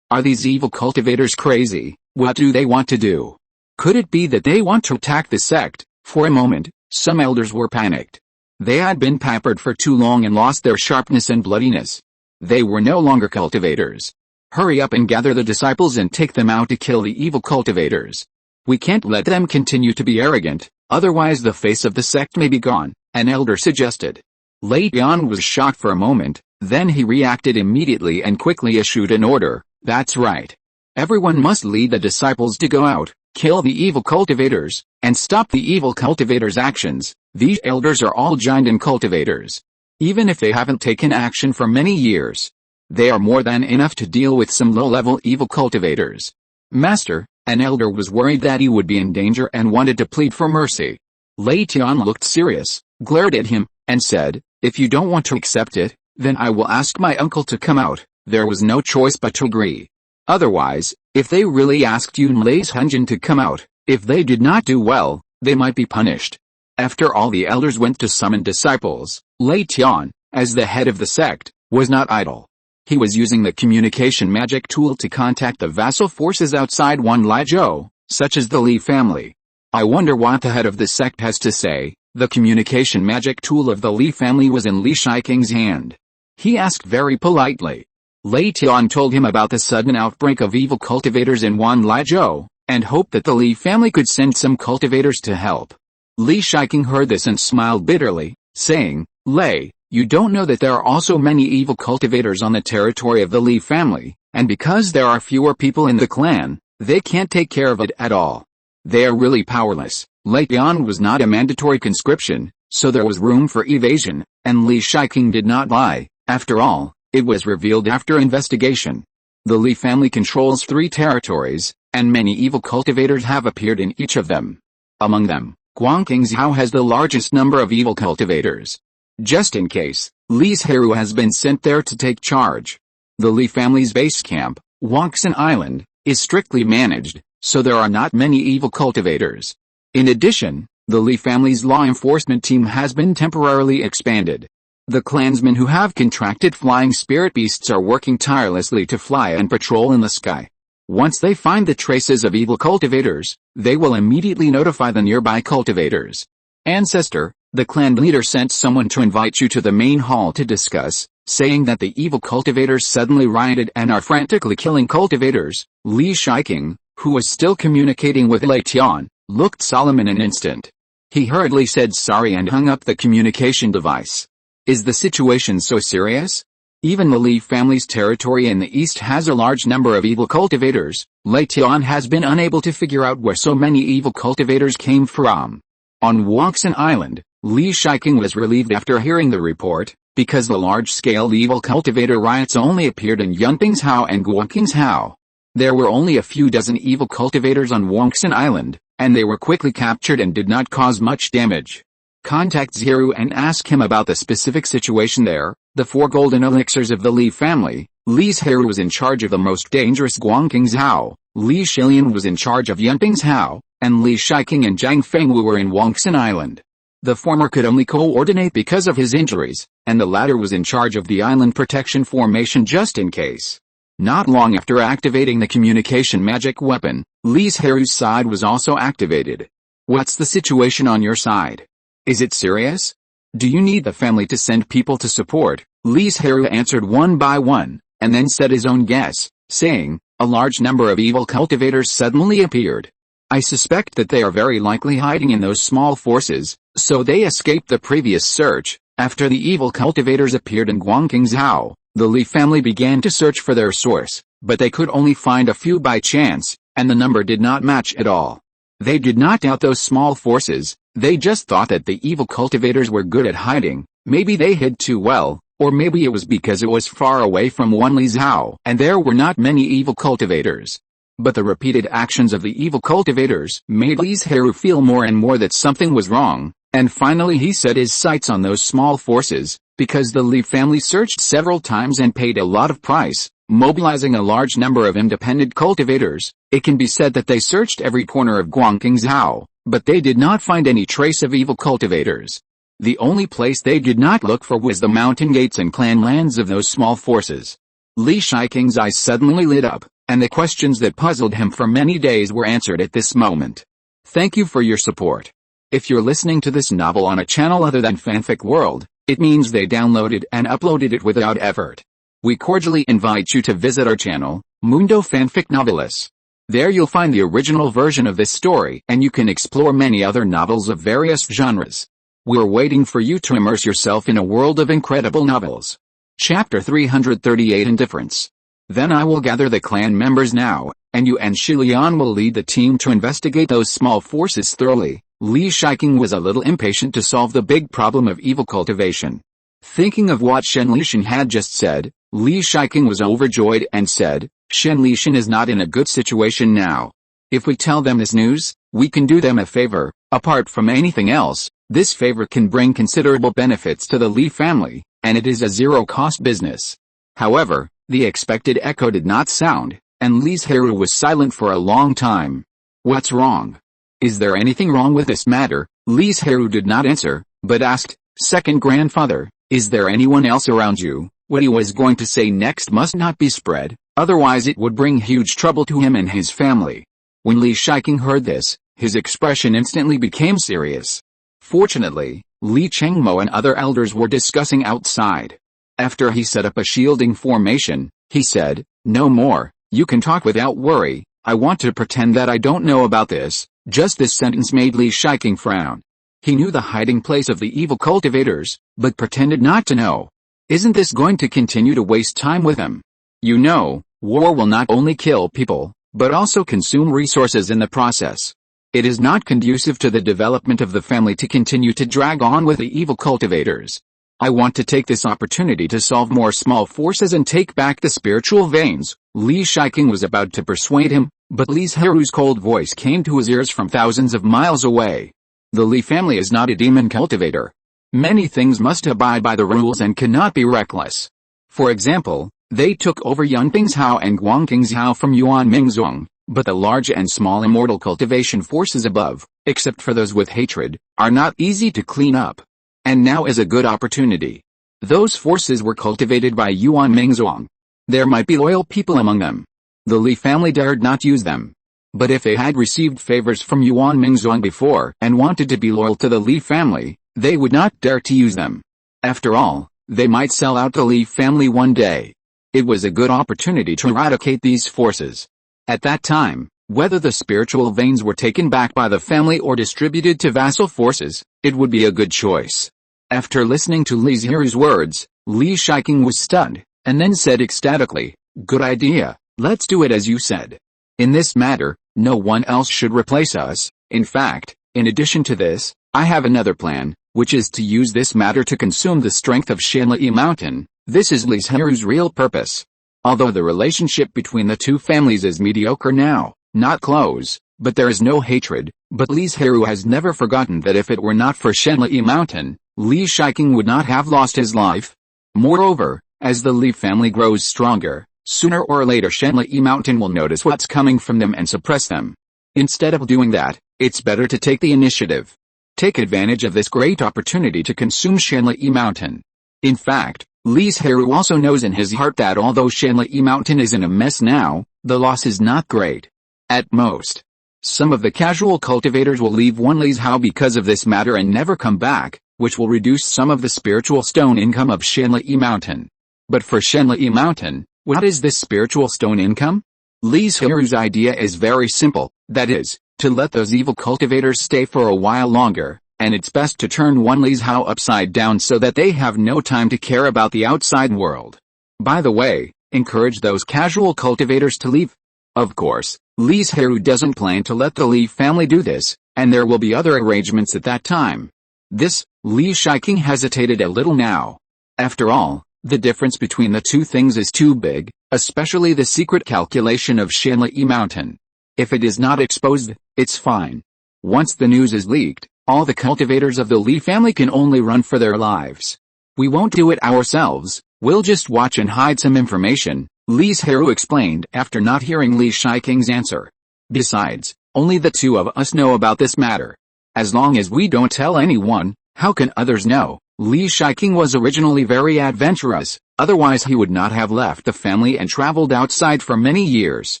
Are these evil cultivators crazy? What do they want to do? Could it be that they want to attack the sect?" For a moment, some elders were panicked. They had been pampered for too long and lost their sharpness and bloodiness. They were no longer cultivators. "Hurry up and gather the disciples and take them out to kill the evil cultivators. We can't let them continue to be arrogant, otherwise the face of the sect may be gone," an elder suggested. Lei Tian was shocked for a moment, then he reacted immediately and quickly issued an order. "That's right. Everyone must lead the disciples to go out, kill the evil cultivators, and stop the evil cultivators' actions." These elders are all giant cultivators. Even if they haven't taken action for many years, they are more than enough to deal with some low-level evil cultivators. "Master," an elder was worried that he would be in danger and wanted to plead for mercy. Lei Tian looked serious, glared at him, and said, "If you don't want to accept it, then I will ask my uncle to come out." There was no choice but to agree. Otherwise, if they really asked Yunlei Zhengjian to come out, if they did not do well, they might be punished. After all, the elders went to summon disciples. Lei Tian, as the head of the sect, was not idle. He was using the communication magic tool to contact the vassal forces outside Wanlizhou, such as the Li family. "I wonder what the head of the sect has to say." The communication magic tool of the Li family was in Li Shiking's hand. He asked very politely. Lei Tian told him about the sudden outbreak of evil cultivators in Wanlizhou, and hoped that the Li family could send some cultivators to help. Li Shiking heard this and smiled bitterly, saying, "Lei, you don't know that there are also many evil cultivators on the territory of the Li family, and because there are fewer people in the clan, they can't take care of it at all. They are really powerless." Lei Tian was not a mandatory conscription, so there was room for evasion, and Li Shiking did not lie. After all, it was revealed after investigation. The Li family controls 3 territories, and many evil cultivators have appeared in each of them. Among them, Guangqingzhou has the largest number of evil cultivators. Just in case, Li Zhirui has been sent there to take charge. The Li family's base camp, Banyan Island, is strictly managed, so there are not many evil cultivators. In addition, the Li family's law enforcement team has been temporarily expanded. The clansmen who have contracted flying spirit beasts are working tirelessly to fly and patrol in the sky. Once they find the traces of evil cultivators, they will immediately notify the nearby cultivators. Ancestor, the clan leader sent someone to invite you to the main hall to discuss, saying that the evil cultivators suddenly rioted and are frantically killing cultivators. Li Shiking, who was still communicating with Lei Tian, looked solemn in an instant. He hurriedly said sorry and hung up the communication device. Is the situation so serious? Even the Li family's territory in the east has a large number of evil cultivators. Lei Tian has been unable to figure out where so many evil cultivators came from. On Banyan Island, Li Shiking was relieved after hearing the report, because the large-scale evil cultivator riots only appeared in Yunpingzhou and Guangqingzhou. There were only a few dozen evil cultivators on Banyan Island, and they were quickly captured and did not cause much damage. Contact Zhirui and ask him about the specific situation there. The 4 golden elixirs of the Li family. Li Zhirui was in charge of the most dangerous Guangqingzhou, Li Shilian was in charge of Yunpingzhou, and Li Shiking and Zhang Fengwu were in Banyan Island. The former could only coordinate because of his injuries, and the latter was in charge of the island protection formation just in case. Not long after activating the communication magic weapon, Li Zhirui's side was also activated. What's the situation on your side? Is it serious? Do you need the family to send people to support? Li Zhirui answered one by one, and then said his own guess, saying, a large number of evil cultivators suddenly appeared. I suspect that they are very likely hiding in those small forces, so they escaped the previous search. After the evil cultivators appeared in Guangqingzhou, the Li family began to search for their source, but they could only find a few by chance, and the number did not match at all. They did not doubt those small forces, they just thought that the evil cultivators were good at hiding. Maybe they hid too well, or maybe it was because it was far away from Wanlizhou and there were not many evil cultivators. But the repeated actions of the evil cultivators made Li Zhirui feel more and more that something was wrong, and finally he set his sights on those small forces, because the Li family searched several times and paid a lot of price, mobilizing a large number of independent cultivators. It can be said that they searched every corner of Guangqingzhou, but they did not find any trace of evil cultivators. The only place they did not look for was the mountain gates and clan lands of those small forces. Li Shiking's eyes suddenly lit up, and the questions that puzzled him for many days were answered at this moment. Thank you for your support. If you're listening to this novel on a channel other than Fanfic World, it means they downloaded and uploaded it without effort. We cordially invite you to visit our channel, Mundo Fanfic Novelis. There you'll find the original version of this story and you can explore many other novels of various genres. We're waiting for you to immerse yourself in a world of incredible novels. Chapter 338 Indifference. Then I will gather the clan members now, and you and Shilian will lead the team to investigate those small forces thoroughly. Li Shiking was a little impatient to solve the big problem of evil cultivation. Thinking of what Shen Lishan had just said, Li Shiking was overjoyed and said, Shen Lishan is not in a good situation now. If we tell them this news, we can do them a favor. Apart from anything else, this favor can bring considerable benefits to the Li family, and it is a zero-cost business. However, the expected echo did not sound, and Li Zhirui was silent for a long time. What's wrong? Is there anything wrong with this matter? Li Zhirui did not answer, but asked, Second grandfather, is there anyone else around you? What he was going to say next must not be spread, otherwise it would bring huge trouble to him and his family. When Li Shiking heard this, his expression instantly became serious. Fortunately, Li Chengmo and other elders were discussing outside. After he set up a shielding formation, he said, No more, you can talk without worry. I want to pretend that I don't know about this. Just this sentence made Li Shiking frown. He knew the hiding place of the evil cultivators, but pretended not to know. Isn't this going to continue to waste time with him? You know, war will not only kill people, but also consume resources in the process. It is not conducive to the development of the family to continue to drag on with the evil cultivators. I want to take this opportunity to solve more small forces and take back the spiritual veins. Li Shiking was about to persuade him, but Li Zhirui's cold voice came to his ears from thousands of miles away. The Li family is not a demon cultivator. Many things must abide by the rules and cannot be reckless. For example, they took over Yunping's Hao and Guangqing's Hao from Yuan Mingzong, but the large and small immortal cultivation forces above, except for those with hatred, are not easy to clean up. And now is a good opportunity. Those forces were cultivated by Yuan Mingzong. There might be loyal people among them. The Li family dared not use them. But if they had received favors from Yuan Mingzong before and wanted to be loyal to the Li family, they would not dare to use them. After all, they might sell out the Li family one day. It was a good opportunity to eradicate these forces. At that time, whether the spiritual veins were taken back by the family or distributed to vassal forces, it would be a good choice. After listening to Li Zhirui's words, Li Shiking was stunned, and then said ecstatically, "Good idea, let's do it as you said. In this matter, no one else should replace us. In fact, in addition to this, I have another plan, which is to use this matter to consume the strength of Shanli Mountain. This is Li Zhirui's real purpose. Although the relationship between the two families is mediocre now, not close, but there is no hatred, but Li Zhirui has never forgotten that if it were not for Shanli Mountain, Li Shiking would not have lost his life. Moreover, as the Li family grows stronger, sooner or later Shanli Mountain will notice what's coming from them and suppress them. Instead of doing that, it's better to take the initiative. Take advantage of this great opportunity to consume Shanli Mountain. In fact, Li Zhirui also knows in his heart that although Shanli Mountain is in a mess now, the loss is not great. At most, some of the casual cultivators will leave One Li's Hao because of this matter and never come back, which will reduce some of the spiritual stone income of Shanli Mountain. But for Shanli Mountain, what is this spiritual stone income? Li Zhirui's idea is very simple, that is, to let those evil cultivators stay for a while longer, and it's best to turn One Li's Hao upside down so that they have no time to care about the outside world. By the way, encourage those casual cultivators to leave. Of course, Li Zhirui doesn't plan to let the Li family do this, and there will be other arrangements at that time. This, Li Shiking hesitated a little now. After all, the difference between the two things is too big, especially the secret calculation of Shanli Mountain. If it is not exposed, it's fine. Once the news is leaked, all the cultivators of the Li family can only run for their lives. We won't do it ourselves, we'll just watch and hide some information, Li Zhirui explained after not hearing Li Shiking's answer. Besides, only the two of us know about this matter. As long as we don't tell anyone, how can others know? Li Shiking was originally very adventurous, otherwise he would not have left the family and traveled outside for many years.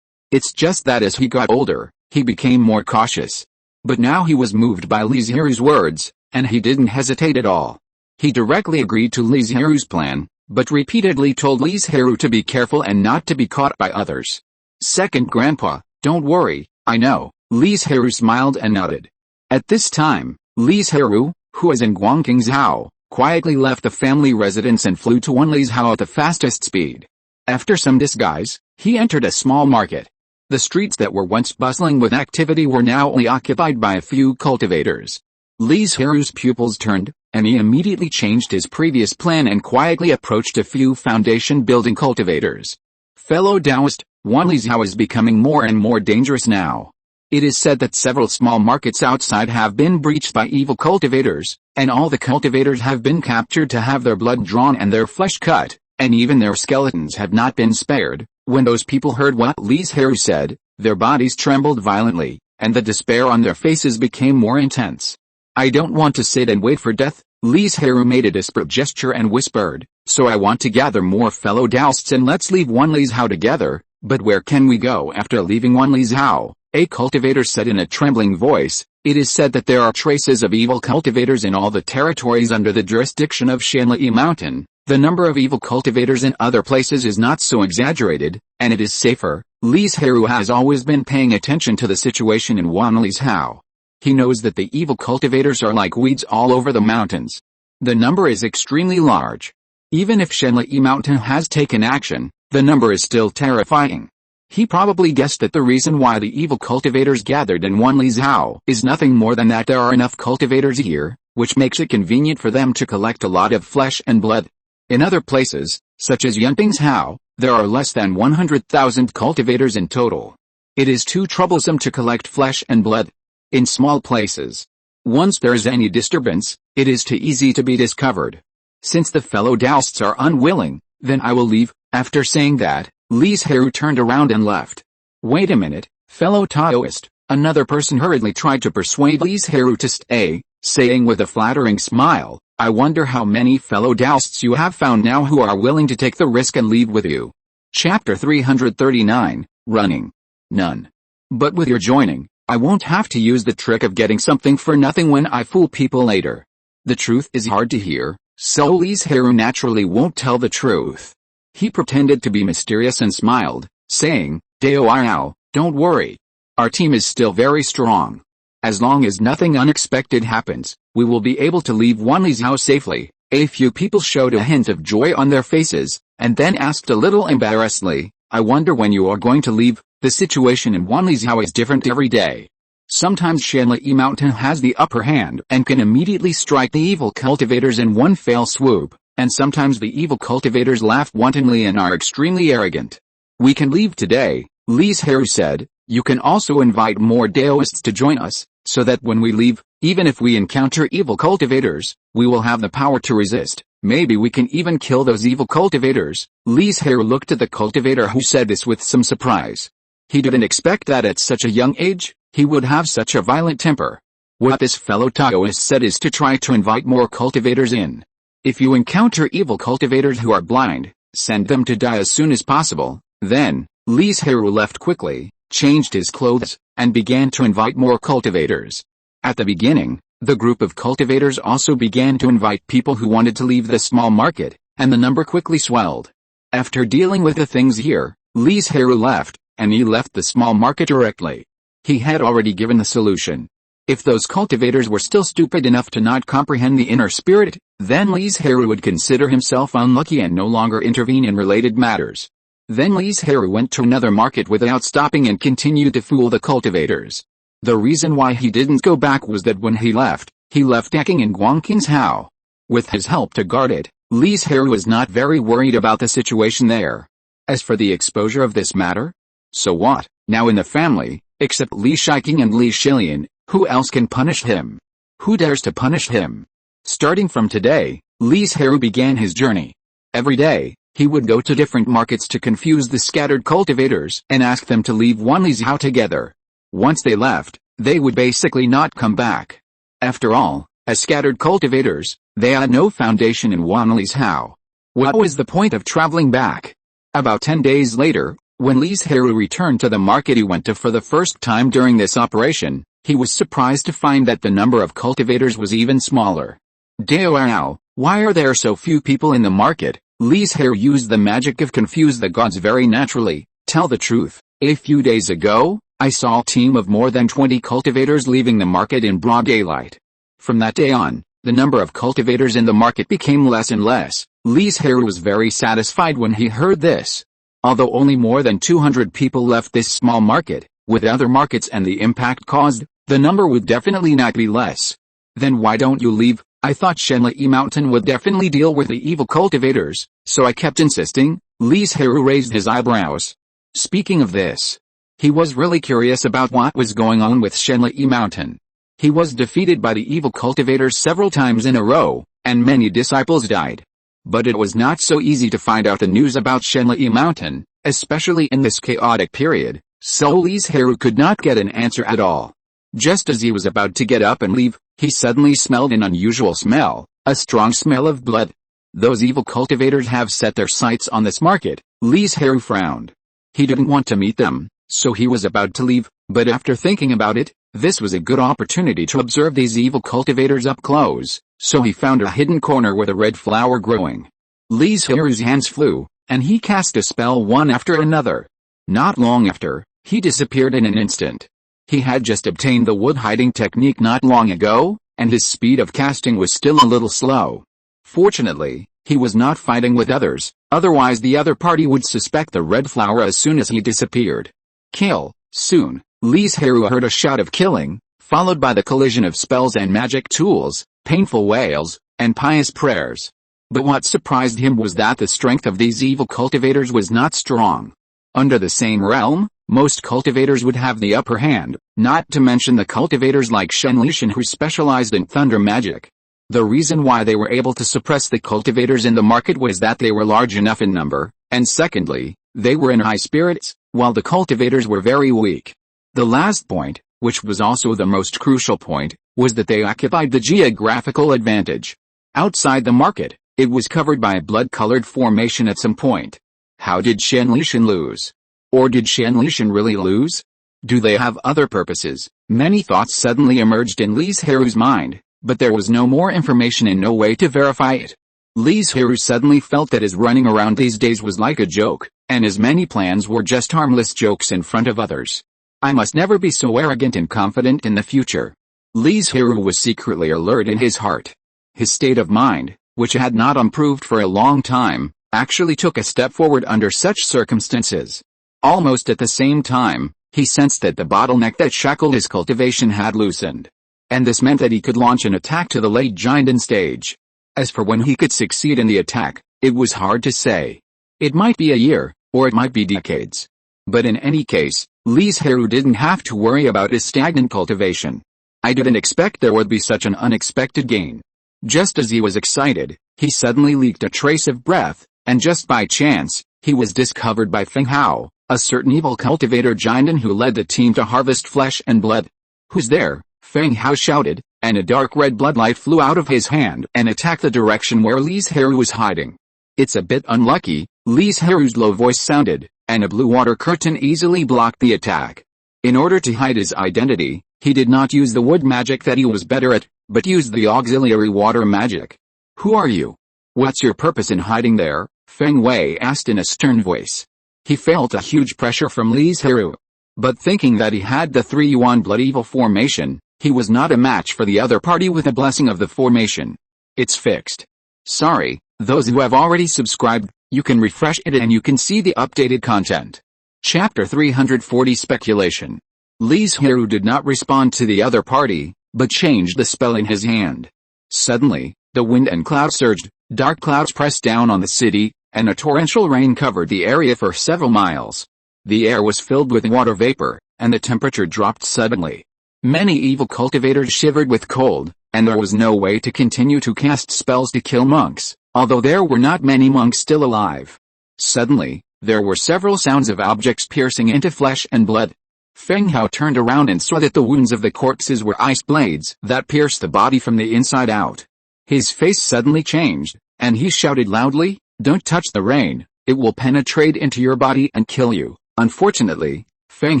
It's just that as he got older, he became more cautious. But now he was moved by Li Zhirui's words, and he didn't hesitate at all. He directly agreed to Li Zhirui's plan, but repeatedly told Li Zhirui to be careful and not to be caught by others. Second Grandpa, don't worry, I know, Li Zhirui smiled and nodded. At this time, Li Zhirui, who was in Guangqing's Hao, quietly left the family residence and flew to One Li's Hao at the fastest speed. After some disguise, he entered a small market. The streets that were once bustling with activity were now only occupied by a few cultivators. Li Zhirui's pupils turned, and he immediately changed his previous plan and quietly approached a few foundation-building cultivators. Fellow Taoist, One Li's Hao is becoming more and more dangerous now. It is said that several small markets outside have been breached by evil cultivators, and all the cultivators have been captured to have their blood drawn and their flesh cut, and even their skeletons have not been spared. When those people heard what Li Zhirui said, their bodies trembled violently, and the despair on their faces became more intense. I don't want to sit and wait for death, Li Zhirui made a desperate gesture and whispered, so I want to gather more fellow Taoists and let's leave One Li's Hao together, but where can we go after leaving One Li's Hao? A cultivator said in a trembling voice. It is said that there are traces of evil cultivators in all the territories under the jurisdiction of Shanli Mountain. The number of evil cultivators in other places is not so exaggerated, and it is safer. Li Zhirui has always been paying attention to the situation in One Li's Hao. He knows that the evil cultivators are like weeds all over the mountains. The number is extremely large. Even if Shanli Mountain has taken action, the number is still terrifying. He probably guessed that the reason why the evil cultivators gathered in One Li's Hao is nothing more than that there are enough cultivators here, which makes it convenient for them to collect a lot of flesh and blood. In other places, such as Yunping's Hao, there are less than 100,000 cultivators in total. It is too troublesome to collect flesh and blood. In small places, Once there is any disturbance, it is too easy to be discovered. Since the fellow Taoists are unwilling, then I will leave." After saying that, Li Zhirui turned around and left. "Wait a minute, fellow Taoist," another person hurriedly tried to persuade Li Zhirui to stay, saying with a flattering smile, "I wonder how many fellow Taoists you have found now who are willing to take the risk and leave with you." Chapter 339, Running. None. But with your joining, I won't have to use the trick of getting something for nothing when I fool people later. The truth is hard to hear, so Li Zhirui naturally won't tell the truth. He pretended to be mysterious and smiled, saying, "Dao, don't worry. Our team is still very strong. As long as nothing unexpected happens, we will be able to leave Wanlizhao safely." A few people showed a hint of joy on their faces, and then asked a little embarrassedly, "I wonder when you are going to leave. The situation in Wanlizhao is different every day. Sometimes Shenli Mountain has the upper hand and can immediately strike the evil cultivators in one fell swoop, and sometimes the evil cultivators laugh wantonly and are extremely arrogant. We can leave today," Li Zhirui said. "You can also invite more Daoists to join us, so that when we leave, even if we encounter evil cultivators, we will have the power to resist. Maybe we can even kill those evil cultivators." Li Zhirui looked at the cultivator who said this with some surprise. He didn't expect that at such a young age, he would have such a violent temper. What this fellow Taoist said is to try to invite more cultivators in. If you encounter evil cultivators who are blind, send them to die as soon as possible. Then, Li Zhirui left quickly, changed his clothes, and began to invite more cultivators. At the beginning, the group of cultivators also began to invite people who wanted to leave the small market, and the number quickly swelled. After dealing with the things here, Li Zhirui left, and he left the small market directly. He had already given the solution. If those cultivators were still stupid enough to not comprehend the inner spirit, then Li Zhirui would consider himself unlucky and no longer intervene in related matters. Then Li Zhirui went to another market without stopping and continued to fool the cultivators. The reason why he didn't go back was that when he left acting in Guangqing's Hao. With his help to guard it, Li Zhirui was not very worried about the situation there. As for the exposure of this matter, so what, now in the family, except Li Shiqing and Li Shilian, who else can punish him? Who dares to punish him? Starting from today, Li Zhirui began his journey. Every day, he would go to different markets to confuse the scattered cultivators and ask them to leave Wanlizhao together. Once they left, they would basically not come back. After all, as scattered cultivators, they had no foundation in Wanlizhao. What was the point of traveling back? About 10 days later, when Li Zhirui returned to the market he went to for the first time during this operation, he was surprised to find that the number of cultivators was even smaller. "Dao, why are there so few people in the market?" Li Zhirui used the magic of confuse the gods very naturally. "Tell the truth, a few days ago, I saw a team of more than 20 cultivators leaving the market in broad daylight. From that day on, the number of cultivators in the market became less and less." Li Zhirui was very satisfied when he heard this. Although only more than 200 people left this small market, with other markets and the impact caused, the number would definitely not be less. "Then why don't you leave? I thought Shenli Mountain would definitely deal with the evil cultivators, so I kept insisting." Li Zhirui raised his eyebrows. Speaking of this, he was really curious about what was going on with Shenli Mountain. He was defeated by the evil cultivators several times in a row, and many disciples died. But it was not so easy to find out the news about Shenli Mountain, especially in this chaotic period, so Li Zhirui could not get an answer at all. Just as he was about to get up and leave, he suddenly smelled an unusual smell, a strong smell of blood. "Those evil cultivators have set their sights on this market." Li Zhirui frowned. He didn't want to meet them, so he was about to leave, but after thinking about it, this was a good opportunity to observe these evil cultivators up close, so he found a hidden corner with a red flower growing. Li Zhirui's hands flew, and he cast a spell one after another. Not long after, he disappeared in an instant. He had just obtained the wood hiding technique not long ago, and his speed of casting was still a little slow. Fortunately, he was not fighting with others, otherwise the other party would suspect the red flower as soon as he disappeared. Kill. Soon, Li Zhirui heard a shout of killing, followed by the collision of spells and magic tools, painful wails, and pious prayers. But what surprised him was that the strength of these evil cultivators was not strong. Under the same realm, most cultivators would have the upper hand, not to mention the cultivators like Shen Lishan who specialized in thunder magic. The reason why they were able to suppress the cultivators in the market was that they were large enough in number, and secondly, they were in high spirits, while the cultivators were very weak. The last point, which was also the most crucial point, was that they occupied the geographical advantage. Outside the market, it was covered by a blood-colored formation at some point. How did Shen Lishan lose? Or did Shen Lishan really lose? Do they have other purposes? Many thoughts suddenly emerged in Li Zhirui's mind, but there was no more information and no way to verify it. Li Zhirui suddenly felt that his running around these days was like a joke, and his many plans were just harmless jokes in front of others. I must never be so arrogant and confident in the future. Li Zhirui was secretly alert in his heart. His state of mind, which had not improved for a long time, actually took a step forward under such circumstances. Almost at the same time, he sensed that the bottleneck that shackled his cultivation had loosened. And this meant that he could launch an attack to the late Jinden stage. As for when he could succeed in the attack, it was hard to say. It might be a year, or it might be decades. But in any case, Li Zhirui didn't have to worry about his stagnant cultivation. I didn't expect there would be such an unexpected gain. Just as he was excited, he suddenly leaked a trace of breath, and just by chance, he was discovered by Feng Hao, a certain evil cultivator Jinden who led the team to harvest flesh and blood. "Who's there?" Feng Hao shouted, and a dark red bloodlight flew out of his hand and attacked the direction where Li Zhirui was hiding. "It's a bit unlucky," Li Zhirui's low voice sounded, and a blue water curtain easily blocked the attack. In order to hide his identity, he did not use the wood magic that he was better at, but used the auxiliary water magic. "Who are you? What's your purpose in hiding there?" Feng Wei asked in a stern voice. He felt a huge pressure from Li Zhirui. But thinking that he had the 3 Yuan Blood Evil formation, he was not a match for the other party with the blessing of the formation. "It's fixed. Sorry, those who have already subscribed, you can refresh it and you can see the updated content." Chapter 340 Speculation. Li Zhirui did not respond to the other party, but changed the spell in his hand. Suddenly, the wind and clouds surged, dark clouds pressed down on the city, and a torrential rain covered the area for several miles. The air was filled with water vapor, and the temperature dropped suddenly. Many evil cultivators shivered with cold, and there was no way to continue to cast spells to kill monks, although there were not many monks still alive. Suddenly, there were several sounds of objects piercing into flesh and blood. Feng Hao turned around and saw that the wounds of the corpses were ice blades that pierced the body from the inside out. His face suddenly changed, and he shouted loudly, "Don't touch the rain, it will penetrate into your body and kill you." Unfortunately, Feng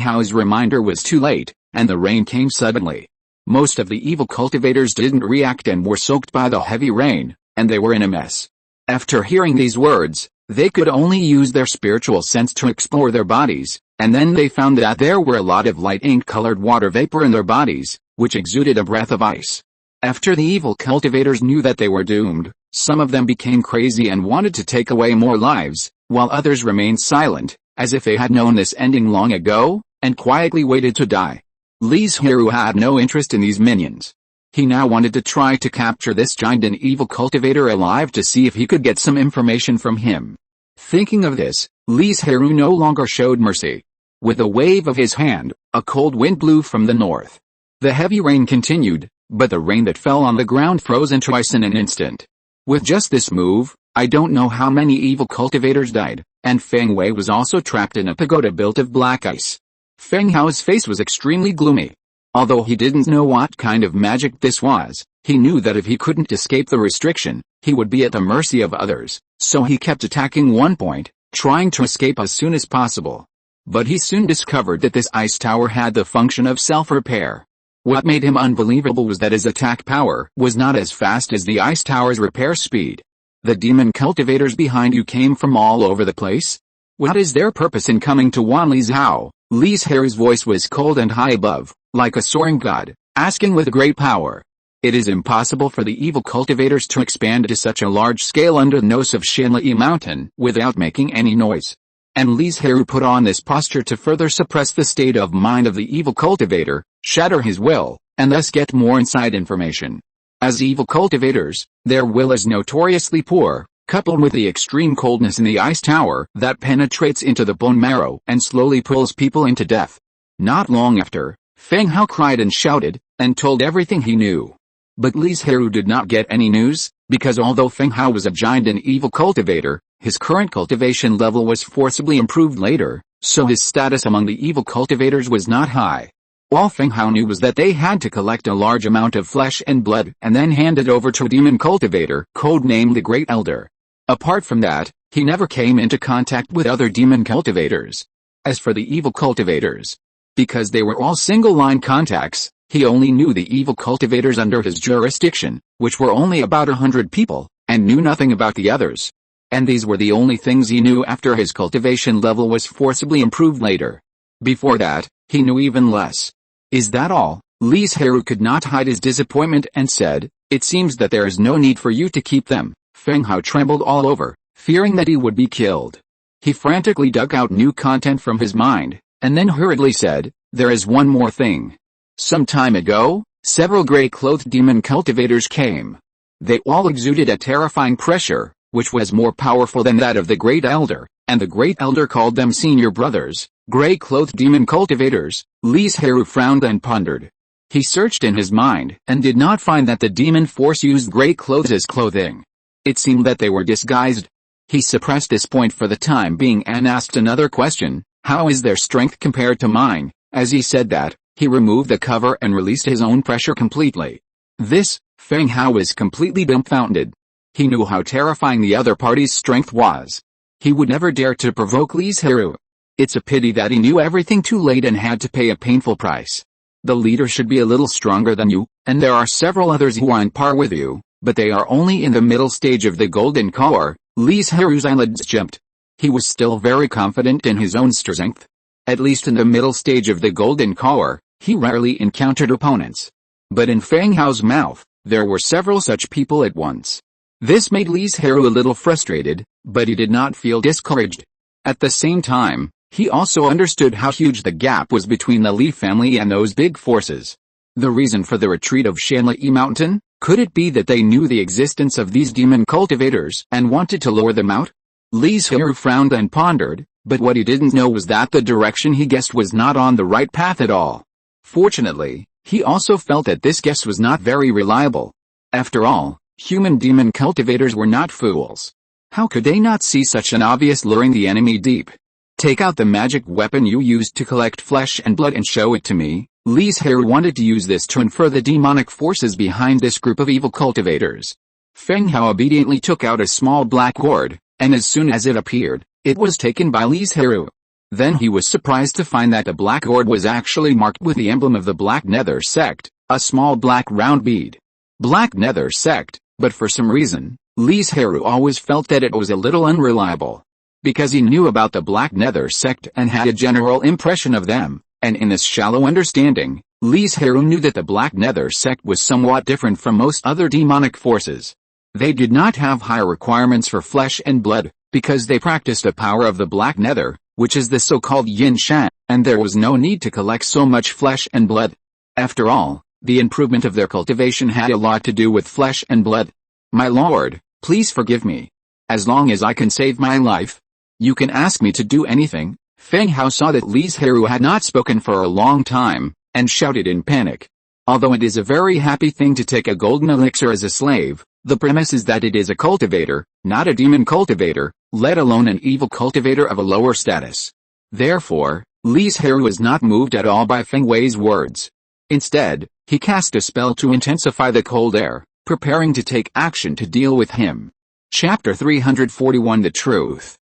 Hao's reminder was too late, and the rain came suddenly. Most of the evil cultivators didn't react and were soaked by the heavy rain, and they were in a mess. After hearing these words, they could only use their spiritual sense to explore their bodies, and then they found that there were a lot of light ink-colored water vapor in their bodies, which exuded a breath of ice. After the evil cultivators knew that they were doomed, some of them became crazy and wanted to take away more lives, while others remained silent, as if they had known this ending long ago, and quietly waited to die. Li Zhirui had no interest in these minions. He now wanted to try to capture this giant and evil cultivator alive to see if he could get some information from him. Thinking of this, Li Zhirui no longer showed mercy. With a wave of his hand, a cold wind blew from the north. The heavy rain continued, but the rain that fell on the ground froze into ice in an instant. With just this move, I don't know how many evil cultivators died, and Feng Wei was also trapped in a pagoda built of black ice. Feng Hao's face was extremely gloomy. Although he didn't know what kind of magic this was, he knew that if he couldn't escape the restriction, he would be at the mercy of others, so he kept attacking one point, trying to escape as soon as possible. But he soon discovered that this ice tower had the function of self-repair. What made him unbelievable was that his attack power was not as fast as the ice tower's repair speed. "The demon cultivators behind you came from all over the place? What is their purpose in coming to Wanlizhao?" Li Zhirui's voice was cold and high above, like a soaring god, asking with great power. It is impossible for the evil cultivators to expand to such a large scale under the nose of Shanli Mountain without making any noise. And Li Zhirui put on this posture to further suppress the state of mind of the evil cultivator, shatter his will, and thus get more inside information. As evil cultivators, their will is notoriously poor, coupled with the extreme coldness in the ice tower that penetrates into the bone marrow and slowly pulls people into death. Not long after, Feng Hao cried and shouted, and told everything he knew. But Li Zhirui did not get any news, because although Feng Hao was a giant and evil cultivator, his current cultivation level was forcibly improved later, so his status among the evil cultivators was not high. All Feng Hao knew was that they had to collect a large amount of flesh and blood and then hand it over to a demon cultivator, codenamed the Great Elder. Apart from that, he never came into contact with other demon cultivators. As for the evil cultivators, because they were all single-line contacts, he only knew the evil cultivators under his jurisdiction, which were only about 100 people, and knew nothing about the others. And these were the only things he knew after his cultivation level was forcibly improved later. Before that, he knew even less. Is that all? Li Zhirui could not hide his disappointment and said, "It seems that there is no need for you to keep them." Feng Hao trembled all over, fearing that he would be killed. He frantically dug out new content from his mind, and then hurriedly said, "There is one more thing. Some time ago, several gray-clothed demon cultivators came. They all exuded a terrifying pressure, which was more powerful than that of the Great Elder, and the Great Elder called them senior brothers, gray-clothed demon cultivators." Li Zhirui frowned and pondered. He searched in his mind, and did not find that the demon force used gray clothes as clothing. It seemed that they were disguised. He suppressed this point for the time being and asked another question: "How is their strength compared to mine?" As he said that, he removed the cover and released his own pressure completely. This, Feng Hao was completely dumbfounded. He knew how terrifying the other party's strength was. He would never dare to provoke Li Zhirui. It's a pity that he knew everything too late and had to pay a painful price. The leader should be a little stronger than you, and there are several others who are on par with you, but they are only in the middle stage of the golden core. Li Zhirui's eyelids jumped. He was still very confident in his own strength. At least in the middle stage of the golden core, he rarely encountered opponents. But in Feng Hao's mouth, there were several such people at once. This made Li Zhirui a little frustrated, but he did not feel discouraged. At the same time, he also understood how huge the gap was between the Li family and those big forces. The reason for the retreat of Shanli Mountain? Could it be that they knew the existence of these demon cultivators and wanted to lure them out? Li Zhirui frowned and pondered, but what he didn't know was that the direction he guessed was not on the right path at all. Fortunately, he also felt that this guess was not very reliable. After all, human demon cultivators were not fools. How could they not see such an obvious luring the enemy deep? "Take out the magic weapon you used to collect flesh and blood and show it to me." Li Zhirui wanted to use this to infer the demonic forces behind this group of evil cultivators. Feng Hao obediently took out a small black gourd, and as soon as it appeared, it was taken by Li Zhirui. Then he was surprised to find that the black gourd was actually marked with the emblem of the Black Nether sect, a small black round bead. Black Nether sect, but for some reason, Li Zhirui always felt that it was a little unreliable. Because he knew about the Black Nether sect and had a general impression of them, and in this shallow understanding, Li Zhirui knew that the Black Nether sect was somewhat different from most other demonic forces. They did not have high requirements for flesh and blood, because they practiced the power of the Black Nether, which is the so-called Yin Shan, and there was no need to collect so much flesh and blood. After all, the improvement of their cultivation had a lot to do with flesh and blood. "My lord, please forgive me. As long as I can save my life, you can ask me to do anything." Feng Hao saw that Li Zhirui had not spoken for a long time, and shouted in panic. "Although it is a very happy thing to take a golden elixir as a slave, the premise is that it is a cultivator, not a demon cultivator, let alone an evil cultivator of a lower status." Therefore, Li Zhirui was not moved at all by Feng Wei's words. Instead, he cast a spell to intensify the cold air, preparing to take action to deal with him. Chapter 341 The Truth.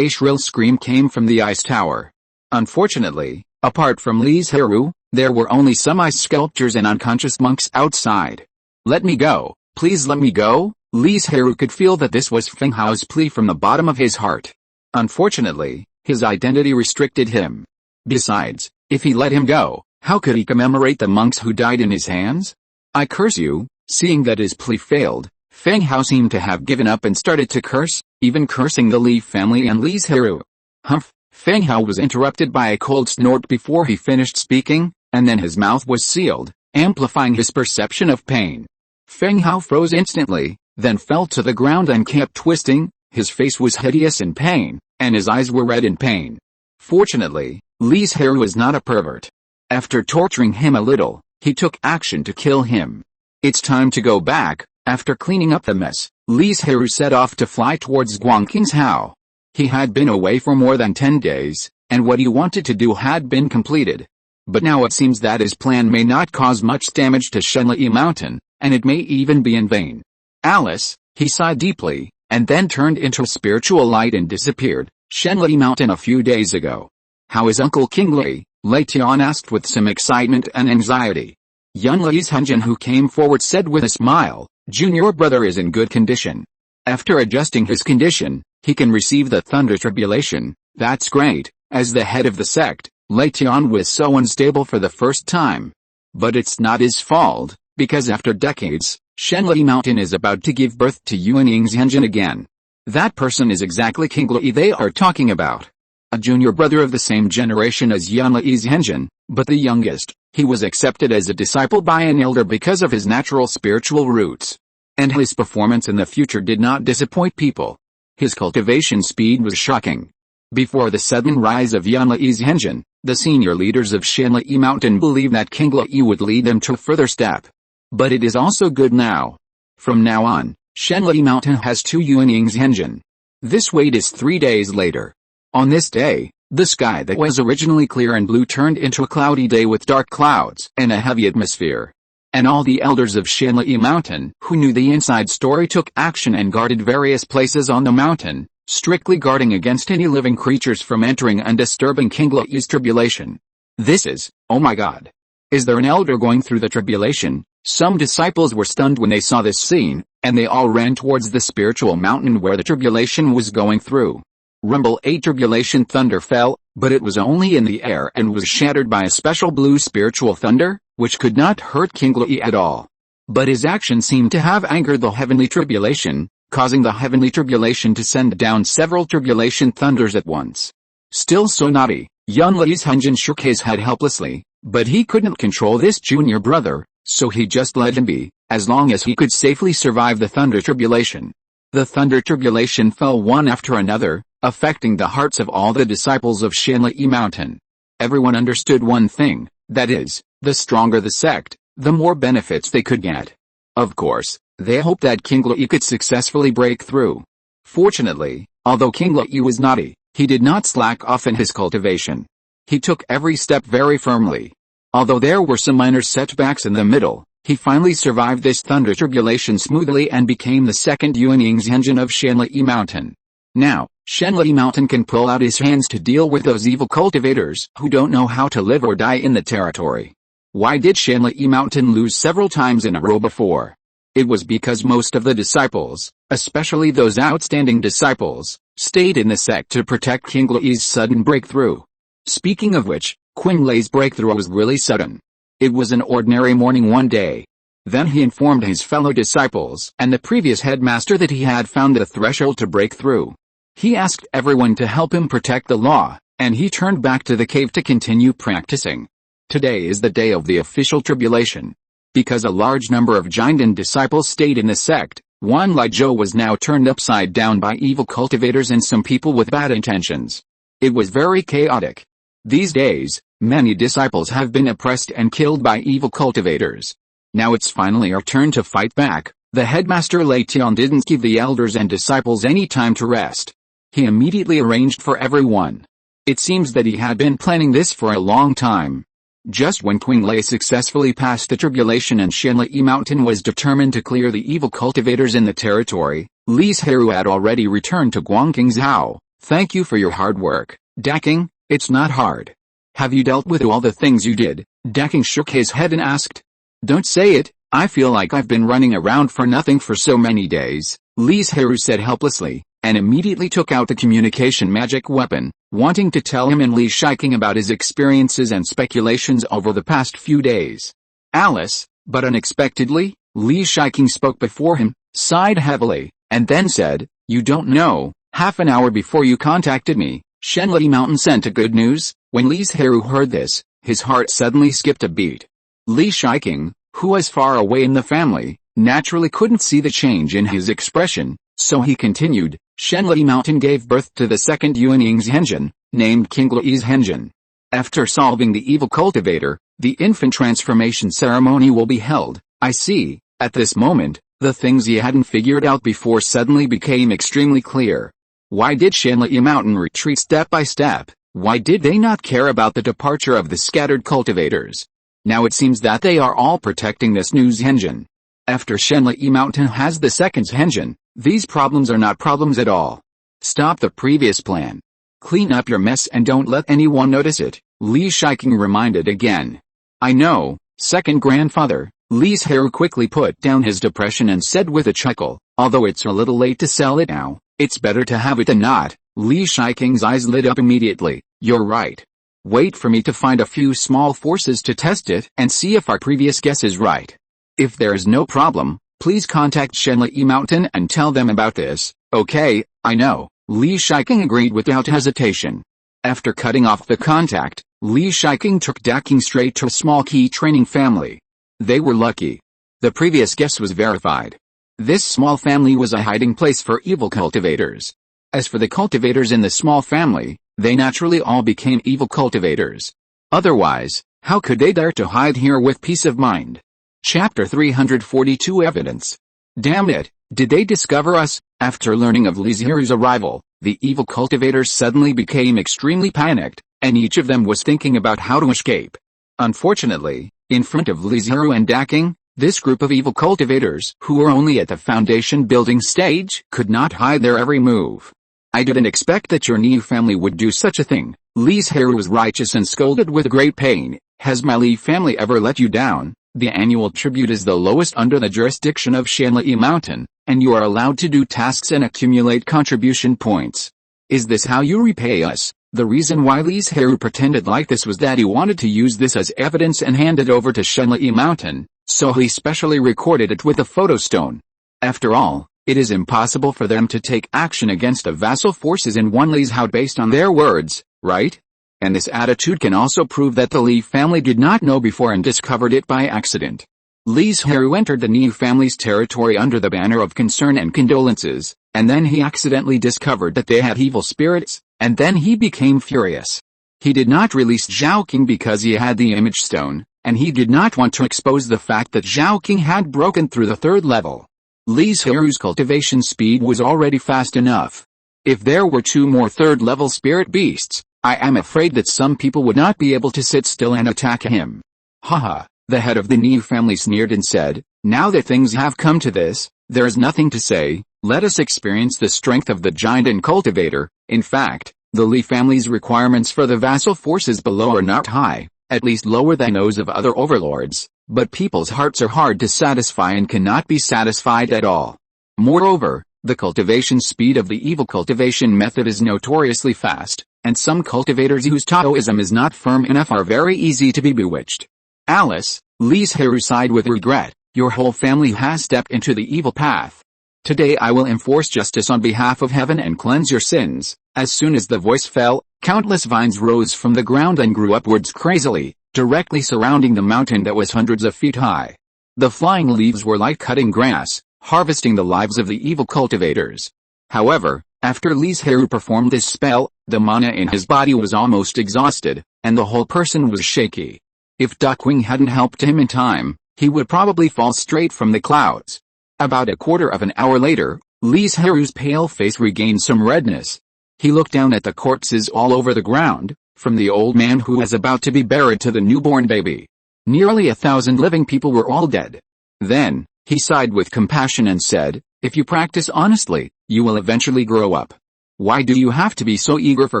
A shrill scream came from the ice tower. Unfortunately, apart from Li Zhirui, there were only some ice sculptures and unconscious monks outside. "Let me go, please let me go." Li Zhirui could feel that this was Feng Hao's plea from the bottom of his heart. Unfortunately, his identity restricted him. Besides, if he let him go, how could he commemorate the monks who died in his hands? "I curse you." Seeing that his plea failed, Feng Hao seemed to have given up and started to curse, even cursing the Li family and Li Zhirui. Humph! Feng Hao was interrupted by a cold snort before he finished speaking, and then his mouth was sealed, amplifying his perception of pain. Feng Hao froze instantly, then fell to the ground and kept twisting. His face was hideous in pain, and his eyes were red in pain. Fortunately, Li Zhirui was not a pervert. After torturing him a little, he took action to kill him. It's time to go back. After cleaning up the mess, Li Zhirui set off to fly towards Guangqing's house. He had been away for more than 10 days, and what he wanted to do had been completed. But now it seems that his plan may not cause much damage to Shenli Mountain, and it may even be in vain. Alice, he sighed deeply, and then turned into a spiritual light and disappeared. Shenli Mountain a few days ago. How is Uncle King Li? Lei Tian asked with some excitement and anxiety. Young Li Zhenjin, who came forward, said with a smile, Junior brother is in good condition. After adjusting his condition, he can receive the thunder tribulation. That's great. As the head of the sect, Lei Tian was so unstable for the first time. But it's not his fault, because after decades, Shenli Mountain is about to give birth to Yuan Zhenjin again. That person is exactly King Li they are talking about. A junior brother of the same generation as Yuan Zhenjin, but the youngest. He was accepted as a disciple by an elder because of his natural spiritual roots. And his performance in the future did not disappoint people. His cultivation speed was shocking. Before the sudden rise of Yuan Zhenjin, the senior leaders of Shenli Mountain believed that King Li would lead them to a further step. But it is also good now. From now on, Shenli Mountain has 2 Yuan Zhenjin. This wait is 3 days later. On this day, the sky that was originally clear and blue turned into a cloudy day with dark clouds and a heavy atmosphere. And all the elders of Shenli Mountain who knew the inside story took action and guarded various places on the mountain, strictly guarding against any living creatures from entering and disturbing King Li's tribulation. This is, oh my God. Is there an elder going through the tribulation? Some disciples were stunned when they saw this scene, and they all ran towards the spiritual mountain where the tribulation was going through. Rumble 8 tribulation thunder fell, but it was only in the air and was shattered by a special blue spiritual thunder, which could not hurt King Li at all. But his action seemed to have angered the heavenly tribulation, causing the heavenly tribulation to send down several tribulation thunders at once. Still so naughty, Yuan Zhenjin shook his head helplessly, but he couldn't control this junior brother, so he just let him be, as long as he could safely survive the thunder tribulation. The thunder tribulation fell one after another, affecting the hearts of all the disciples of Shenli Mountain. Everyone understood one thing, that is, the stronger the sect, the more benefits they could get. Of course, they hoped that King Li could successfully break through. Fortunately, although King Li was naughty, he did not slack off in his cultivation. He took every step very firmly. Although there were some minor setbacks in the middle, he finally survived this thunder tribulation smoothly and became the second Yuan Zhenjin of Shenli Mountain. Now, Shenli Mountain can pull out his hands to deal with those evil cultivators who don't know how to live or die in the territory. Why did Shenli Mountain lose several times in a row before? It was because most of the disciples, especially those outstanding disciples, stayed in the sect to protect King Li's sudden breakthrough. Speaking of which, King Li's breakthrough was really sudden. It was an ordinary morning one day. Then he informed his fellow disciples and the previous headmaster that he had found the threshold to break through. He asked everyone to help him protect the law, and he turned back to the cave to continue practicing. Today is the day of the official tribulation. Because a large number of Jinden disciples stayed in the sect, Wan Lizhou was now turned upside down by evil cultivators and some people with bad intentions. It was very chaotic. These days, many disciples have been oppressed and killed by evil cultivators. Now it's finally our turn to fight back. The headmaster Lei Tian didn't give the elders and disciples any time to rest. He immediately arranged for everyone. It seems that he had been planning this for a long time. Just when King Li successfully passed the tribulation and Shenli Mountain was determined to clear the evil cultivators in the territory, Li Zhirui had already returned to Guangqing's house. Thank you for your hard work, Daking. It's not hard. Have you dealt with all the things you did? Daking shook his head and asked. Don't say it, I feel like I've been running around for nothing for so many days, Li Zhirui said helplessly, and immediately took out the communication magic weapon, wanting to tell him and Li Shiking about his experiences and speculations over the past few days. Alice, but unexpectedly, Li Shiking spoke before him, sighed heavily, and then said, You don't know, half an hour before you contacted me, Shenli Mountain sent a good news. When Li Zhirui heard this, his heart suddenly skipped a beat. Li Shiking, who was far away in the family, naturally couldn't see the change in his expression, so he continued, Shenli Mountain gave birth to the second Yuanying's Henjin, named King Li's Henjin. After solving the evil cultivator, the infant transformation ceremony will be held. I see. At this moment, the things he hadn't figured out before suddenly became extremely clear. Why did Shenli Mountain retreat step by step? Why did they not care about the departure of the scattered cultivators? Now it seems that they are all protecting this new Henjin. After Shenli Mountain has the second Henjin, these problems are not problems at all. Stop the previous plan. Clean up your mess and don't let anyone notice it, Li Zhirui reminded again. I know, second grandfather. Li Zhirui quickly put down his depression and said with a chuckle, although it's a little late to sell it now, it's better to have it than not. Li Zhirui's eyes lit up immediately. You're right. Wait for me to find a few small forces to test it and see if our previous guess is right. If there is no problem, please contact Shenli Mountain and tell them about this. Okay, I know, Li Zhirui agreed without hesitation. After cutting off the contact, Li Zhirui took Daking straight to a small key training family. They were lucky. The previous guess was verified. This small family was a hiding place for evil cultivators. As for the cultivators in the small family, they naturally all became evil cultivators. Otherwise, how could they dare to hide here with peace of mind? Chapter 342 Evidence. Damn it, did they discover us? After learning of Li Zhirui's arrival, the evil cultivators suddenly became extremely panicked, and each of them was thinking about how to escape. Unfortunately, in front of Li Zhirui and Daking, this group of evil cultivators, who were only at the foundation building stage, could not hide their every move. I didn't expect that your new family would do such a thing. Li Zhirui was righteous and scolded with great pain. Has my Li family ever let you down? The annual tribute is the lowest under the jurisdiction of Shenli Mountain, and you are allowed to do tasks and accumulate contribution points. Is this how you repay us? The reason why Li Zhirui pretended like this was that he wanted to use this as evidence and hand it over to Shenli Mountain, so he specially recorded it with a photostone. After all, it is impossible for them to take action against the vassal forces in one Li's house based on their words, right? And this attitude can also prove that the Li family did not know before and discovered it by accident. Li Zhirui entered the Niu family's territory under the banner of concern and condolences, and then he accidentally discovered that they had evil spirits, and then he became furious. He did not release Zhao King because he had the image stone, and he did not want to expose the fact that Zhao King had broken through the third level. Li Zhirui's cultivation speed was already fast enough. If there were 2 more third-level spirit beasts, I am afraid that some people would not be able to sit still and attack him. Haha, the head of the Niu family sneered and said, now that things have come to this, there is nothing to say, let us experience the strength of the giant and cultivator. In fact, the Li family's requirements for the vassal forces below are not high, at least lower than those of other overlords, but people's hearts are hard to satisfy and cannot be satisfied at all. Moreover, the cultivation speed of the evil cultivation method is notoriously fast, and some cultivators whose Taoism is not firm enough are very easy to be bewitched. Alice, Li Zhirui sighed with regret, your whole family has stepped into the evil path. Today I will enforce justice on behalf of heaven and cleanse your sins. As soon as the voice fell, countless vines rose from the ground and grew upwards crazily, directly surrounding the mountain that was hundreds of feet high. The flying leaves were like cutting grass, harvesting the lives of the evil cultivators. However, after Li Zhirui performed this spell, the mana in his body was almost exhausted, and the whole person was shaky. If Duckwing hadn't helped him in time, he would probably fall straight from the clouds. About a quarter of an hour later, Li Zhirui's pale face regained some redness. He looked down at the corpses all over the ground, from the old man who was about to be buried to the newborn baby. Nearly 1,000 living people were all dead. Then, he sighed with compassion and said, if you practice honestly, you will eventually grow up. Why do you have to be so eager for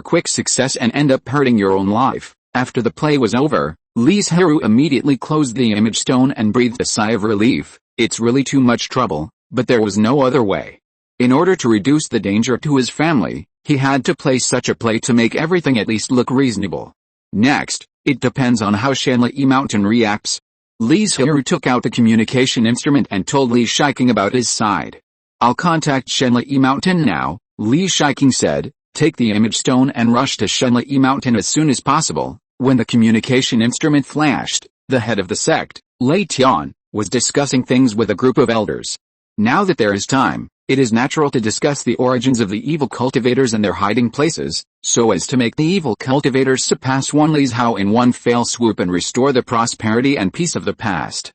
quick success and end up hurting your own life? After the play was over, Li Zhirui immediately closed the image stone and breathed a sigh of relief. It's really too much trouble, but there was no other way. In order to reduce the danger to his family, he had to play such a play to make everything at least look reasonable. Next, it depends on how Shenli Mountain reacts. Li Zhirui took out the communication instrument and told Li Zhirui about his side. I'll contact Shenli Mountain now, Li Zhirui said. Take the image stone and rush to Shenli Mountain as soon as possible. When the communication instrument flashed, the head of the sect, Lei Tian, was discussing things with a group of elders. Now that there is time, it is natural to discuss the origins of the evil cultivators and their hiding places, so as to make the evil cultivators surpass Li Zhirui in one fell swoop and restore the prosperity and peace of the past.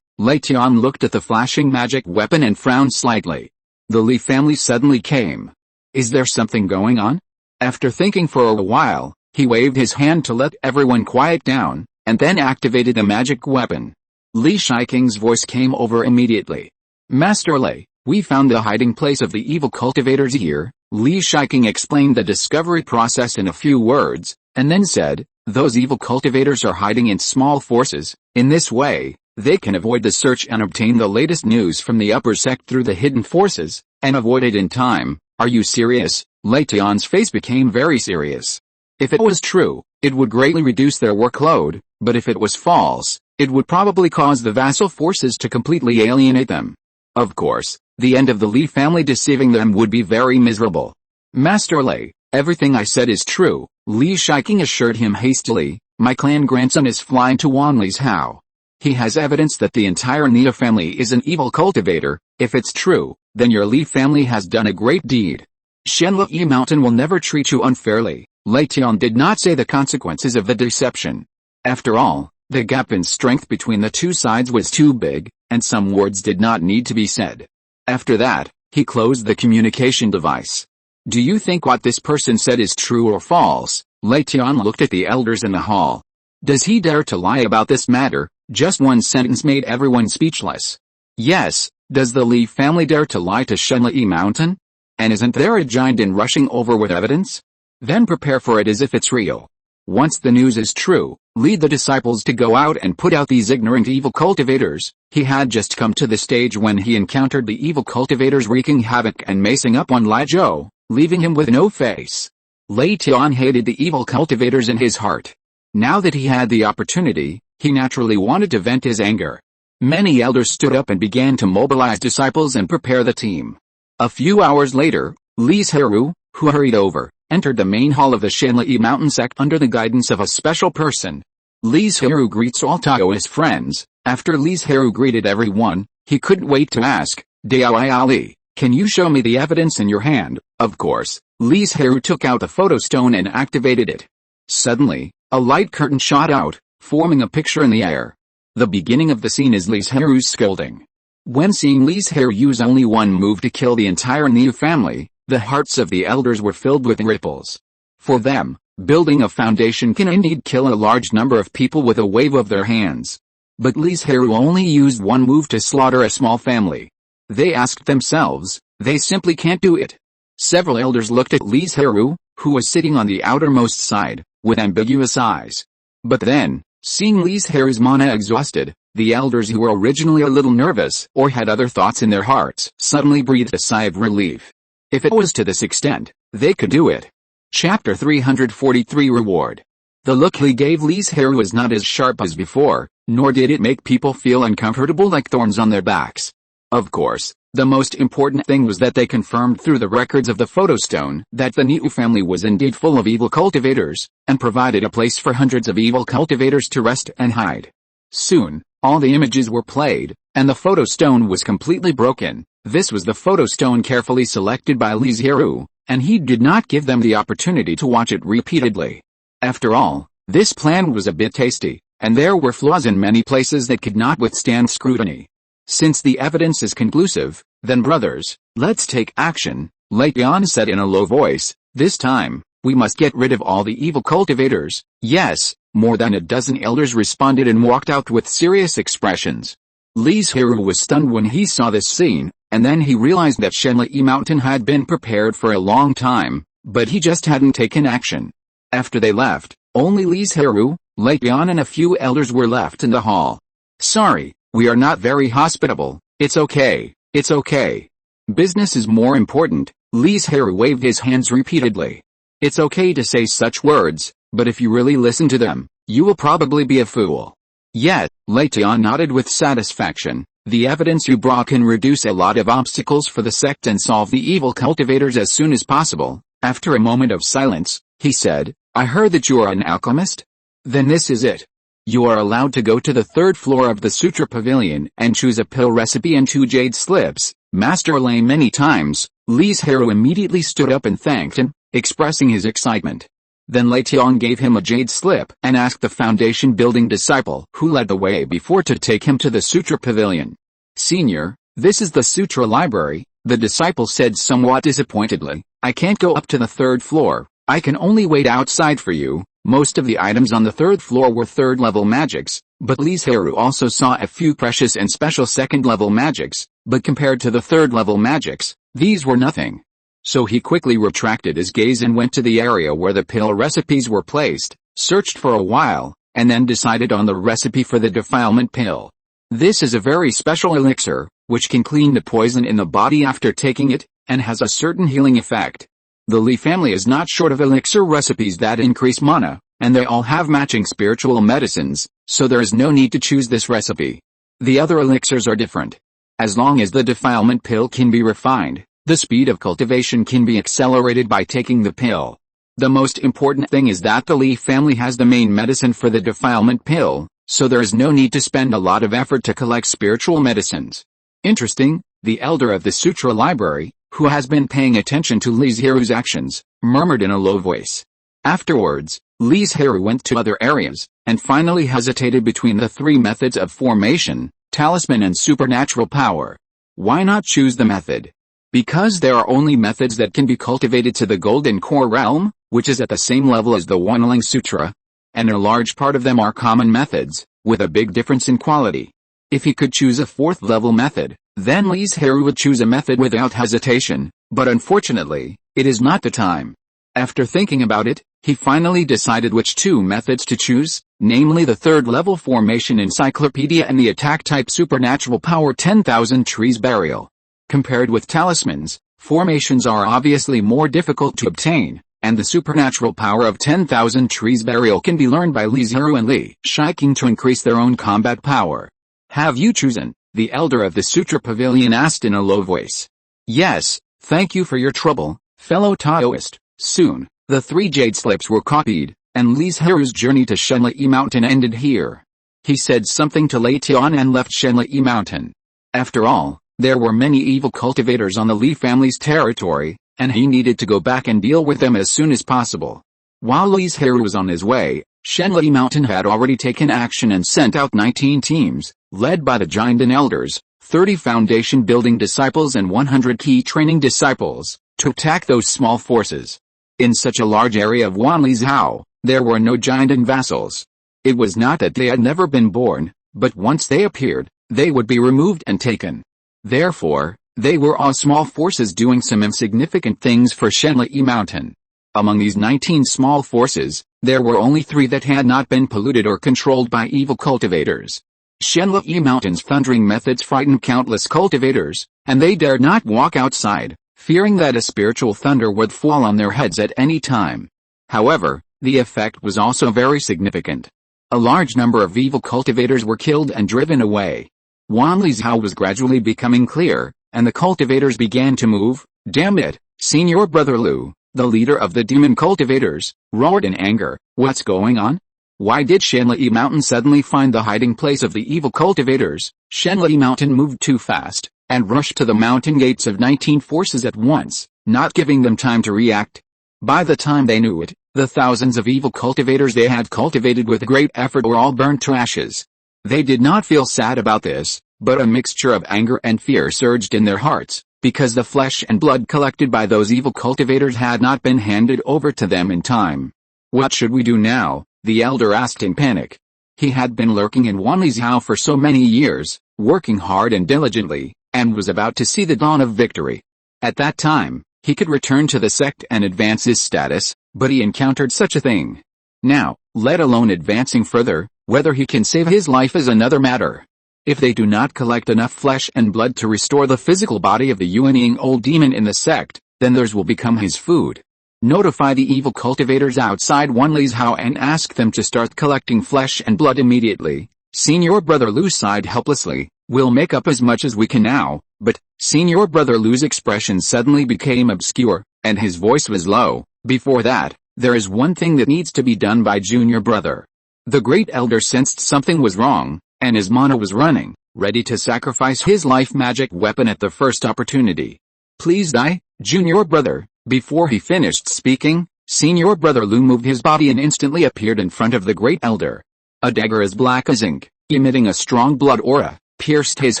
Lei Tian looked at the flashing magic weapon and frowned slightly. The Li family suddenly came. Is there something going on? After thinking for a while, he waved his hand to let everyone quiet down, and then activated the magic weapon. Li Shiking's voice came over immediately. Master Lei, we found the hiding place of the evil cultivators here. Li Shiking explained the discovery process in a few words, and then said, those evil cultivators are hiding in small forces. In this way, they can avoid the search and obtain the latest news from the upper sect through the hidden forces, and avoid it in time. Are you serious? Lei Tian's face became very serious. If it was true, it would greatly reduce their workload, but if it was false, it would probably cause the vassal forces to completely alienate them. Of course, the end of the Li family deceiving them would be very miserable. Master Lei, everything I said is true, Li Shiking assured him hastily. My clan grandson is flying to Li Zhirui. He has evidence that the entire Nia family is an evil cultivator. If it's true, then your Li family has done a great deed. Shenlai Mountain will never treat you unfairly. Lei Tian did not say the consequences of the deception. After all, the gap in strength between the two sides was too big, and some words did not need to be said. After that, he closed the communication device. Do you think what this person said is true or false? Lei Tian looked at the elders in the hall. Does he dare to lie about this matter? Just one sentence made everyone speechless. Yes, does the Li family dare to lie to Shenlai Mountain? And isn't there a giant in rushing over with evidence? Then prepare for it as if it's real. Once the news is true, lead the disciples to go out and put out these ignorant evil cultivators. He had just come to the stage when he encountered the evil cultivators wreaking havoc and macing up on Li Zhou, leaving him with no face. Lei Tian hated the evil cultivators in his heart. Now that he had the opportunity, he naturally wanted to vent his anger. Many elders stood up and began to mobilize disciples and prepare the team. A few hours later, Li Zhirui, who hurried over, entered the main hall of the Shenlai Mountain sect under the guidance of a special person. Li Zhirui greets all Taoist friends. After Li Zhirui greeted everyone, he couldn't wait to ask, Dai Ali, can you show me the evidence in your hand? Of course, Li Zhirui took out the photo stone and activated it. Suddenly, a light curtain shot out, forming a picture in the air. The beginning of the scene is Li Zhirui's scolding. When seeing Li Zhirui use only one move to kill the entire Niu family, the hearts of the elders were filled with ripples. For them, building a foundation can indeed kill a large number of people with a wave of their hands. But Li Zhirui only used one move to slaughter a small family. They asked themselves, they simply can't do it. Several elders looked at Li Zhirui, who was sitting on the outermost side, with ambiguous eyes. But then, seeing Li Zhirui's mana exhausted, the elders who were originally a little nervous or had other thoughts in their hearts suddenly breathed a sigh of relief. If it was to this extent, they could do it. Chapter 343 Reward. The look he gave Li Zhirui was not as sharp as before, nor did it make people feel uncomfortable like thorns on their backs. Of course, the most important thing was that they confirmed through the records of the photostone that the Niu family was indeed full of evil cultivators, and provided a place for hundreds of evil cultivators to rest and hide. Soon, all the images were played, and the photostone was completely broken. This was the photostone carefully selected by Li Zhirui, and he did not give them the opportunity to watch it repeatedly. After all, this plan was a bit tasty, and there were flaws in many places that could not withstand scrutiny. Since the evidence is conclusive, then brothers, let's take action, Lei Tian said in a low voice. This time, we must get rid of all the evil cultivators. Yes, more than a dozen elders responded and walked out with serious expressions. Li Zhirui was stunned when he saw this scene, and then he realized that Shenlai Mountain had been prepared for a long time, but he just hadn't taken action. After they left, only Li Zhirui, Lei Tian and a few elders were left in the hall. Sorry, we are not very hospitable. It's okay, it's okay. Business is more important. Li Zhirui waved his hands repeatedly. It's okay to say such words, but if you really listen to them, you will probably be a fool. Yet, Lei Tian nodded with satisfaction. The evidence you brought can reduce a lot of obstacles for the sect and solve the evil cultivators as soon as possible. After a moment of silence, he said, I heard that you are an alchemist? Then this is it. You are allowed to go to the third floor of the Sutra Pavilion and choose a pill recipe and 2 jade slips. Master Li many times. Li Zhirui immediately stood up and thanked him, expressing his excitement. Then Lei Tian gave him a jade slip and asked the foundation building disciple who led the way before to take him to the Sutra Pavilion. Senior, this is the Sutra Library, the disciple said somewhat disappointedly. I can't go up to the third floor, I can only wait outside for you. Most of the items on the third floor were third-level magics, but Li Zhirui also saw a few precious and special second-level magics, but compared to the third-level magics, these were nothing. So he quickly retracted his gaze and went to the area where the pill recipes were placed, searched for a while, and then decided on the recipe for the defilement pill. This is a very special elixir, which can clean the poison in the body after taking it, and has a certain healing effect. The Li family is not short of elixir recipes that increase mana, and they all have matching spiritual medicines, so there is no need to choose this recipe. The other elixirs are different. As long as the defilement pill can be refined, the speed of cultivation can be accelerated by taking the pill. The most important thing is that the Li family has the main medicine for the defilement pill, so there is no need to spend a lot of effort to collect spiritual medicines. Interesting, the elder of the Sutra Library, who has been paying attention to Li Zhirui's actions, murmured in a low voice. Afterwards, Li Zhirui went to other areas, and finally hesitated between the 3 methods of formation, talisman and supernatural power. Why not choose the method? Because there are only methods that can be cultivated to the golden core realm, which is at the same level as the Wanling Sutra, and a large part of them are common methods, with a big difference in quality. If he could choose a 4th level method, then Li Zhirui would choose a method without hesitation, but unfortunately, it is not the time. After thinking about it, he finally decided which 2 methods to choose, namely the 3rd level formation encyclopedia and the attack type supernatural power 10,000 trees burial. Compared with talismans, formations are obviously more difficult to obtain, and the supernatural power of 10,000 trees burial can be learned by Li Zhirui and Li Shiking to increase their own combat power. Have you chosen? The elder of the Sutra Pavilion asked in a low voice. Yes, thank you for your trouble, fellow Taoist. Soon, the 3 jade slips were copied, and Li Zhirui's journey to Shenli Mountain ended here. He said something to Lei Tian and left Shenli Mountain. After all, there were many evil cultivators on the Li family's territory, and he needed to go back and deal with them as soon as possible. While Li Zhirui was on his way, Shenli Mountain had already taken action and sent out 19 teams, led by the giant and elders, 30 foundation building disciples and 100 key training disciples, to attack those small forces. In such a large area of Wanlizhao, there were no giant and vassals. It was not that they had never been born, but once they appeared, they would be removed and taken. Therefore, they were all small forces doing some insignificant things for Shenli Mountain. Among these 19 small forces, there were only 3 that had not been polluted or controlled by evil cultivators. Shenli Mountain's thundering methods frightened countless cultivators, and they dared not walk outside, fearing that a spiritual thunder would fall on their heads at any time. However, the effect was also very significant. A large number of evil cultivators were killed and driven away. Wanlizhao was gradually becoming clear, and the cultivators began to move. Damn it, Senior Brother Lu, the leader of the demon cultivators, roared in anger. What's going on? Why did Shenli Mountain suddenly find the hiding place of the evil cultivators? Shenli Mountain moved too fast, and rushed to the mountain gates of 19 forces at once, not giving them time to react. By the time they knew it, the thousands of evil cultivators they had cultivated with great effort were all burned to ashes. They did not feel sad about this, but a mixture of anger and fear surged in their hearts, because the flesh and blood collected by those evil cultivators had not been handed over to them in time. What should we do now? The elder asked in panic. He had been lurking in Wanlizhao for so many years, working hard and diligently, and was about to see the dawn of victory. At that time, he could return to the sect and advance his status, but he encountered such a thing. Now, let alone advancing further, whether he can save his life is another matter. If they do not collect enough flesh and blood to restore the physical body of the Yuanying old demon in the sect, then theirs will become his food. Notify the evil cultivators outside Wanlizhao and ask them to start collecting flesh and blood immediately. Senior Brother Lu sighed helplessly. We'll make up as much as we can now, but Senior Brother Lu's expression suddenly became obscure, and his voice was low. Before that, there is one thing that needs to be done by Junior Brother. The great elder sensed something was wrong, and his mana was running, ready to sacrifice his life magic weapon at the first opportunity. Please die, junior brother. Before he finished speaking, senior brother Lu moved his body and instantly appeared in front of the great elder. A dagger as black as ink, emitting a strong blood aura, pierced his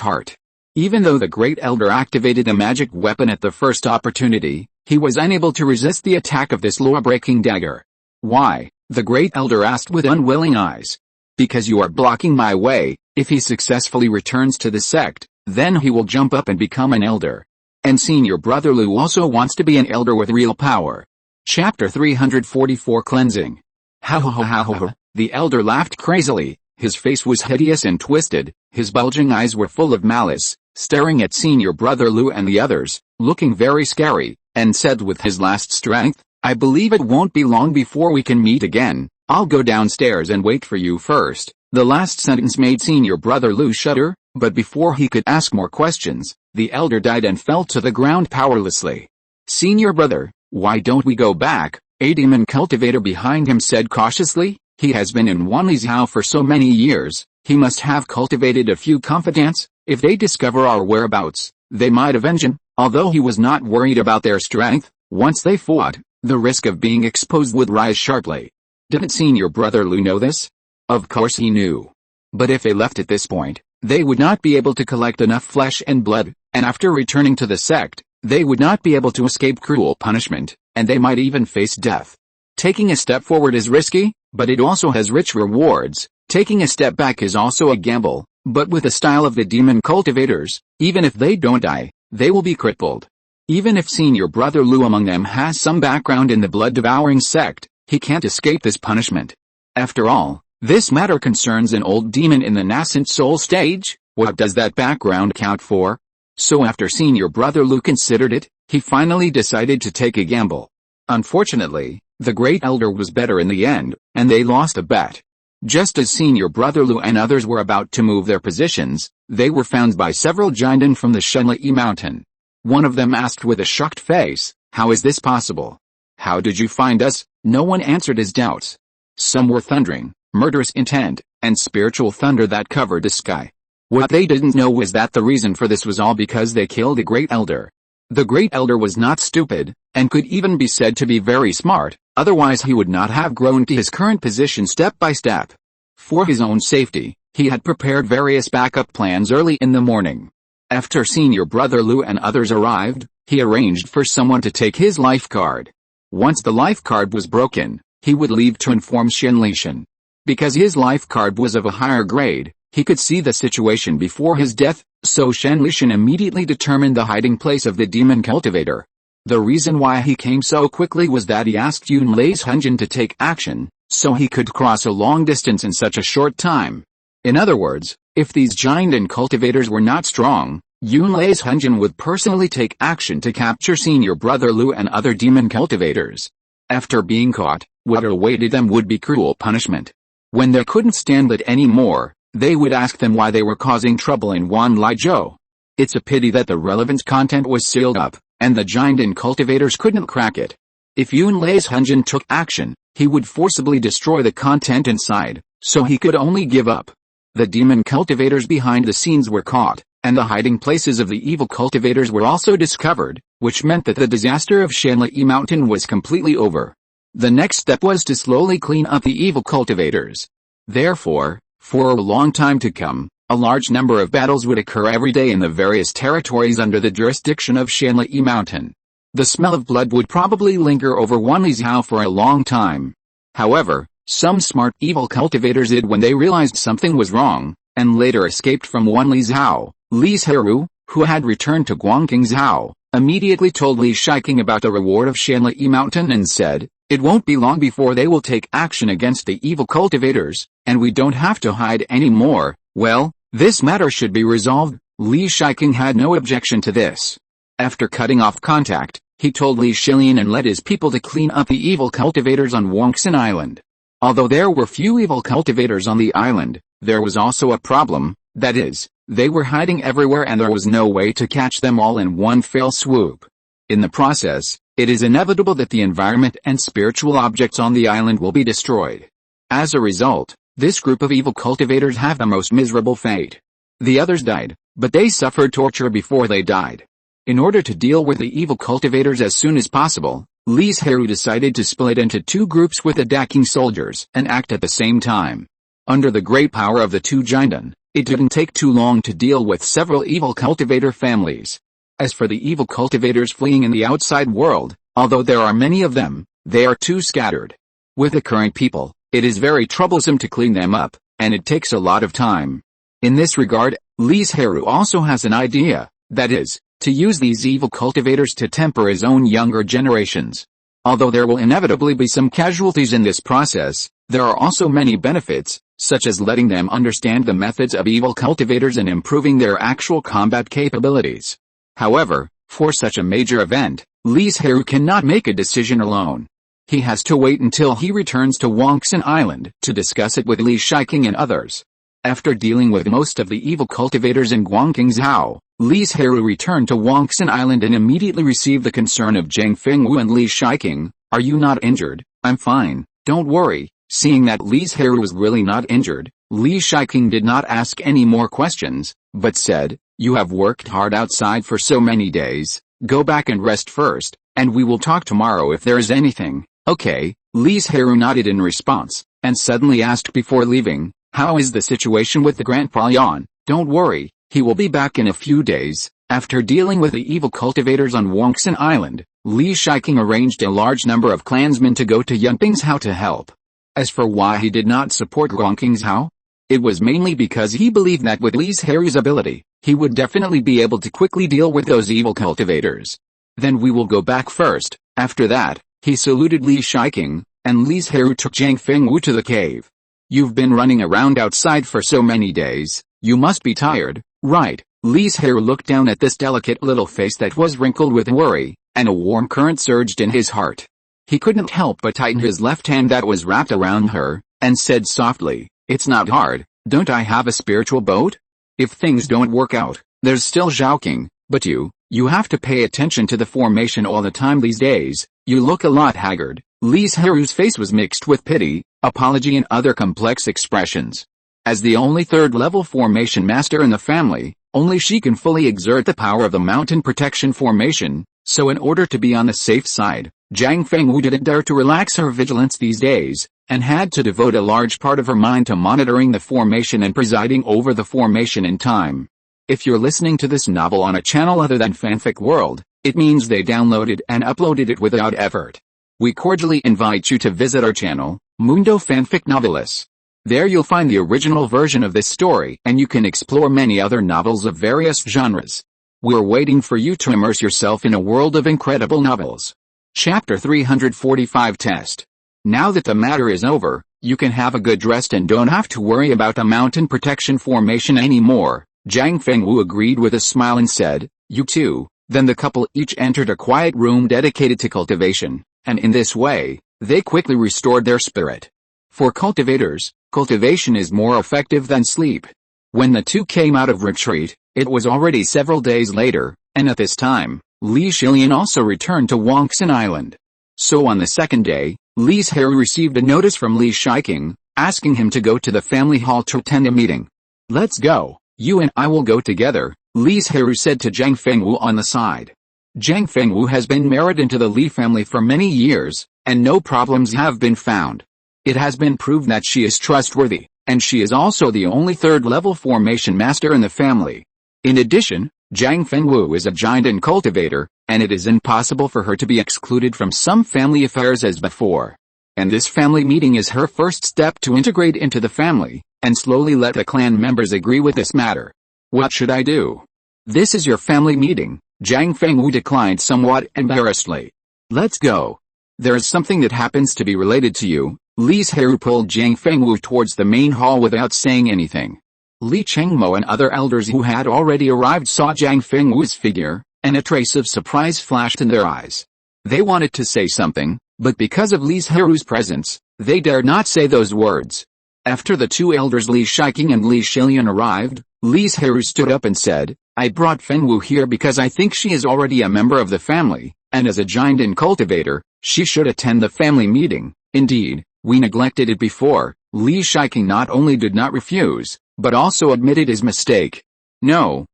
heart. Even though the great elder activated the magic weapon at the first opportunity, he was unable to resist the attack of this law-breaking dagger. Why? The great elder asked with unwilling eyes. Because you are blocking my way. If he successfully returns to the sect, then he will jump up and become an elder. And senior brother Lu also wants to be an elder with real power. Chapter 344 Cleansing. Ha ha ha ha ha. The elder laughed crazily. His face was hideous and twisted, his bulging eyes were full of malice, staring at senior brother Lu and the others, looking very scary, and said with his last strength, I believe it won't be long before we can meet again. I'll go downstairs and wait for you first. The last sentence made senior brother Lu shudder, but before he could ask more questions, the elder died and fell to the ground powerlessly. Senior brother, why don't we go back? A demon cultivator behind him said cautiously. He has been in Wanli's house for so many years, he must have cultivated a few confidants. If they discover our whereabouts, they might avenge him. Although he was not worried about their strength, once they fought, the risk of being exposed would rise sharply. Didn't senior brother Lu know this? Of course he knew. But if they left at this point, they would not be able to collect enough flesh and blood, and after returning to the sect, they would not be able to escape cruel punishment, and they might even face death. Taking a step forward is risky, but it also has rich rewards. Taking a step back is also a gamble, but with the style of the demon cultivators, even if they don't die, they will be crippled. Even if senior brother Lu among them has some background in the blood-devouring sect, he can't escape this punishment. After all, this matter concerns an old demon in the nascent soul stage. What does that background count for? So after senior brother Lu considered it, he finally decided to take a gamble. Unfortunately, the great elder was better in the end, and they lost a bet. Just as senior brother Lu and others were about to move their positions, they were found by several Jinden from the Shenli mountain. One of them asked with a shocked face, how is this possible? How did you find us? No one answered his doubts. Some were thundering, murderous intent, and spiritual thunder that covered the sky. What they didn't know was that the reason for this was all because they killed a great elder. The great elder was not stupid, and could even be said to be very smart, otherwise he would not have grown to his current position step by step. For his own safety, he had prepared various backup plans early in the morning. After senior brother Lu and others arrived, he arranged for someone to take his life card. Once the life card was broken, he would leave to inform Shenlishan. Because his life card was of a higher grade, he could see the situation before his death, so Shenlishan immediately determined the hiding place of the demon cultivator. The reason why he came so quickly was that he asked Yunlei's Hunjin to take action, so he could cross a long distance in such a short time. In other words, if these Jinden cultivators were not strong, Yunlei's Hunjin would personally take action to capture senior brother Lu and other demon cultivators. After being caught, what awaited them would be cruel punishment. When they couldn't stand it anymore, they would ask them why they were causing trouble in Wanlizhou. It's a pity that the relevant content was sealed up, and the Jinden cultivators couldn't crack it. If Yunlei's Hunjin took action, he would forcibly destroy the content inside, so he could only give up. The demon cultivators behind the scenes were caught, and the hiding places of the evil cultivators were also discovered, which meant that the disaster of Shenli Mountain was completely over. The next step was to slowly clean up the evil cultivators. Therefore, for a long time to come, a large number of battles would occur every day in the various territories under the jurisdiction of Shenli Mountain. The smell of blood would probably linger over Wanlizhou for a long time. However, some smart evil cultivators did when they realized something was wrong, and later escaped from Wanlizhou. Li Zhirui, who had returned to Guangqingzhou, immediately told Li Shiking about the reward of Shenli Mountain and said, it won't be long before they will take action against the evil cultivators, and we don't have to hide anymore. Well, this matter should be resolved. Li Shiking had no objection to this. After cutting off contact, he told Li Shilian and led his people to clean up the evil cultivators on Banyan Island. Although there were few evil cultivators on the island, there was also a problem, that is, they were hiding everywhere and there was no way to catch them all in one fell swoop. In the process, it is inevitable that the environment and spiritual objects on the island will be destroyed. As a result, This group of evil cultivators have the most miserable fate. The others died, but they suffered torture before they died. In order to deal with the evil cultivators as soon as possible, Li Zhirui decided to split into two groups with attacking soldiers and act at the same time. Under the great power of the two Jindan, it didn't take too long to deal with several evil cultivator families. As for the evil cultivators fleeing in the outside world, although there are many of them, they are too scattered. With the current people, it is very troublesome to clean them up, and it takes a lot of time. In this regard, Li Zhirui also has an idea, that is, to use these evil cultivators to temper his own younger generations. Although there will inevitably be some casualties in this process, there are also many benefits, such as letting them understand the methods of evil cultivators and improving their actual combat capabilities. However, for such a major event, Li Zhirui cannot make a decision alone. He has to wait until he returns to Banyan Island to discuss it with Li Zhirui and others. After dealing with most of the evil cultivators in Guangqingzhou, Li Zhirui returned to Banyan Island and immediately received the concern of Zhang Fengwu and Li Zhirui. "Are you not injured?" "I'm fine, don't worry." Seeing that Li Zhirui was really not injured, Li Zhirui did not ask any more questions, but said, "You have worked hard outside for so many days, go back and rest first, and we will talk tomorrow if there is anything." "Okay," Li Zhirui nodded in response, and suddenly asked before leaving, "How is the situation with the Grandpa Yan?" "Don't worry, he will be back in a few days." After dealing with the evil cultivators on Banyan Island, Li Zhirui arranged a large number of clansmen to go to Yunpingzhou to help. As for why he did not support Guangqingzhou, it was mainly because he believed that with Li Zhirui's ability, he would definitely be able to quickly deal with those evil cultivators. "Then we will go back first." After that, he saluted Li Zhirui, and Li Zhirui took Zhang Fengwu to the cave. "You've been running around outside for so many days, you must be tired, right?" Li Zhirui looked down at this delicate little face that was wrinkled with worry, and a warm current surged in his heart. He couldn't help but tighten his left hand that was wrapped around her, and said softly, "It's not hard, don't I have a spiritual boat? If things don't work out, there's still Zhaoqing, but you have to pay attention to the formation all the time these days, you look a lot haggard." Li Zhirui's face was mixed with pity, apology and other complex expressions. As the only third-level formation master in the family, only she can fully exert the power of the mountain protection formation, so in order to be on the safe side, Zhang Fengwu didn't dare to relax her vigilance these days, and had to devote a large part of her mind to monitoring the formation and presiding over the formation in time. If you're listening to this novel on a channel other than Fanfic World, it means they downloaded and uploaded it without effort. We cordially invite you to visit our channel, Mundo Fanfic Novelis. There you'll find the original version of this story and you can explore many other novels of various genres. We're waiting for you to immerse yourself in a world of incredible novels. Chapter 345 Test. Now that the matter is over, you can have a good rest and don't have to worry about the mountain protection formation anymore. Zhang Fengwu agreed with a smile and said, "You too." Then the couple each entered a quiet room dedicated to cultivation, and in this way, they quickly restored their spirit. For cultivators, cultivation is more effective than sleep. When the two came out of retreat, it was already several days later, and at this time, Li Zhirui also returned to Banyan Island. So on the second day, Li Zhirui received a notice from Li Zhirui, asking him to go to the family hall to attend a meeting. "Let's go, you and I will go together," Li Zhirui said to Zhang Fengwu on the side. Zhang Fengwu has been married into the Li family for many years, and no problems have been found. It has been proved that she is trustworthy, and she is also the only third-level formation master in the family. In addition, Zhang Fengwu is a giant cultivator, and it is impossible for her to be excluded from some family affairs as before. And this family meeting is her first step to integrate into the family, and slowly let the clan members agree with this matter. "What should I do?" "This is your family meeting," Zhang Fengwu declined somewhat embarrassedly. "Let's go. There is something that happens to be related to you." Li Zhirui pulled Zhang Fengwu towards the main hall without saying anything. Li Chengmo and other elders who had already arrived saw Zhang Fengwu's figure, and a trace of surprise flashed in their eyes. They wanted to say something, but because of Li Zhirui's presence, they dared not say those words. After the two elders Li Zhirui and Li Zhilian arrived, Li Zhirui stood up and said, "I brought Fengwu here because I think she is already a member of the family, and as a giant cultivator, she should attend the family meeting. Indeed, We neglected it before. Li Shiking not only did not refuse, but also admitted his mistake. No,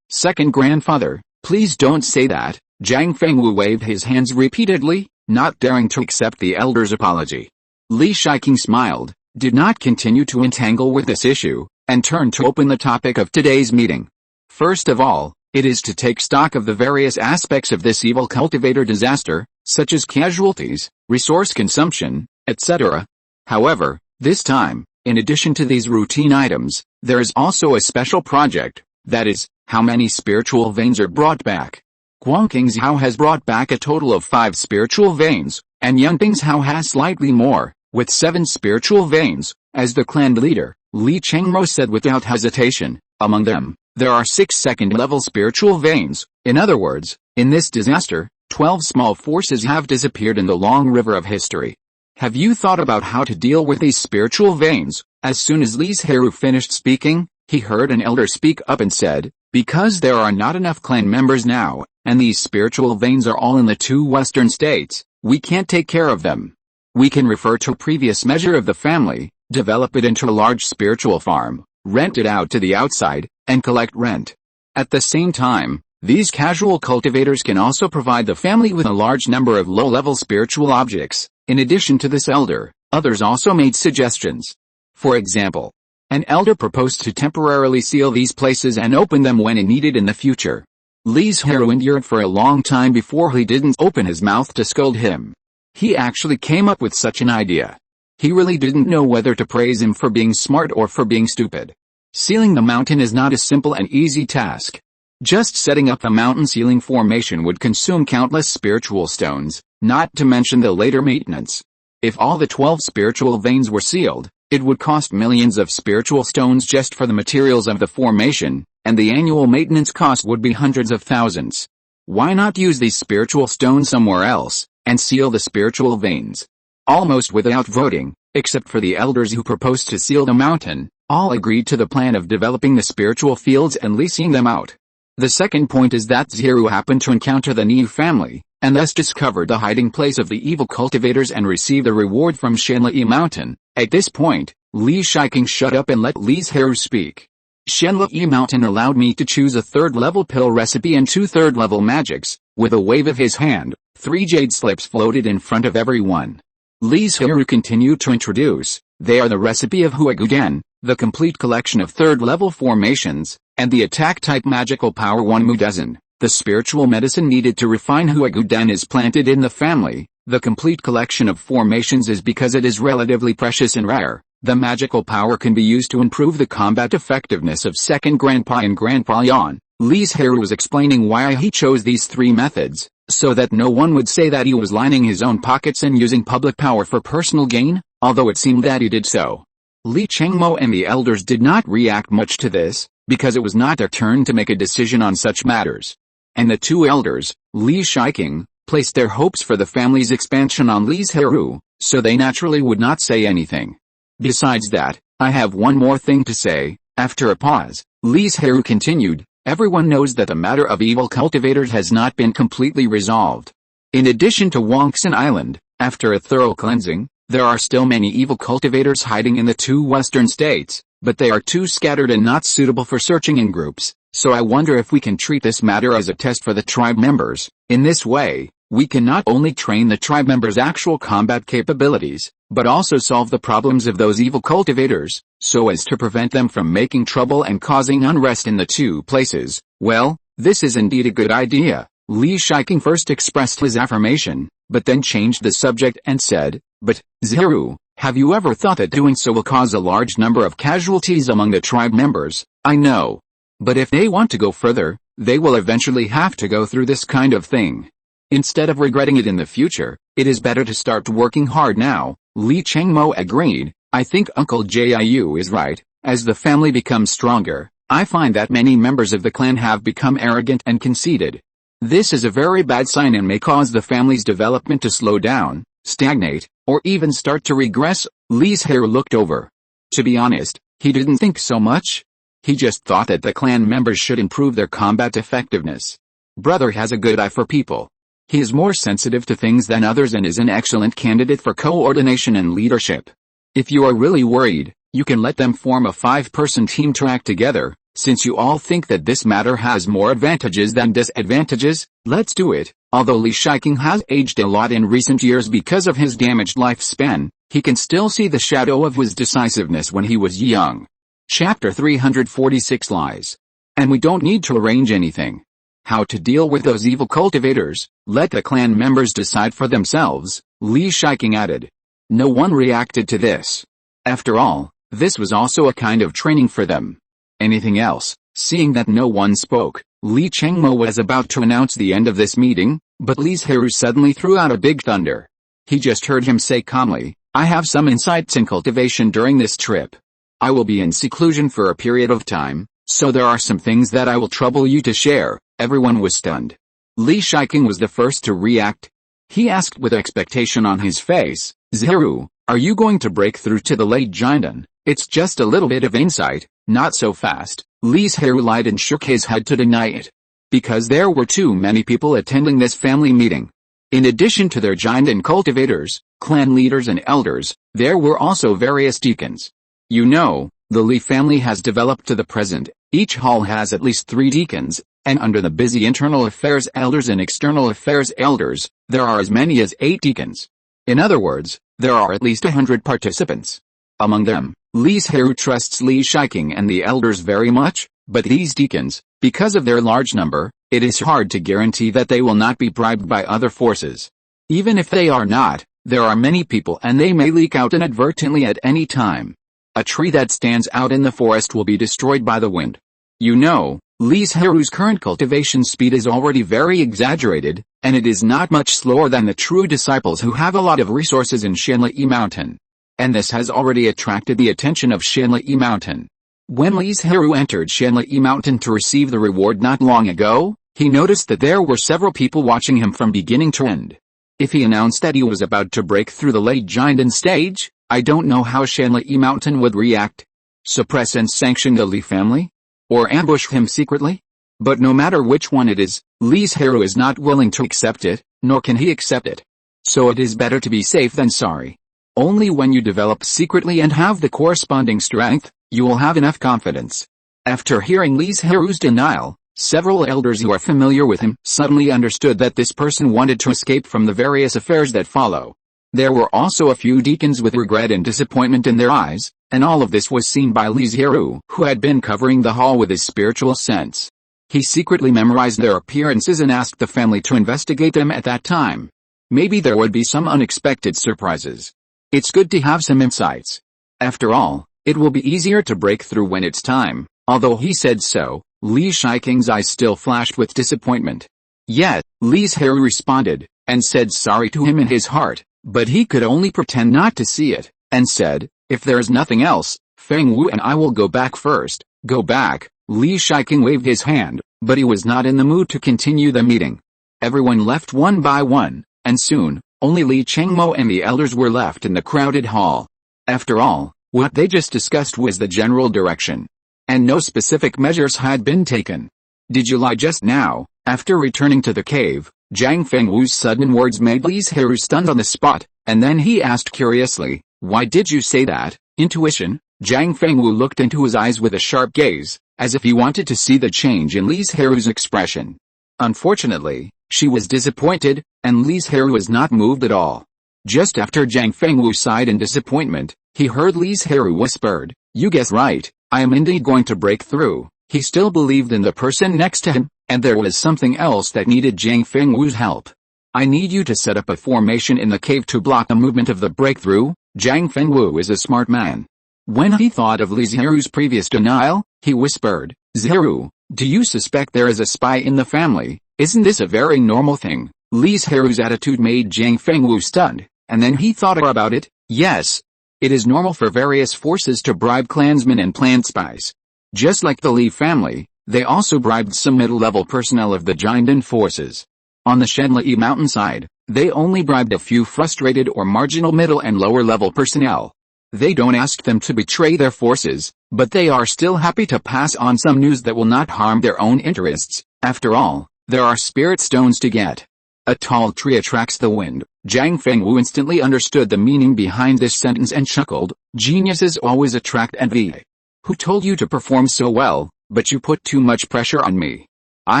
second grandfather, please don't say that. Zhang Fengwu waved his hands repeatedly, not daring to accept the elder's apology. Li Shiking smiled, did not continue to entangle with this issue, and turned to open the topic of today's meeting. First of all, it is to take stock of the various aspects of this evil cultivator disaster, such as casualties, resource consumption, etc. However, this time, in addition to these routine items, there is also a special project, that is, how many spiritual veins are brought back. Guangqing's Hao has brought back a total of 5 spiritual veins, and Yunting's Hao has slightly more, with 7 spiritual veins, as the clan leader, Li Chengmo said without hesitation. Among them, there are 6 second-level spiritual veins. In other words, in this disaster, 12 small forces have disappeared in the long river of history. Have you thought about how to deal with these spiritual veins? As soon as Li Zhirui finished speaking, he heard an elder speak up and said, because there are not enough clan members now, and these spiritual veins are all in the 2 western states, we can't take care of them. We can refer to a previous measure of the family, develop it into a large spiritual farm, rent it out to the outside, and collect rent. At the same time, these casual cultivators can also provide the family with a large number of low-level spiritual objects. In addition to this elder, others also made suggestions. For example, an elder proposed to temporarily seal these places and open them when needed in the future. Li Zhirui endured for a long time before he didn't open his mouth to scold him. He actually came up with such an idea. He really didn't know whether to praise him for being smart or for being stupid. Sealing the mountain is not a simple and easy task. Just setting up the mountain sealing formation would consume countless spiritual stones, not to mention the later maintenance. If all the 12 spiritual veins were sealed, it would cost millions of spiritual stones just for the materials of the formation, and the annual maintenance cost would be hundreds of thousands. Why not use these spiritual stones somewhere else, and seal the spiritual veins? Almost without voting, except for the elders who proposed to seal the mountain, all agreed to the plan of developing the spiritual fields and leasing them out. The second point is that Zhirui happened to encounter the Niu family, and thus discovered the hiding place of the evil cultivators and received a reward from Shenlai Mountain. At this point, Li Shiking shut up and let Li Zhirui speak. Shenlai Mountain allowed me to choose a 3rd-level pill recipe and 2 3rd-level magics. With a wave of his hand, 3 jade slips floated in front of everyone. Li Zhirui continued to introduce. They are the recipe of Huagudan, the complete collection of 3rd-level formations, and the attack-type magical power 1 mu dozen. The spiritual medicine needed to refine Huagudan is planted in the family. The complete collection of formations is because it is relatively precious and rare. The magical power can be used to improve the combat effectiveness of second Grandpa and Grandpa Yan. Li Zhirui was explaining why he chose these 3 methods, so that no one would say that he was lining his own pockets and using public power for personal gain, although it seemed that he did so. Li Chengmo and the elders did not react much to this, because it was not their turn to make a decision on such matters. And the 2 elders, Li Shiking, placed their hopes for the family's expansion on Li Zhirui, so they naturally would not say anything. Besides that, I have one more thing to say. After a pause, Li Zhirui continued, everyone knows that the matter of evil cultivators has not been completely resolved. In addition to Banyan Island, after a thorough cleansing, there are still many evil cultivators hiding in the 2 western states, but they are too scattered and not suitable for searching in groups, so I wonder if we can treat this matter as a test for the tribe members. In this way, we can not only train the tribe members' actual combat capabilities, but also solve the problems of those evil cultivators, so as to prevent them from making trouble and causing unrest in the 2 places. Well, this is indeed a good idea. Li Shiking first expressed his affirmation, but then changed the subject and said, but, Zhirui, have you ever thought that doing so will cause a large number of casualties among the tribe members? I know. But if they want to go further, they will eventually have to go through this kind of thing. Instead of regretting it in the future, it is better to start working hard now. Li Chengmo agreed. I think Uncle Jiu is right. As the family becomes stronger, I find that many members of the clan have become arrogant and conceited. This is a very bad sign and may cause the family's development to slow down, stagnate, or even start to regress. Li's hair looked over. To be honest, he didn't think so much. He just thought that the clan members should improve their combat effectiveness. Brother has a good eye for people. He is more sensitive to things than others and is an excellent candidate for coordination and leadership. If you are really worried, you can let them form a 5-person team to act together. Since you all think that this matter has more advantages than disadvantages, let's do it. Although Li Zhirui has aged a lot in recent years because of his damaged lifespan, he can still see the shadow of his decisiveness when he was young. Chapter 346 Lies. And we don't need to arrange anything. How to deal with those evil cultivators, let the clan members decide for themselves, Li Zhirui added. No one reacted to this. After all, this was also a kind of training for them. Anything else? Seeing that no one spoke, Li Chengmo was about to announce the end of this meeting, but Li Zhirui suddenly threw out a big thunder. He just heard him say calmly, I have some insights in cultivation during this trip. I will be in seclusion for a period of time, so there are some things that I will trouble you to share. Everyone was stunned. Li Zhirui was the first to react. He asked with expectation on his face, Zhirui, are you going to break through to the late Jindan? It's just a little bit of insight. Not so fast. Li Zhirui lied and shook his head to deny it. Because there were too many people attending this family meeting. In addition to their Jindan cultivators, clan leaders and elders, there were also various deacons. You know, the Li family has developed to the present. Each hall has at least 3 deacons, and under the busy internal affairs elders and external affairs elders, there are as many as 8 deacons. In other words, there are at least 100 participants. Among them, Li Zhirui trusts Li Zhirui and the elders very much, but these deacons, because of their large number, it is hard to guarantee that they will not be bribed by other forces. Even if they are not, there are many people and they may leak out inadvertently at any time. A tree that stands out in the forest will be destroyed by the wind. You know, Li Zhirui's current cultivation speed is already very exaggerated, and it is not much slower than the true disciples who have a lot of resources in Shanli Mountain. And this has already attracted the attention of Shanli Mountain. When Li Zhirui entered Shanli Mountain to receive the reward not long ago, he noticed that there were several people watching him from beginning to end. If he announced that he was about to break through the late Jindan stage, I don't know how Shanli Mountain would react. Suppress and sanction the Li family? Or ambush him secretly? But no matter which one it is, Li Zhirui is not willing to accept it, nor can he accept it. So it is better to be safe than sorry. Only when you develop secretly and have the corresponding strength, you will have enough confidence. After hearing Li Zhirui's denial, several elders who are familiar with him suddenly understood that this person wanted to escape from the various affairs that follow. There were also a few deacons with regret and disappointment in their eyes, and all of this was seen by Li Zhirui, who had been covering the hall with his spiritual sense. He secretly memorized their appearances and asked the family to investigate them at that time. Maybe there would be some unexpected surprises. It's good to have some insights. After all, it will be easier to break through when it's time. Although he said so, Li Zhirui's eyes still flashed with disappointment. Yet, Li Zhirui responded, and said sorry to him in his heart, but he could only pretend not to see it, and said, if there is nothing else, Feng Wu and I will go back first. Go back. Li Zhirui waved his hand, but he was not in the mood to continue the meeting. Everyone left one by one, and soon, only Li Chengmo and the elders were left in the crowded hall. After all, what they just discussed was the general direction. And no specific measures had been taken. Did you lie just now? After returning to the cave, Zhang Fengwu's sudden words made Li Zhirui stunned on the spot, and then he asked curiously, why did you say that? Intuition? Zhang Fengwu looked into his eyes with a sharp gaze, as if he wanted to see the change in Li Zhirui's expression. Unfortunately, she was disappointed, and Li Zhirui was not moved at all. Just after Zhang Fengwu sighed in disappointment, he heard Li Zhirui whispered, you guessed right, I am indeed going to break through. He still believed in the person next to him, and there was something else that needed Zhang Fengwu's help. I need you to set up a formation in the cave to block the movement of the breakthrough. Zhang Fengwu is a smart man. When he thought of Li Zhirui's previous denial, he whispered, Zhirui, do you suspect there is a spy in the family? Isn't this a very normal thing? Li Zhirui's attitude made Zhang Fengwu stunned, and then he thought about it. Yes. It is normal for various forces to bribe clansmen and plant spies. Just like the Li family, they also bribed some middle-level personnel of the Jindan forces. On the Shanli mountainside, they only bribed a few frustrated or marginal middle and lower-level personnel. They don't ask them to betray their forces, but they are still happy to pass on some news that will not harm their own interests. After all, there are spirit stones to get. A tall tree attracts the wind. Zhang Fengwu instantly understood the meaning behind this sentence and chuckled. Geniuses always attract envy. Who told you to perform so well, but you put too much pressure on me? I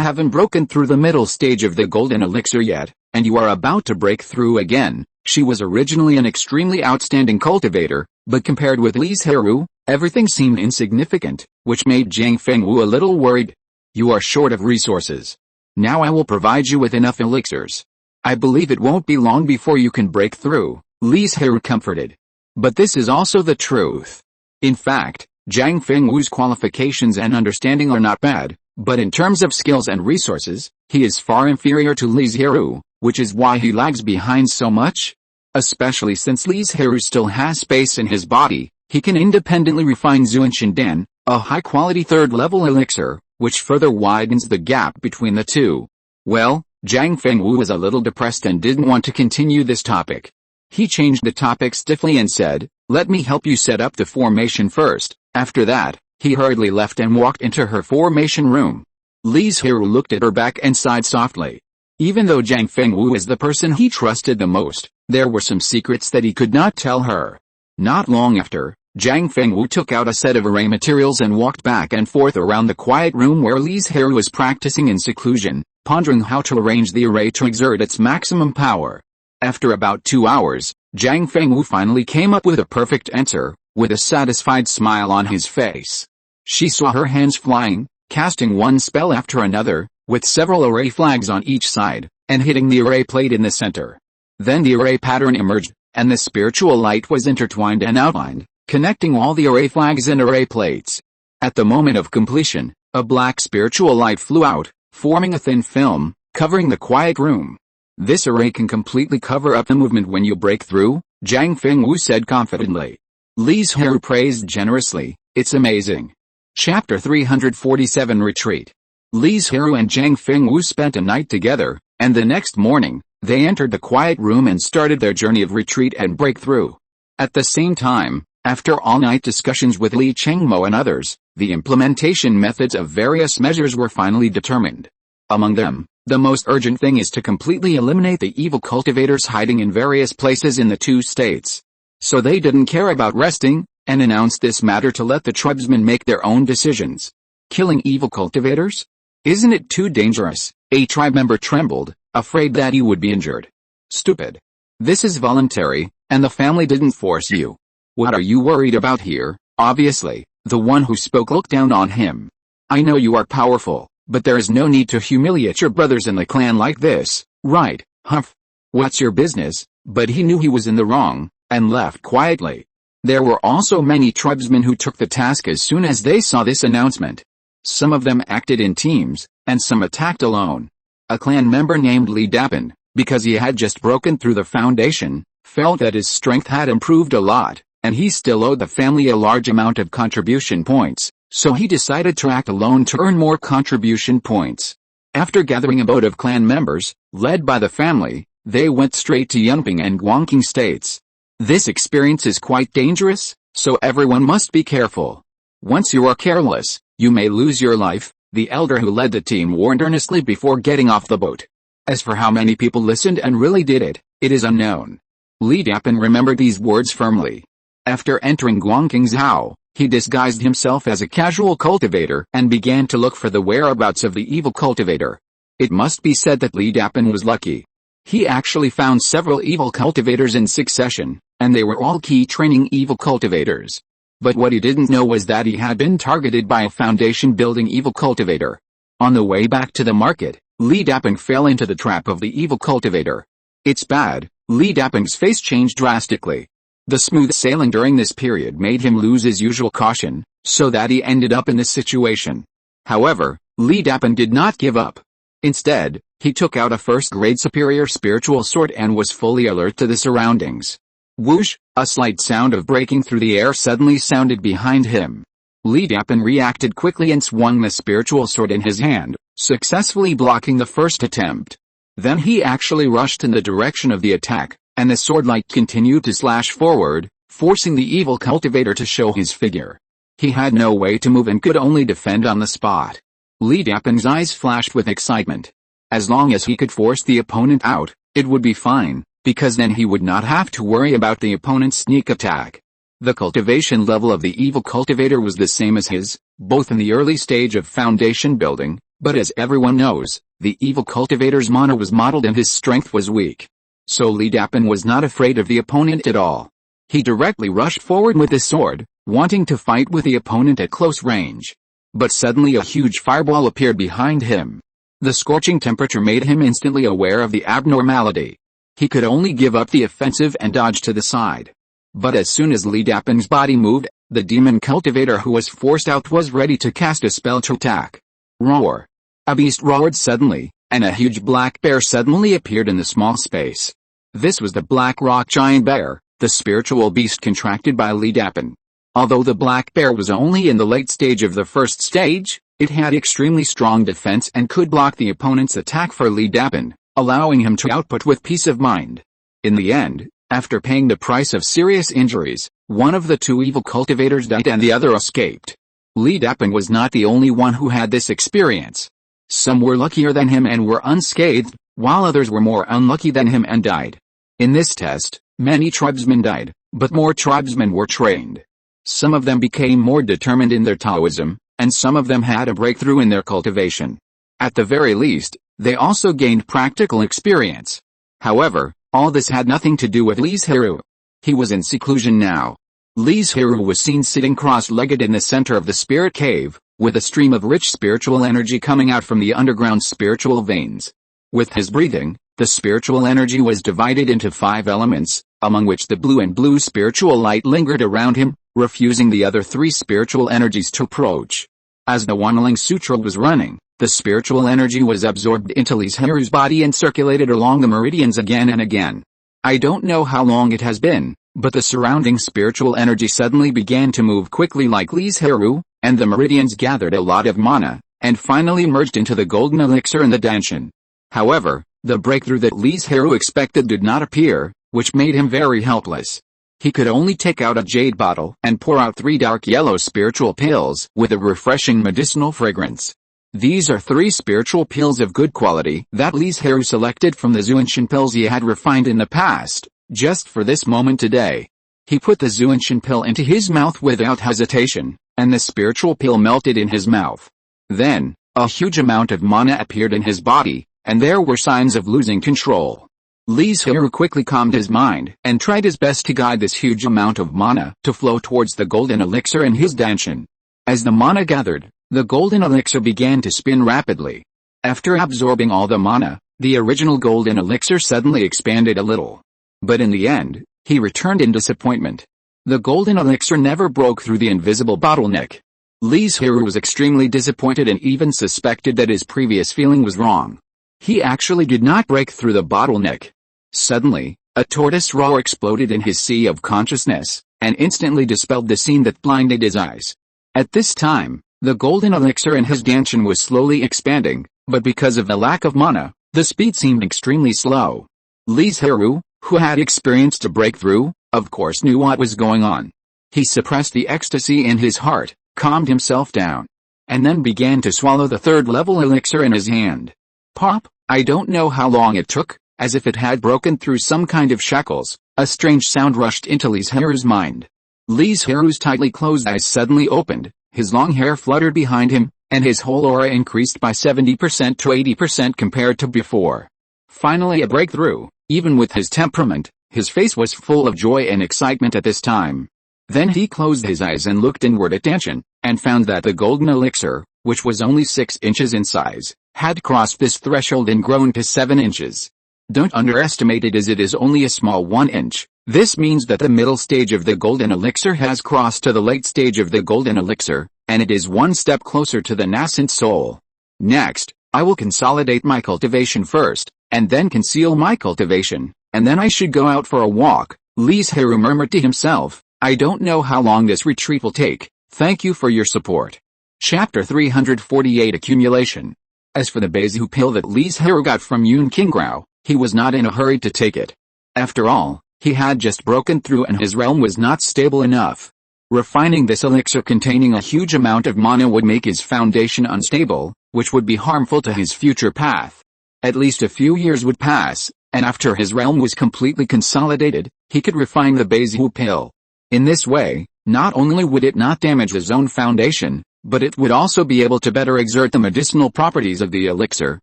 haven't broken through the middle stage of the golden elixir yet, and you are about to break through again. She was originally an extremely outstanding cultivator, but compared with Li Zhirui, everything seemed insignificant, which made Zhang Fengwu a little worried. You are short of resources. Now I will provide you with enough elixirs. I believe it won't be long before you can break through, Li Zhirui comforted. But this is also the truth. In fact, Zhang Fengwu's qualifications and understanding are not bad, but in terms of skills and resources, he is far inferior to Li Zhirui, which is why he lags behind so much. Especially since Li Zhirui still has space in his body, he can independently refine Zuanshindan, a high-quality third-level elixir, which further widens the gap between the two. Well, Zhang Fengwu was a little depressed and didn't want to continue this topic. He changed the topic stiffly and said, "Let me help you set up the formation first." After that, he hurriedly left and walked into her formation room. Li Zhirui looked at her back and sighed softly. Even though Zhang Fengwu was the person he trusted the most, there were some secrets that he could not tell her. Not long after, Zhang Fengwu took out a set of array materials and walked back and forth around the quiet room where Li Zhirui was practicing in seclusion, pondering how to arrange the array to exert its maximum power. After about 2 hours, Zhang Fengwu finally came up with a perfect answer, with a satisfied smile on his face. She saw her hands flying, casting one spell after another, with several array flags on each side, and hitting the array plate in the center. Then the array pattern emerged, and the spiritual light was intertwined and outlined, connecting all the array flags and array plates. At the moment of completion, a black spiritual light flew out, forming a thin film, covering the quiet room. This array can completely cover up the movement when you break through, Zhang Fengwu said confidently. Li Zhirui praised generously, "It's amazing." Chapter 347 Retreat. Li Zhirui and Zhang Fengwu spent a night together, and the next morning, they entered the quiet room and started their journey of retreat and breakthrough. At the same time, after all-night discussions with Li Chengmo and others, the implementation methods of various measures were finally determined. Among them, the most urgent thing is to completely eliminate the evil cultivators hiding in various places in the two states. So they didn't care about resting, and announced this matter to let the tribesmen make their own decisions. Killing evil cultivators? Isn't it too dangerous? A tribe member trembled, afraid that he would be injured. Stupid. This is voluntary, and the family didn't force you. What are you worried about here? Obviously, the one who spoke looked down on him. I know you are powerful, but there is no need to humiliate your brothers in the clan like this, right? Humph. What's your business? But he knew he was in the wrong, and left quietly. There were also many tribesmen who took the task as soon as they saw this announcement. Some of them acted in teams, and some attacked alone. A clan member named Li Dapan, because he had just broken through the foundation, felt that his strength had improved a lot, and he still owed the family a large amount of contribution points, so he decided to act alone to earn more contribution points. After gathering a boat of clan members, led by the family, they went straight to Yunping and Guangqing states. This experience is quite dangerous, so everyone must be careful. Once you are careless, you may lose your life, the elder who led the team warned earnestly before getting off the boat. As for how many people listened and really did it, it is unknown. Li Dapan remembered these words firmly. After entering Guangqing Zhao, he disguised himself as a casual cultivator and began to look for the whereabouts of the evil cultivator. It must be said that Li Dapan was lucky. He actually found several evil cultivators in succession, and they were all key training evil cultivators. But what he didn't know was that he had been targeted by a foundation-building evil cultivator. On the way back to the market, Li Dapan fell into the trap of the evil cultivator. It's bad. Li Dapan's face changed drastically. The smooth sailing during this period made him lose his usual caution, so that he ended up in this situation. However, Li Dapan did not give up. Instead, he took out a first-grade superior spiritual sword and was fully alert to the surroundings. Whoosh! A slight sound of breaking through the air suddenly sounded behind him. Li Dapan reacted quickly and swung the spiritual sword in his hand, successfully blocking the first attempt. Then he actually rushed in the direction of the attack, and the sword light continued to slash forward, forcing the evil cultivator to show his figure. He had no way to move and could only defend on the spot. Li Dapan's eyes flashed with excitement. As long as he could force the opponent out, it would be fine, because then he would not have to worry about the opponent's sneak attack. The cultivation level of the evil cultivator was the same as his, both in the early stage of foundation building, but as everyone knows, the evil cultivator's mana was modeled and his strength was weak. So Li Dapin was not afraid of the opponent at all. He directly rushed forward with his sword, wanting to fight with the opponent at close range. But suddenly a huge fireball appeared behind him. The scorching temperature made him instantly aware of the abnormality. He could only give up the offensive and dodge to the side. But as soon as Li Dapin's body moved, the demon cultivator who was forced out was ready to cast a spell to attack. Roar! A beast roared suddenly, and a huge black bear suddenly appeared in the small space. This was the black rock giant bear, the spiritual beast contracted by Li Dapin. Although the black bear was only in the late stage of the first stage, it had extremely strong defense and could block the opponent's attack for Li Dapin, allowing him to output with peace of mind. In the end, after paying the price of serious injuries, one of the two evil cultivators died and the other escaped. Li Dapin was not the only one who had this experience. Some were luckier than him and were unscathed, while others were more unlucky than him and died. In this test, many tribesmen died, but more tribesmen were trained. Some of them became more determined in their Taoism, and some of them had a breakthrough in their cultivation. At the very least, they also gained practical experience. However, all this had nothing to do with Li Zhirui. He was in seclusion now. Li Zhirui was seen sitting cross-legged in the center of the spirit cave, with a stream of rich spiritual energy coming out from the underground spiritual veins. With his breathing, the spiritual energy was divided into 5 elements, among which the blue and blue spiritual light lingered around him, refusing the other 3 spiritual energies to approach. As the Wanling Sutra was running, the spiritual energy was absorbed into Li Zhirui's body and circulated along the meridians again and again. I don't know how long it has been, but the surrounding spiritual energy suddenly began to move quickly like Li Zhirui, and the meridians gathered a lot of mana, and finally merged into the golden elixir in the Danshan. However, the breakthrough that Li Zhirui expected did not appear, which made him very helpless. He could only take out a jade bottle and pour out 3 dark yellow spiritual pills with a refreshing medicinal fragrance. These are 3 spiritual pills of good quality that Li Zhirui selected from the Zuanshan pills he had refined in the past, just for this moment today. He put the Zuanshan pill into his mouth without hesitation, and the spiritual pill melted in his mouth. Then, a huge amount of mana appeared in his body, and there were signs of losing control. Li Zhirui quickly calmed his mind and tried his best to guide this huge amount of mana to flow towards the golden elixir in his Danshan. As the mana gathered, the golden elixir began to spin rapidly. After absorbing all the mana, the original golden elixir suddenly expanded a little. But in the end, he returned in disappointment. The golden elixir never broke through the invisible bottleneck. Li Zhirui was extremely disappointed and even suspected that his previous feeling was wrong. He actually did not break through the bottleneck. Suddenly, a tortoise roar exploded in his sea of consciousness, and instantly dispelled the scene that blinded his eyes. At this time, the golden elixir in his Danshan was slowly expanding, but because of the lack of mana, the speed seemed extremely slow. Li Zhirui, who had experienced a breakthrough, of course knew what was going on. He suppressed the ecstasy in his heart, calmed himself down, and then began to swallow the 3rd level elixir in his hand. Pop! I don't know how long it took, as if it had broken through some kind of shackles, a strange sound rushed into Li Zhirui's mind. Li Zhirui's tightly closed eyes suddenly opened, his long hair fluttered behind him, and his whole aura increased by 70% to 80% compared to before. Finally a breakthrough. Even with his temperament, his face was full of joy and excitement at this time. Then he closed his eyes and looked inward at Danshan, and found that the golden elixir, which was only 6 inches in size, had crossed this threshold and grown to 7 inches. Don't underestimate it as it is only a small 1 inch. This means that the middle stage of the golden elixir has crossed to the late stage of the golden elixir, and it is 1 step closer to the nascent soul. Next, I will consolidate my cultivation first, and then conceal my cultivation, and then I should go out for a walk. Li Zhirui murmured to himself, I don't know how long this retreat will take. Thank you for your support. Chapter 348 Accumulation. As for the Baizu pill that Li Zhirui got from Yun Qingrao, he was not in a hurry to take it. After all, he had just broken through and his realm was not stable enough. Refining this elixir containing a huge amount of mana would make his foundation unstable, which would be harmful to his future path. At least a few years would pass, and after his realm was completely consolidated, he could refine the Baizu pill. In this way, not only would it not damage his own foundation, but it would also be able to better exert the medicinal properties of the elixir.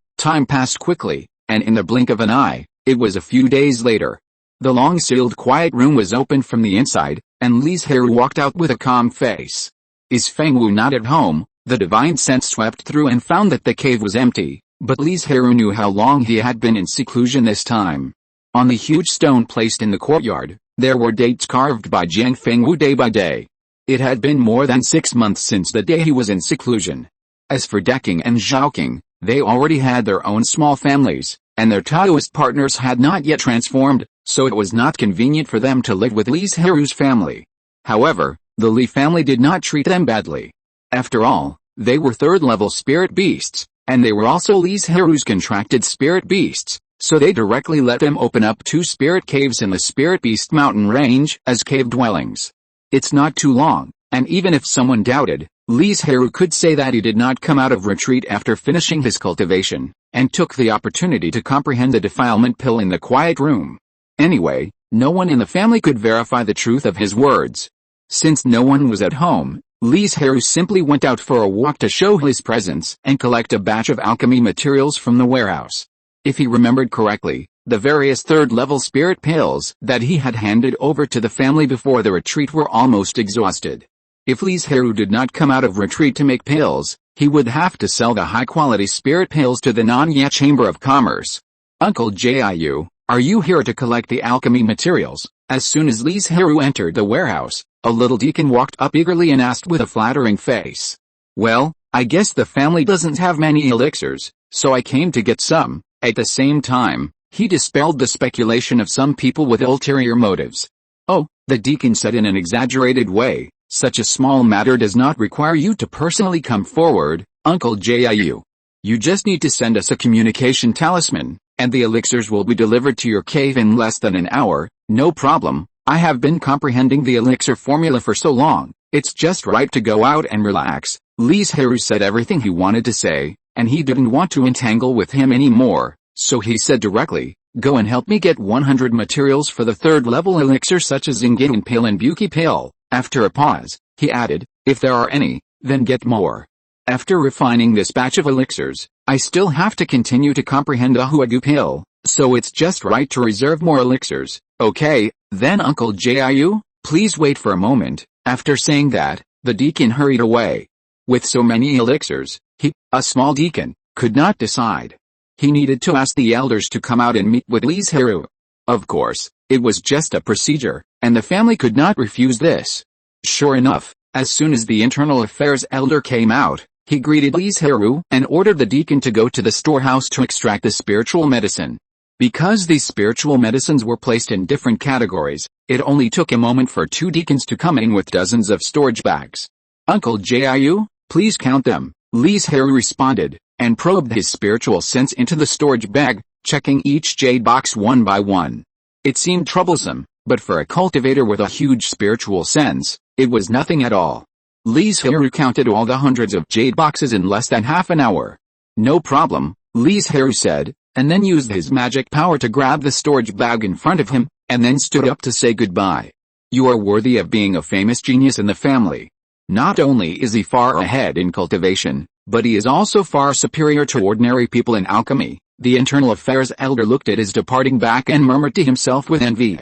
Time passed quickly, and in the blink of an eye, it was a few days later. The long-sealed quiet room was opened from the inside, and Li Zhirui walked out with a calm face. Is Fengwu not at home? The divine sense swept through and found that the cave was empty, but Li Zhirui knew how long he had been in seclusion this time. On the huge stone placed in the courtyard, there were dates carved by Jiang Fengwu day by day. It had been more than 6 months since the day he was in seclusion. As for Deking and Zhaoking, they already had their own small families, and their Taoist partners had not yet transformed, so it was not convenient for them to live with Li Zhirui's family. However, the Li family did not treat them badly. After all, they were third-level spirit beasts, and they were also Li Zhirui's contracted spirit beasts, so they directly let them open up 2 spirit caves in the Spirit Beast mountain range as cave dwellings. It's not too long, and even if someone doubted, Li Zhirui could say that he did not come out of retreat after finishing his cultivation, and took the opportunity to comprehend the defilement pill in the quiet room. Anyway, no one in the family could verify the truth of his words. Since no one was at home, Li Zhirui simply went out for a walk to show his presence and collect a batch of alchemy materials from the warehouse. If he remembered correctly, the various third-level spirit pills that he had handed over to the family before the retreat were almost exhausted. If Li Zhirui did not come out of retreat to make pills, he would have to sell the high-quality spirit pills to the Nanya Chamber of Commerce. Uncle Jiu, are you here to collect the alchemy materials? As soon as Li Zhirui entered the warehouse, a little deacon walked up eagerly and asked with a flattering face. Well, I guess the family doesn't have many elixirs, so I came to get some. At the same time, he dispelled the speculation of some people with ulterior motives. Oh, the deacon said in an exaggerated way, such a small matter does not require you to personally come forward, Uncle Jiu. You just need to send us a communication talisman, and the elixirs will be delivered to your cave in less than an hour. No problem, I have been comprehending the elixir formula for so long, it's just right to go out and relax. Li Zhirui said everything he wanted to say, and he didn't want to entangle with him anymore, so he said directly, go and help me get 100 materials for the third-level elixir such as Ingin Pill and Buki Pill. After a pause, he added, if there are any, then get more. After refining this batch of elixirs, I still have to continue to comprehend Ahuagu Pill, so it's just right to reserve more elixirs. Okay, then Uncle Jiu, please wait for a moment. After saying that, the deacon hurried away. With so many elixirs, he, a small deacon, could not decide. He needed to ask the elders to come out and meet with Li Zhirui. Of course, it was just a procedure, and the family could not refuse this. Sure enough, as soon as the internal affairs elder came out, he greeted Li Zhirui and ordered the deacon to go to the storehouse to extract the spiritual medicine. Because these spiritual medicines were placed in different categories, it only took a moment for 2 deacons to come in with dozens of storage bags. Uncle Jiu, please count them, Li Zhirui responded, and probed his spiritual sense into the storage bag, checking each jade box one by one. It seemed troublesome, but for a cultivator with a huge spiritual sense, it was nothing at all. Li Zhirui counted all the hundreds of jade boxes in less than half an hour. No problem, Li Zhirui said, and then used his magic power to grab the storage bag in front of him, and then stood up to say goodbye. You are worthy of being a famous genius in the family. Not only is he far ahead in cultivation, but he is also far superior to ordinary people in alchemy. The internal affairs elder looked at his departing back and murmured to himself with envy.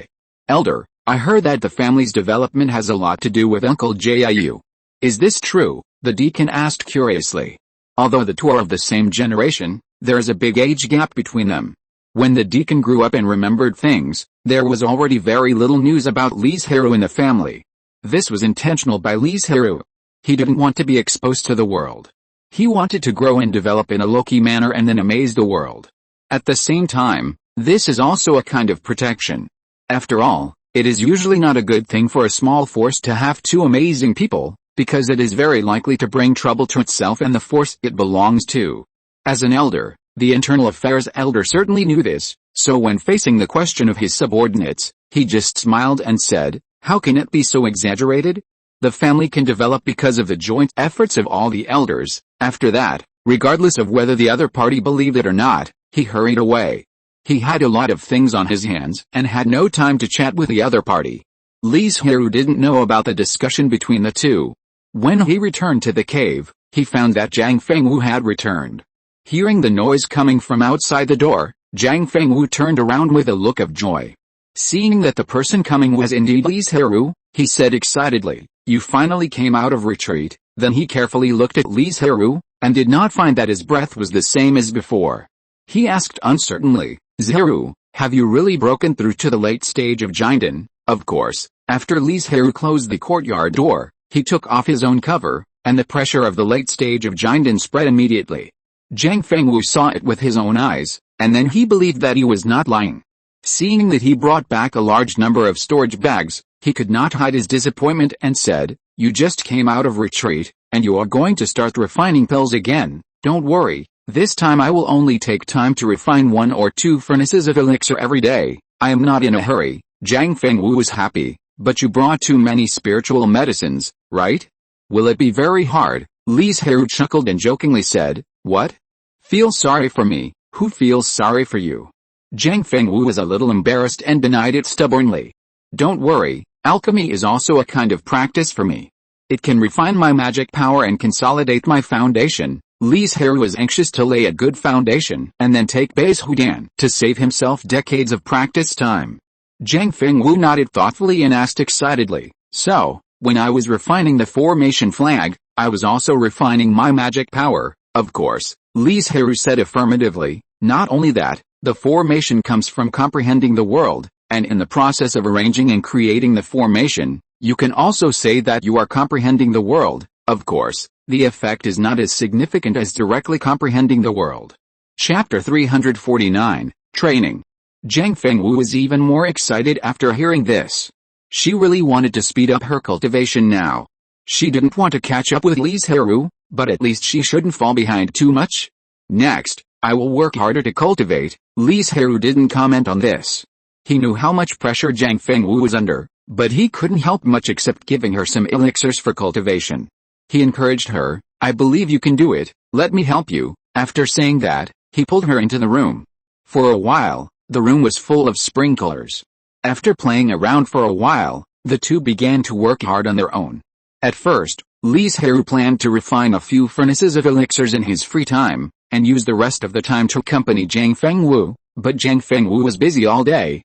Elder, I heard that the family's development has a lot to do with Uncle Jiu. Is this true? The deacon asked curiously. Although the two are of the same generation, there is a big age gap between them. When the deacon grew up and remembered things, there was already very little news about Li Zhirui in the family. This was intentional by Li Zhirui. He didn't want to be exposed to the world. He wanted to grow and develop in a low-key manner and then amaze the world. At the same time, this is also a kind of protection. After all, it is usually not a good thing for a small force to have 2 amazing people, because it is very likely to bring trouble to itself and the force it belongs to. As an elder, the internal affairs elder certainly knew this, so when facing the question of his subordinates, he just smiled and said, how can it be so exaggerated? The family can develop because of the joint efforts of all the elders. After that, regardless of whether the other party believed it or not, He hurried away. He had a lot of things on his hands and had no time to chat with the other party. Li Zhirui didn't know about the discussion between the two. When he returned to the cave, he found that Zhang Fengwu had returned. Hearing the noise coming from outside the door, Zhang Fengwu turned around with a look of joy. Seeing that the person coming was indeed Li Zhirui, he said excitedly, "You finally came out of retreat." Then he carefully looked at Li Zhirui, and did not find that his breath was the same as before. He asked uncertainly, "Zhirui, have you really broken through to the late stage of Jinden?" Of course, after Li Zhirui closed the courtyard door, he took off his own cover, and the pressure of the late stage of Jinden spread immediately. Zhang Fengwu saw it with his own eyes, and then he believed that he was not lying. Seeing that he brought back a large number of storage bags, he could not hide his disappointment and said, "You just came out of retreat, and you are going to start refining pills again. Don't worry, this time I will only take time to refine 1 or 2 furnaces of elixir every day. I am not in a hurry." Zhang Fengwu was happy, "But you brought too many spiritual medicines, right? Will it be very hard?" Li Zhirui chuckled and jokingly said, "What? Feel sorry for me? Who feels sorry for you?" Zhang Fengwu was a little embarrassed and denied it stubbornly. "Don't worry, alchemy is also a kind of practice for me. It can refine my magic power and consolidate my foundation." Li Zhirui was anxious to lay a good foundation and then take Bai's Hudan to save himself decades of practice time. Zhang Fengwu nodded thoughtfully and asked excitedly, "So, when I was refining the formation flag, I was also refining my magic power?" "Of course," Li Zhirui said affirmatively. "Not only that, the formation comes from comprehending the world, and in the process of arranging and creating the formation, you can also say that you are comprehending the world. Of course, the effect is not as significant as directly comprehending the world." Chapter 349, Training. Zhang Fengwu was even more excited after hearing this. She really wanted to speed up her cultivation now. She didn't want to catch up with Li Zhirui, but at least she shouldn't fall behind too much. "Next, I will work harder to cultivate." Li Zhirui didn't comment on this. He knew how much pressure Zhang Fengwu was under, but he couldn't help much except giving her some elixirs for cultivation. He encouraged her, "I believe you can do it, let me help you." After saying that, he pulled her into the room. For a while, the room was full of sprinklers. After playing around for a while, the two began to work hard on their own. At first, Li Zhirui planned to refine a few furnaces of elixirs in his free time, and use the rest of the time to accompany Zhang Fengwu, but Zhang Fengwu was busy all day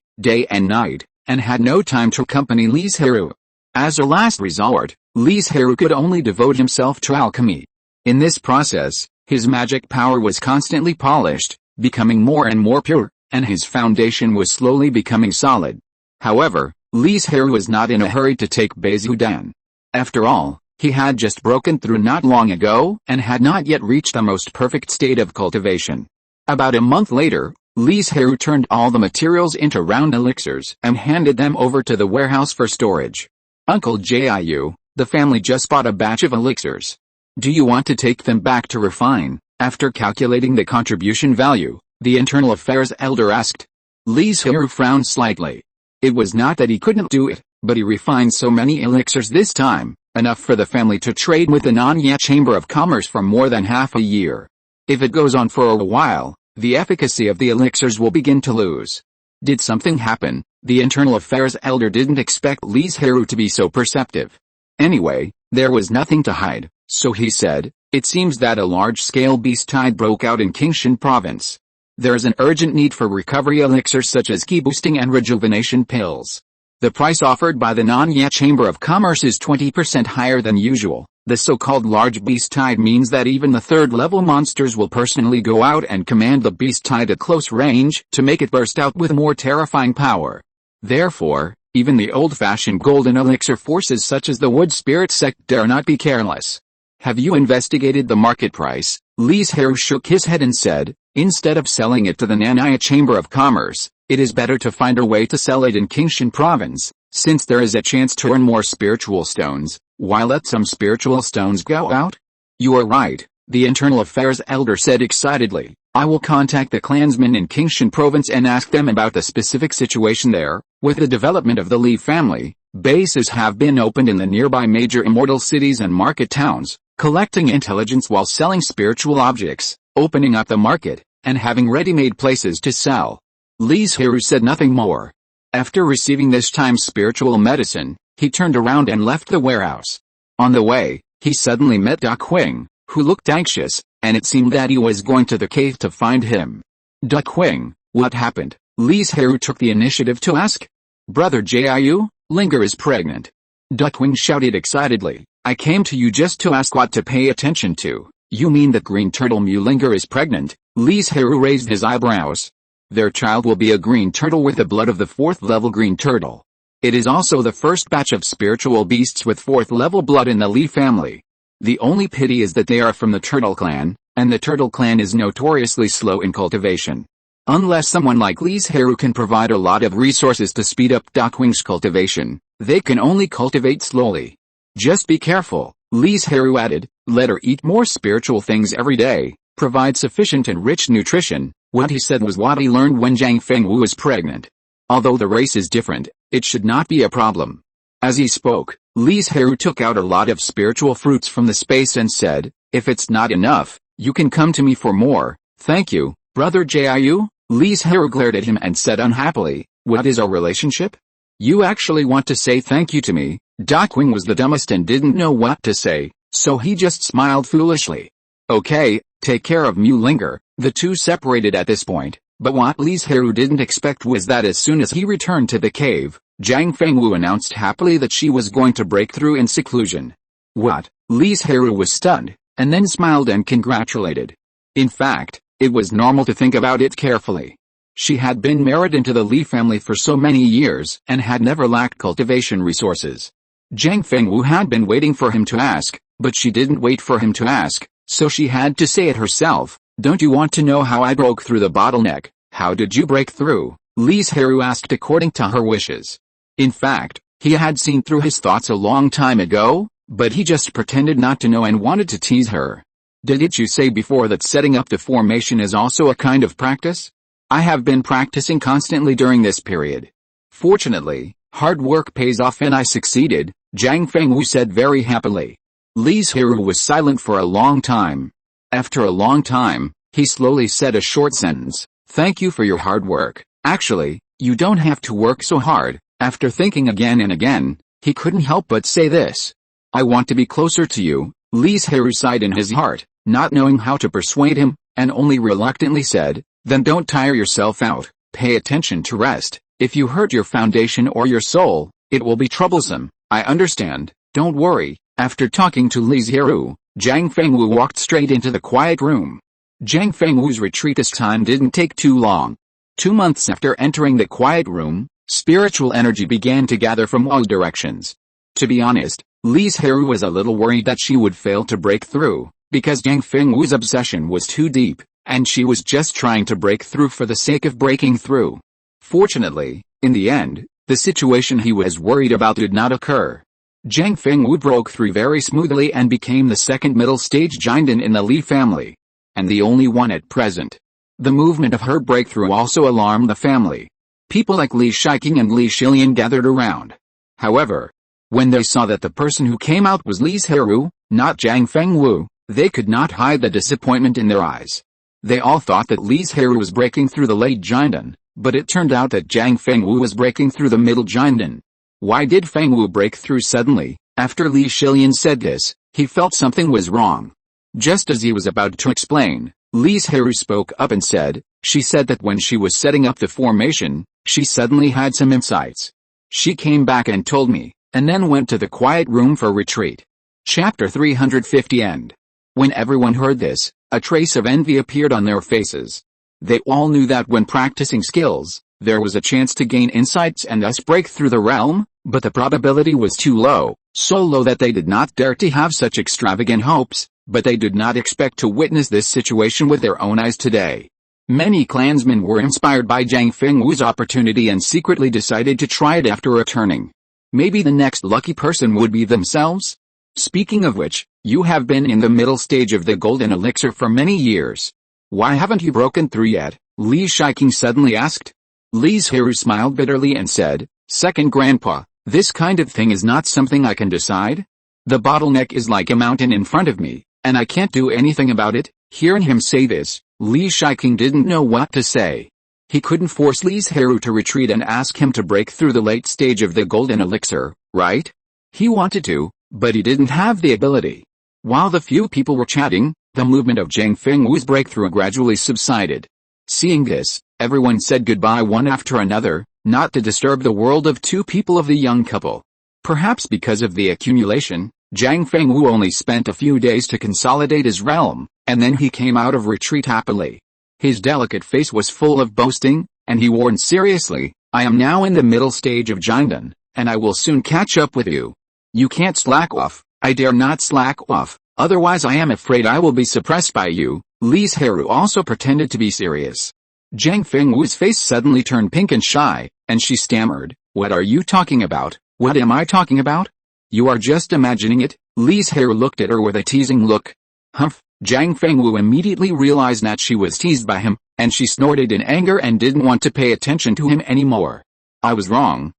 and night, and had no time to accompany Li Zhirui. As a last resort, Li Zhirui could only devote himself to alchemy. In this process, his magic power was constantly polished, becoming more and more pure, and his foundation was slowly becoming solid. However, Li Zhirui was not in a hurry to take Bai's Hudan. After all, he had just broken through not long ago, and had not yet reached the most perfect state of cultivation. About a month later, Li Zhirui turned all the materials into round elixirs and handed them over to the warehouse for storage. "Uncle Jiu, the family just bought a batch of elixirs. Do you want to take them back to refine?" After calculating the contribution value, the internal affairs elder asked. Li Zhirui frowned slightly. It was not that he couldn't do it, but he refined so many elixirs this time, enough for the family to trade with the Nanya Chamber of Commerce for more than half a year. If it goes on for a while, the efficacy of the elixirs will begin to lose. Did something happen? The internal affairs elder didn't expect Li Zhirui to be so perceptive. Anyway, there was nothing to hide, so he said, "It seems that a large-scale beast tide broke out in Qingshan province. There is an urgent need for recovery elixirs such as ki-boosting and rejuvenation pills. The price offered by the Nanya Chamber of Commerce is 20% higher than usual. The so-called large beast tide means that even the third-level monsters will personally go out and command the beast tide at close range to make it burst out with more terrifying power. Therefore, even the old-fashioned golden elixir forces such as the wood spirit sect dare not be careless. Have you investigated the market price?" Li Zhirui shook his head and said, "Instead of selling it to the Nanya Chamber of Commerce, it is better to find a way to sell it in Qingshan province, since there is a chance to earn more spiritual stones. Why let some spiritual stones go out?" "You are right," the internal affairs elder said excitedly. "I will contact the clansmen in Qingshan province and ask them about the specific situation there." With the development of the Li family, bases have been opened in the nearby major immortal cities and market towns, collecting intelligence while selling spiritual objects, opening up the market, and having ready-made places to sell. Li Zhirui said nothing more. After receiving this time spiritual medicine, he turned around and left the warehouse. On the way, he suddenly met Da Qing, who looked anxious, and it seemed that he was going to the cave to find him. Da Qing, what happened? Li Zhirui took the initiative to ask. Brother Jiu, Linger is pregnant. Da Qing shouted excitedly. I came to you just to ask what to pay attention to. You mean that green turtle Mu Linger is pregnant? Li Zhirui raised his eyebrows. Their child will be a green turtle with the blood of the 4th level green turtle. It is also the first batch of spiritual beasts with 4th level blood in the Li family. The only pity is that they are from the turtle clan, and the turtle clan is notoriously slow in cultivation. Unless someone like Li Zhirui can provide a lot of resources to speed up Da Qing's cultivation, they can only cultivate slowly. Just be careful, Li Zhirui added. Let her eat more spiritual things every day, provide sufficient and rich nutrition. What he said was what he learned when Zhang Fengwu was pregnant. Although the race is different, it should not be a problem. As he spoke, Li Zhirui took out a lot of spiritual fruits from the space and said, if it's not enough, you can come to me for more. Thank you, brother Jiu. Li Zhirui glared at him and said unhappily, what is our relationship? You actually want to say thank you to me? Da Qing was the dumbest and didn't know what to say, so he just smiled foolishly. Okay, take care of Mu Linger. The two separated at this point, but what Li Zhirui didn't expect was that as soon as he returned to the cave, Zhang Fengwu announced happily that she was going to break through in seclusion. What? Li Zhirui was stunned, and then smiled and congratulated. In fact, it was normal to think about it carefully. She had been married into the Li family for so many years and had never lacked cultivation resources. Zhang Fengwu had been waiting for him to ask, but she didn't wait for him to ask, so she had to say it herself. Don't you want to know how I broke through the bottleneck? How did you break through? Li Zhirui asked according to her wishes. In fact, he had seen through his thoughts a long time ago, but he just pretended not to know and wanted to tease her. Didn't you say before that setting up the formation is also a kind of practice? I have been practicing constantly during this period. Fortunately, hard work pays off and I succeeded, Zhang Fengwu said very happily. Li Zhirui was silent for a long time. After a long time, he slowly said a short sentence. Thank you for your hard work. Actually, you don't have to work so hard. After thinking again and again, he couldn't help but say this. I want to be closer to you. Li Zhirui sighed in his heart, not knowing how to persuade him, and only reluctantly said, then don't tire yourself out. Pay attention to rest. If you hurt your foundation or your soul, it will be troublesome. I understand. Don't worry. After talking to Li Zhirui, Zhang Fengwu walked straight into the quiet room. Zhang Fengwu's retreat this time didn't take too long. 2 months after entering the quiet room, spiritual energy began to gather from all directions. To be honest, Li Zhirui was a little worried that she would fail to break through, because Zhang Fengwu's obsession was too deep, and she was just trying to break through for the sake of breaking through. Fortunately, in the end, the situation he was worried about did not occur. Zhang Fengwu broke through very smoothly and became the second middle stage Jinden in the Li family, and the only one at present. The movement of her breakthrough also alarmed the family. People like Li Shiqing and Li Shilian gathered around. However, when they saw that the person who came out was Li Zhirui, not Zhang Fengwu, they could not hide the disappointment in their eyes. They all thought that Li Zhirui was breaking through the late Jinden, but it turned out that Zhang Fengwu was breaking through the middle Jinden. Why did Fengwu break through suddenly? After Li Shilian said this, he felt something was wrong. Just as he was about to explain, Li Zhirui spoke up and said, she said that when she was setting up the formation, she suddenly had some insights. She came back and told me, and then went to the quiet room for retreat. Chapter 350 End. When everyone heard this, a trace of envy appeared on their faces. They all knew that when practicing skills, there was a chance to gain insights and thus break through the realm, but the probability was too low, so low that they did not dare to have such extravagant hopes, but they did not expect to witness this situation with their own eyes today. Many clansmen were inspired by Zhang Fengwu's opportunity and secretly decided to try it after returning. Maybe the next lucky person would be themselves? Speaking of which, you have been in the middle stage of the golden elixir for many years. Why haven't you broken through yet? Li Shiqing suddenly asked. Li Zhirui smiled bitterly and said, Second Grandpa, this kind of thing is not something I can decide. The bottleneck is like a mountain in front of me, and I can't do anything about it. Hearing him say this, Li Shiking didn't know what to say. He couldn't force Li Zhirui to retreat and ask him to break through the late stage of the golden elixir, right? He wanted to, but he didn't have the ability. While the few people were chatting, the movement of Zhang Fengwu's breakthrough gradually subsided. Seeing this, everyone said goodbye one after another, not to disturb the world of two people of the young couple. Perhaps because of the accumulation, Zhang Fengwu only spent a few days to consolidate his realm, and then he came out of retreat happily. His delicate face was full of boasting, and he warned seriously, "I am now in the middle stage of Jinden, and I will soon catch up with you. You can't slack off, I dare not slack off, otherwise I am afraid I will be suppressed by you." Li Zhirui also pretended to be serious. Zhang Fengwu's face suddenly turned pink and shy, and she stammered, "What are you talking about? What am I talking about? You are just imagining it." Li Zhirui looked at her with a teasing look. Humph! Zhang Fengwu immediately realized that she was teased by him, and she snorted in anger and didn't want to pay attention to him anymore. I was wrong.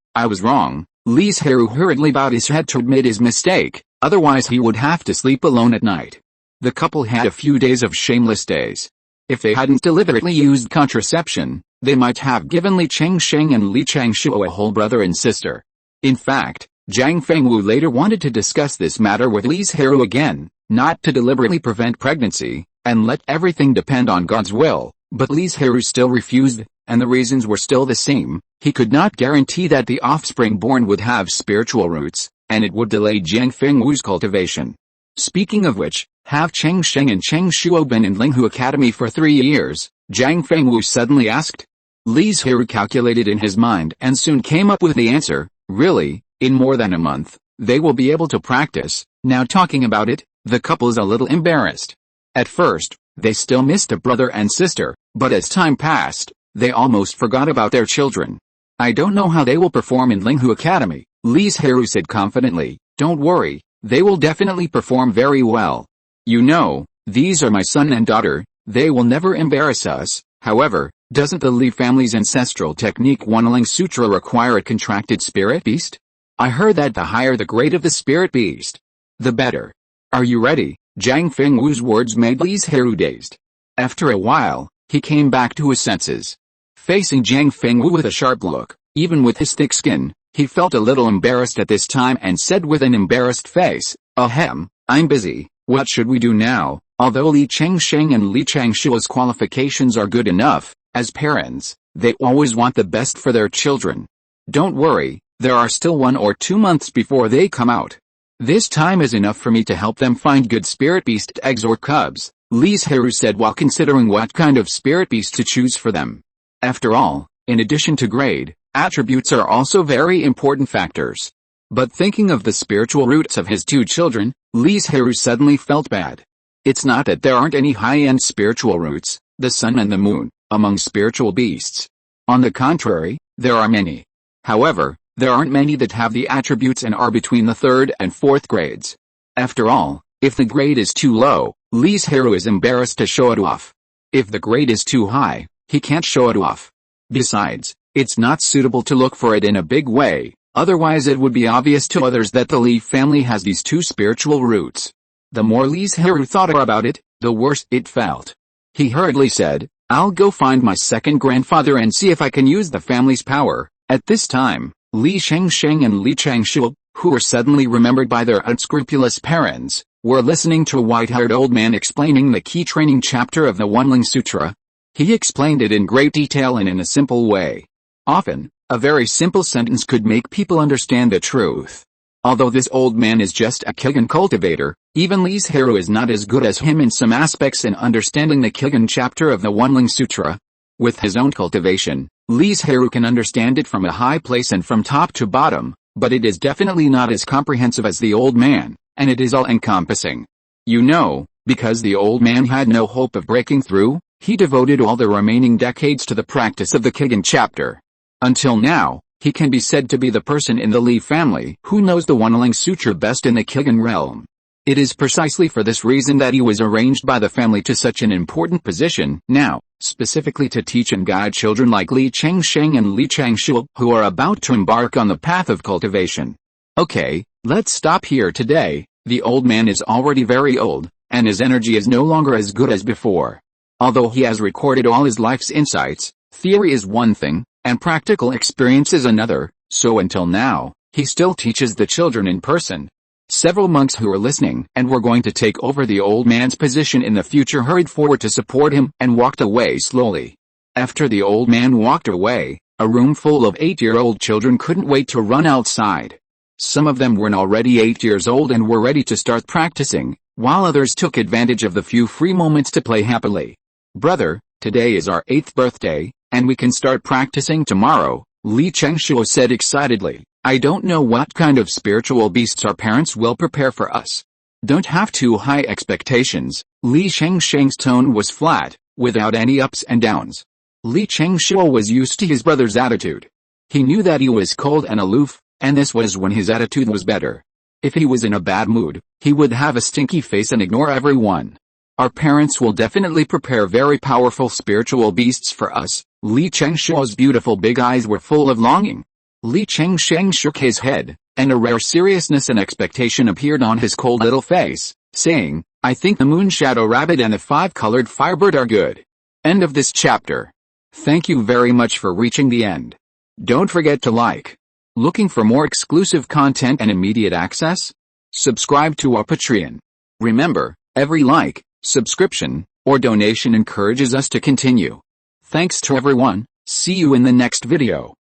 Li Zhirui hurriedly bowed his head to admit his mistake, otherwise he would have to sleep alone at night. The couple had a few days of shameless days. If they hadn't deliberately used contraception, they might have given Li Chengsheng and Li Changshuo a whole brother and sister. In fact, Zhang Fengwu later wanted to discuss this matter with Li Zhirui again, not to deliberately prevent pregnancy, and let everything depend on God's will, but Li Zhirui still refused, and the reasons were still the same. He could not guarantee that the offspring born would have spiritual roots, and it would delay Zhang Fengwu's cultivation. Speaking of which, have Chengsheng and Chengshuo been in Linghu Academy for 3 years? Zhang Fengwu suddenly asked. Li Zhirui calculated in his mind and soon came up with the answer, "Really, in more than a month, they will be able to practice." Now talking about it, the couple's a little embarrassed. At first, they still missed a brother and sister, but as time passed, they almost forgot about their children. "I don't know how they will perform in Linghu Academy," Li Zhirui said confidently. "Don't worry, they will definitely perform very well. You know, these are my son and daughter, they will never embarrass us." However, doesn't the Li family's ancestral technique Wanling Sutra require a contracted spirit beast? I heard that the higher the grade of the spirit beast, the better. Are you ready? Zhang Fengwu's words made Li Zhirui dazed. After a while, he came back to his senses. Facing Zhang Fengwu with a sharp look, even with his thick skin, he felt a little embarrassed at this time and said with an embarrassed face, "Ahem, I'm busy, what should we do now?" Although Li Chengsheng and Li Changshuo's qualifications are good enough, as parents, they always want the best for their children. "Don't worry, there are still 1 or 2 months before they come out. This time is enough for me to help them find good spirit beast eggs or cubs," Li Zhirui said while considering what kind of spirit beast to choose for them. After all, in addition to grade, attributes are also very important factors. But thinking of the spiritual roots of his 2 children, Li Zhirui suddenly felt bad. It's not that there aren't any high-end spiritual roots, the sun and the moon, among spiritual beasts. On the contrary, there are many. However, there aren't many that have the attributes and are between the 3rd and 4th grades. After all, if the grade is too low, Li Zhirui is embarrassed to show it off. If the grade is too high, he can't show it off. Besides, it's not suitable to look for it in a big way, otherwise it would be obvious to others that the Li family has these 2 spiritual roots. The more Li Zhirui thought about it, the worse it felt. He hurriedly said, "I'll go find my second grandfather and see if I can use the family's power." At this time, Li Chengsheng and Li Changshuo, who were suddenly remembered by their unscrupulous parents, were listening to a white-haired old man explaining the key training chapter of the Wanling Sutra. He explained it in great detail and in a simple way. Often, a very simple sentence could make people understand the truth. Although this old man is just a Kigen cultivator, even Li Zhirui is not as good as him in some aspects in understanding the Kigen chapter of the Wanling Sutra. With his own cultivation, Li Zhirui can understand it from a high place and from top to bottom, but it is definitely not as comprehensive as the old man, and it is all-encompassing. You know, because the old man had no hope of breaking through, he devoted all the remaining decades to the practice of the Kigen chapter. Until now, he can be said to be the person in the Li family who knows the Wanling Sutra best in the Kigen realm. It is precisely for this reason that he was arranged by the family to such an important position now, specifically to teach and guide children like Li Chengsheng and Li Changshuo who are about to embark on the path of cultivation. Okay, let's stop here today. The old man is already very old, and his energy is no longer as good as before. Although he has recorded all his life's insights, theory is one thing, and practical experience is another, so until now, he still teaches the children in person. Several monks who were listening and were going to take over the old man's position in the future hurried forward to support him and walked away slowly. After the old man walked away, a room full of 8-year-old children couldn't wait to run outside. Some of them were already 8 years old and were ready to start practicing, while others took advantage of the few free moments to play happily. "Brother, today is our 8th birthday, and we can start practicing tomorrow," Li Chengshuo said excitedly. "I don't know what kind of spiritual beasts our parents will prepare for us. Don't have too high expectations." Li Chengsheng's tone was flat, without any ups and downs. Li Chengshuo was used to his brother's attitude. He knew that he was cold and aloof, and this was when his attitude was better. If he was in a bad mood, he would have a stinky face and ignore everyone. "Our parents will definitely prepare very powerful spiritual beasts for us." Li Chengshuo's beautiful big eyes were full of longing. Li Chengsheng shook his head, and a rare seriousness and expectation appeared on his cold little face, saying, "I think the moon shadow rabbit and the 5-colored firebird are good." End of this chapter. Thank you very much for reaching the end. Don't forget to like. Looking for more exclusive content and immediate access? Subscribe to our Patreon. Remember, every like, subscription, or donation encourages us to continue. Thanks to everyone. See you in the next video.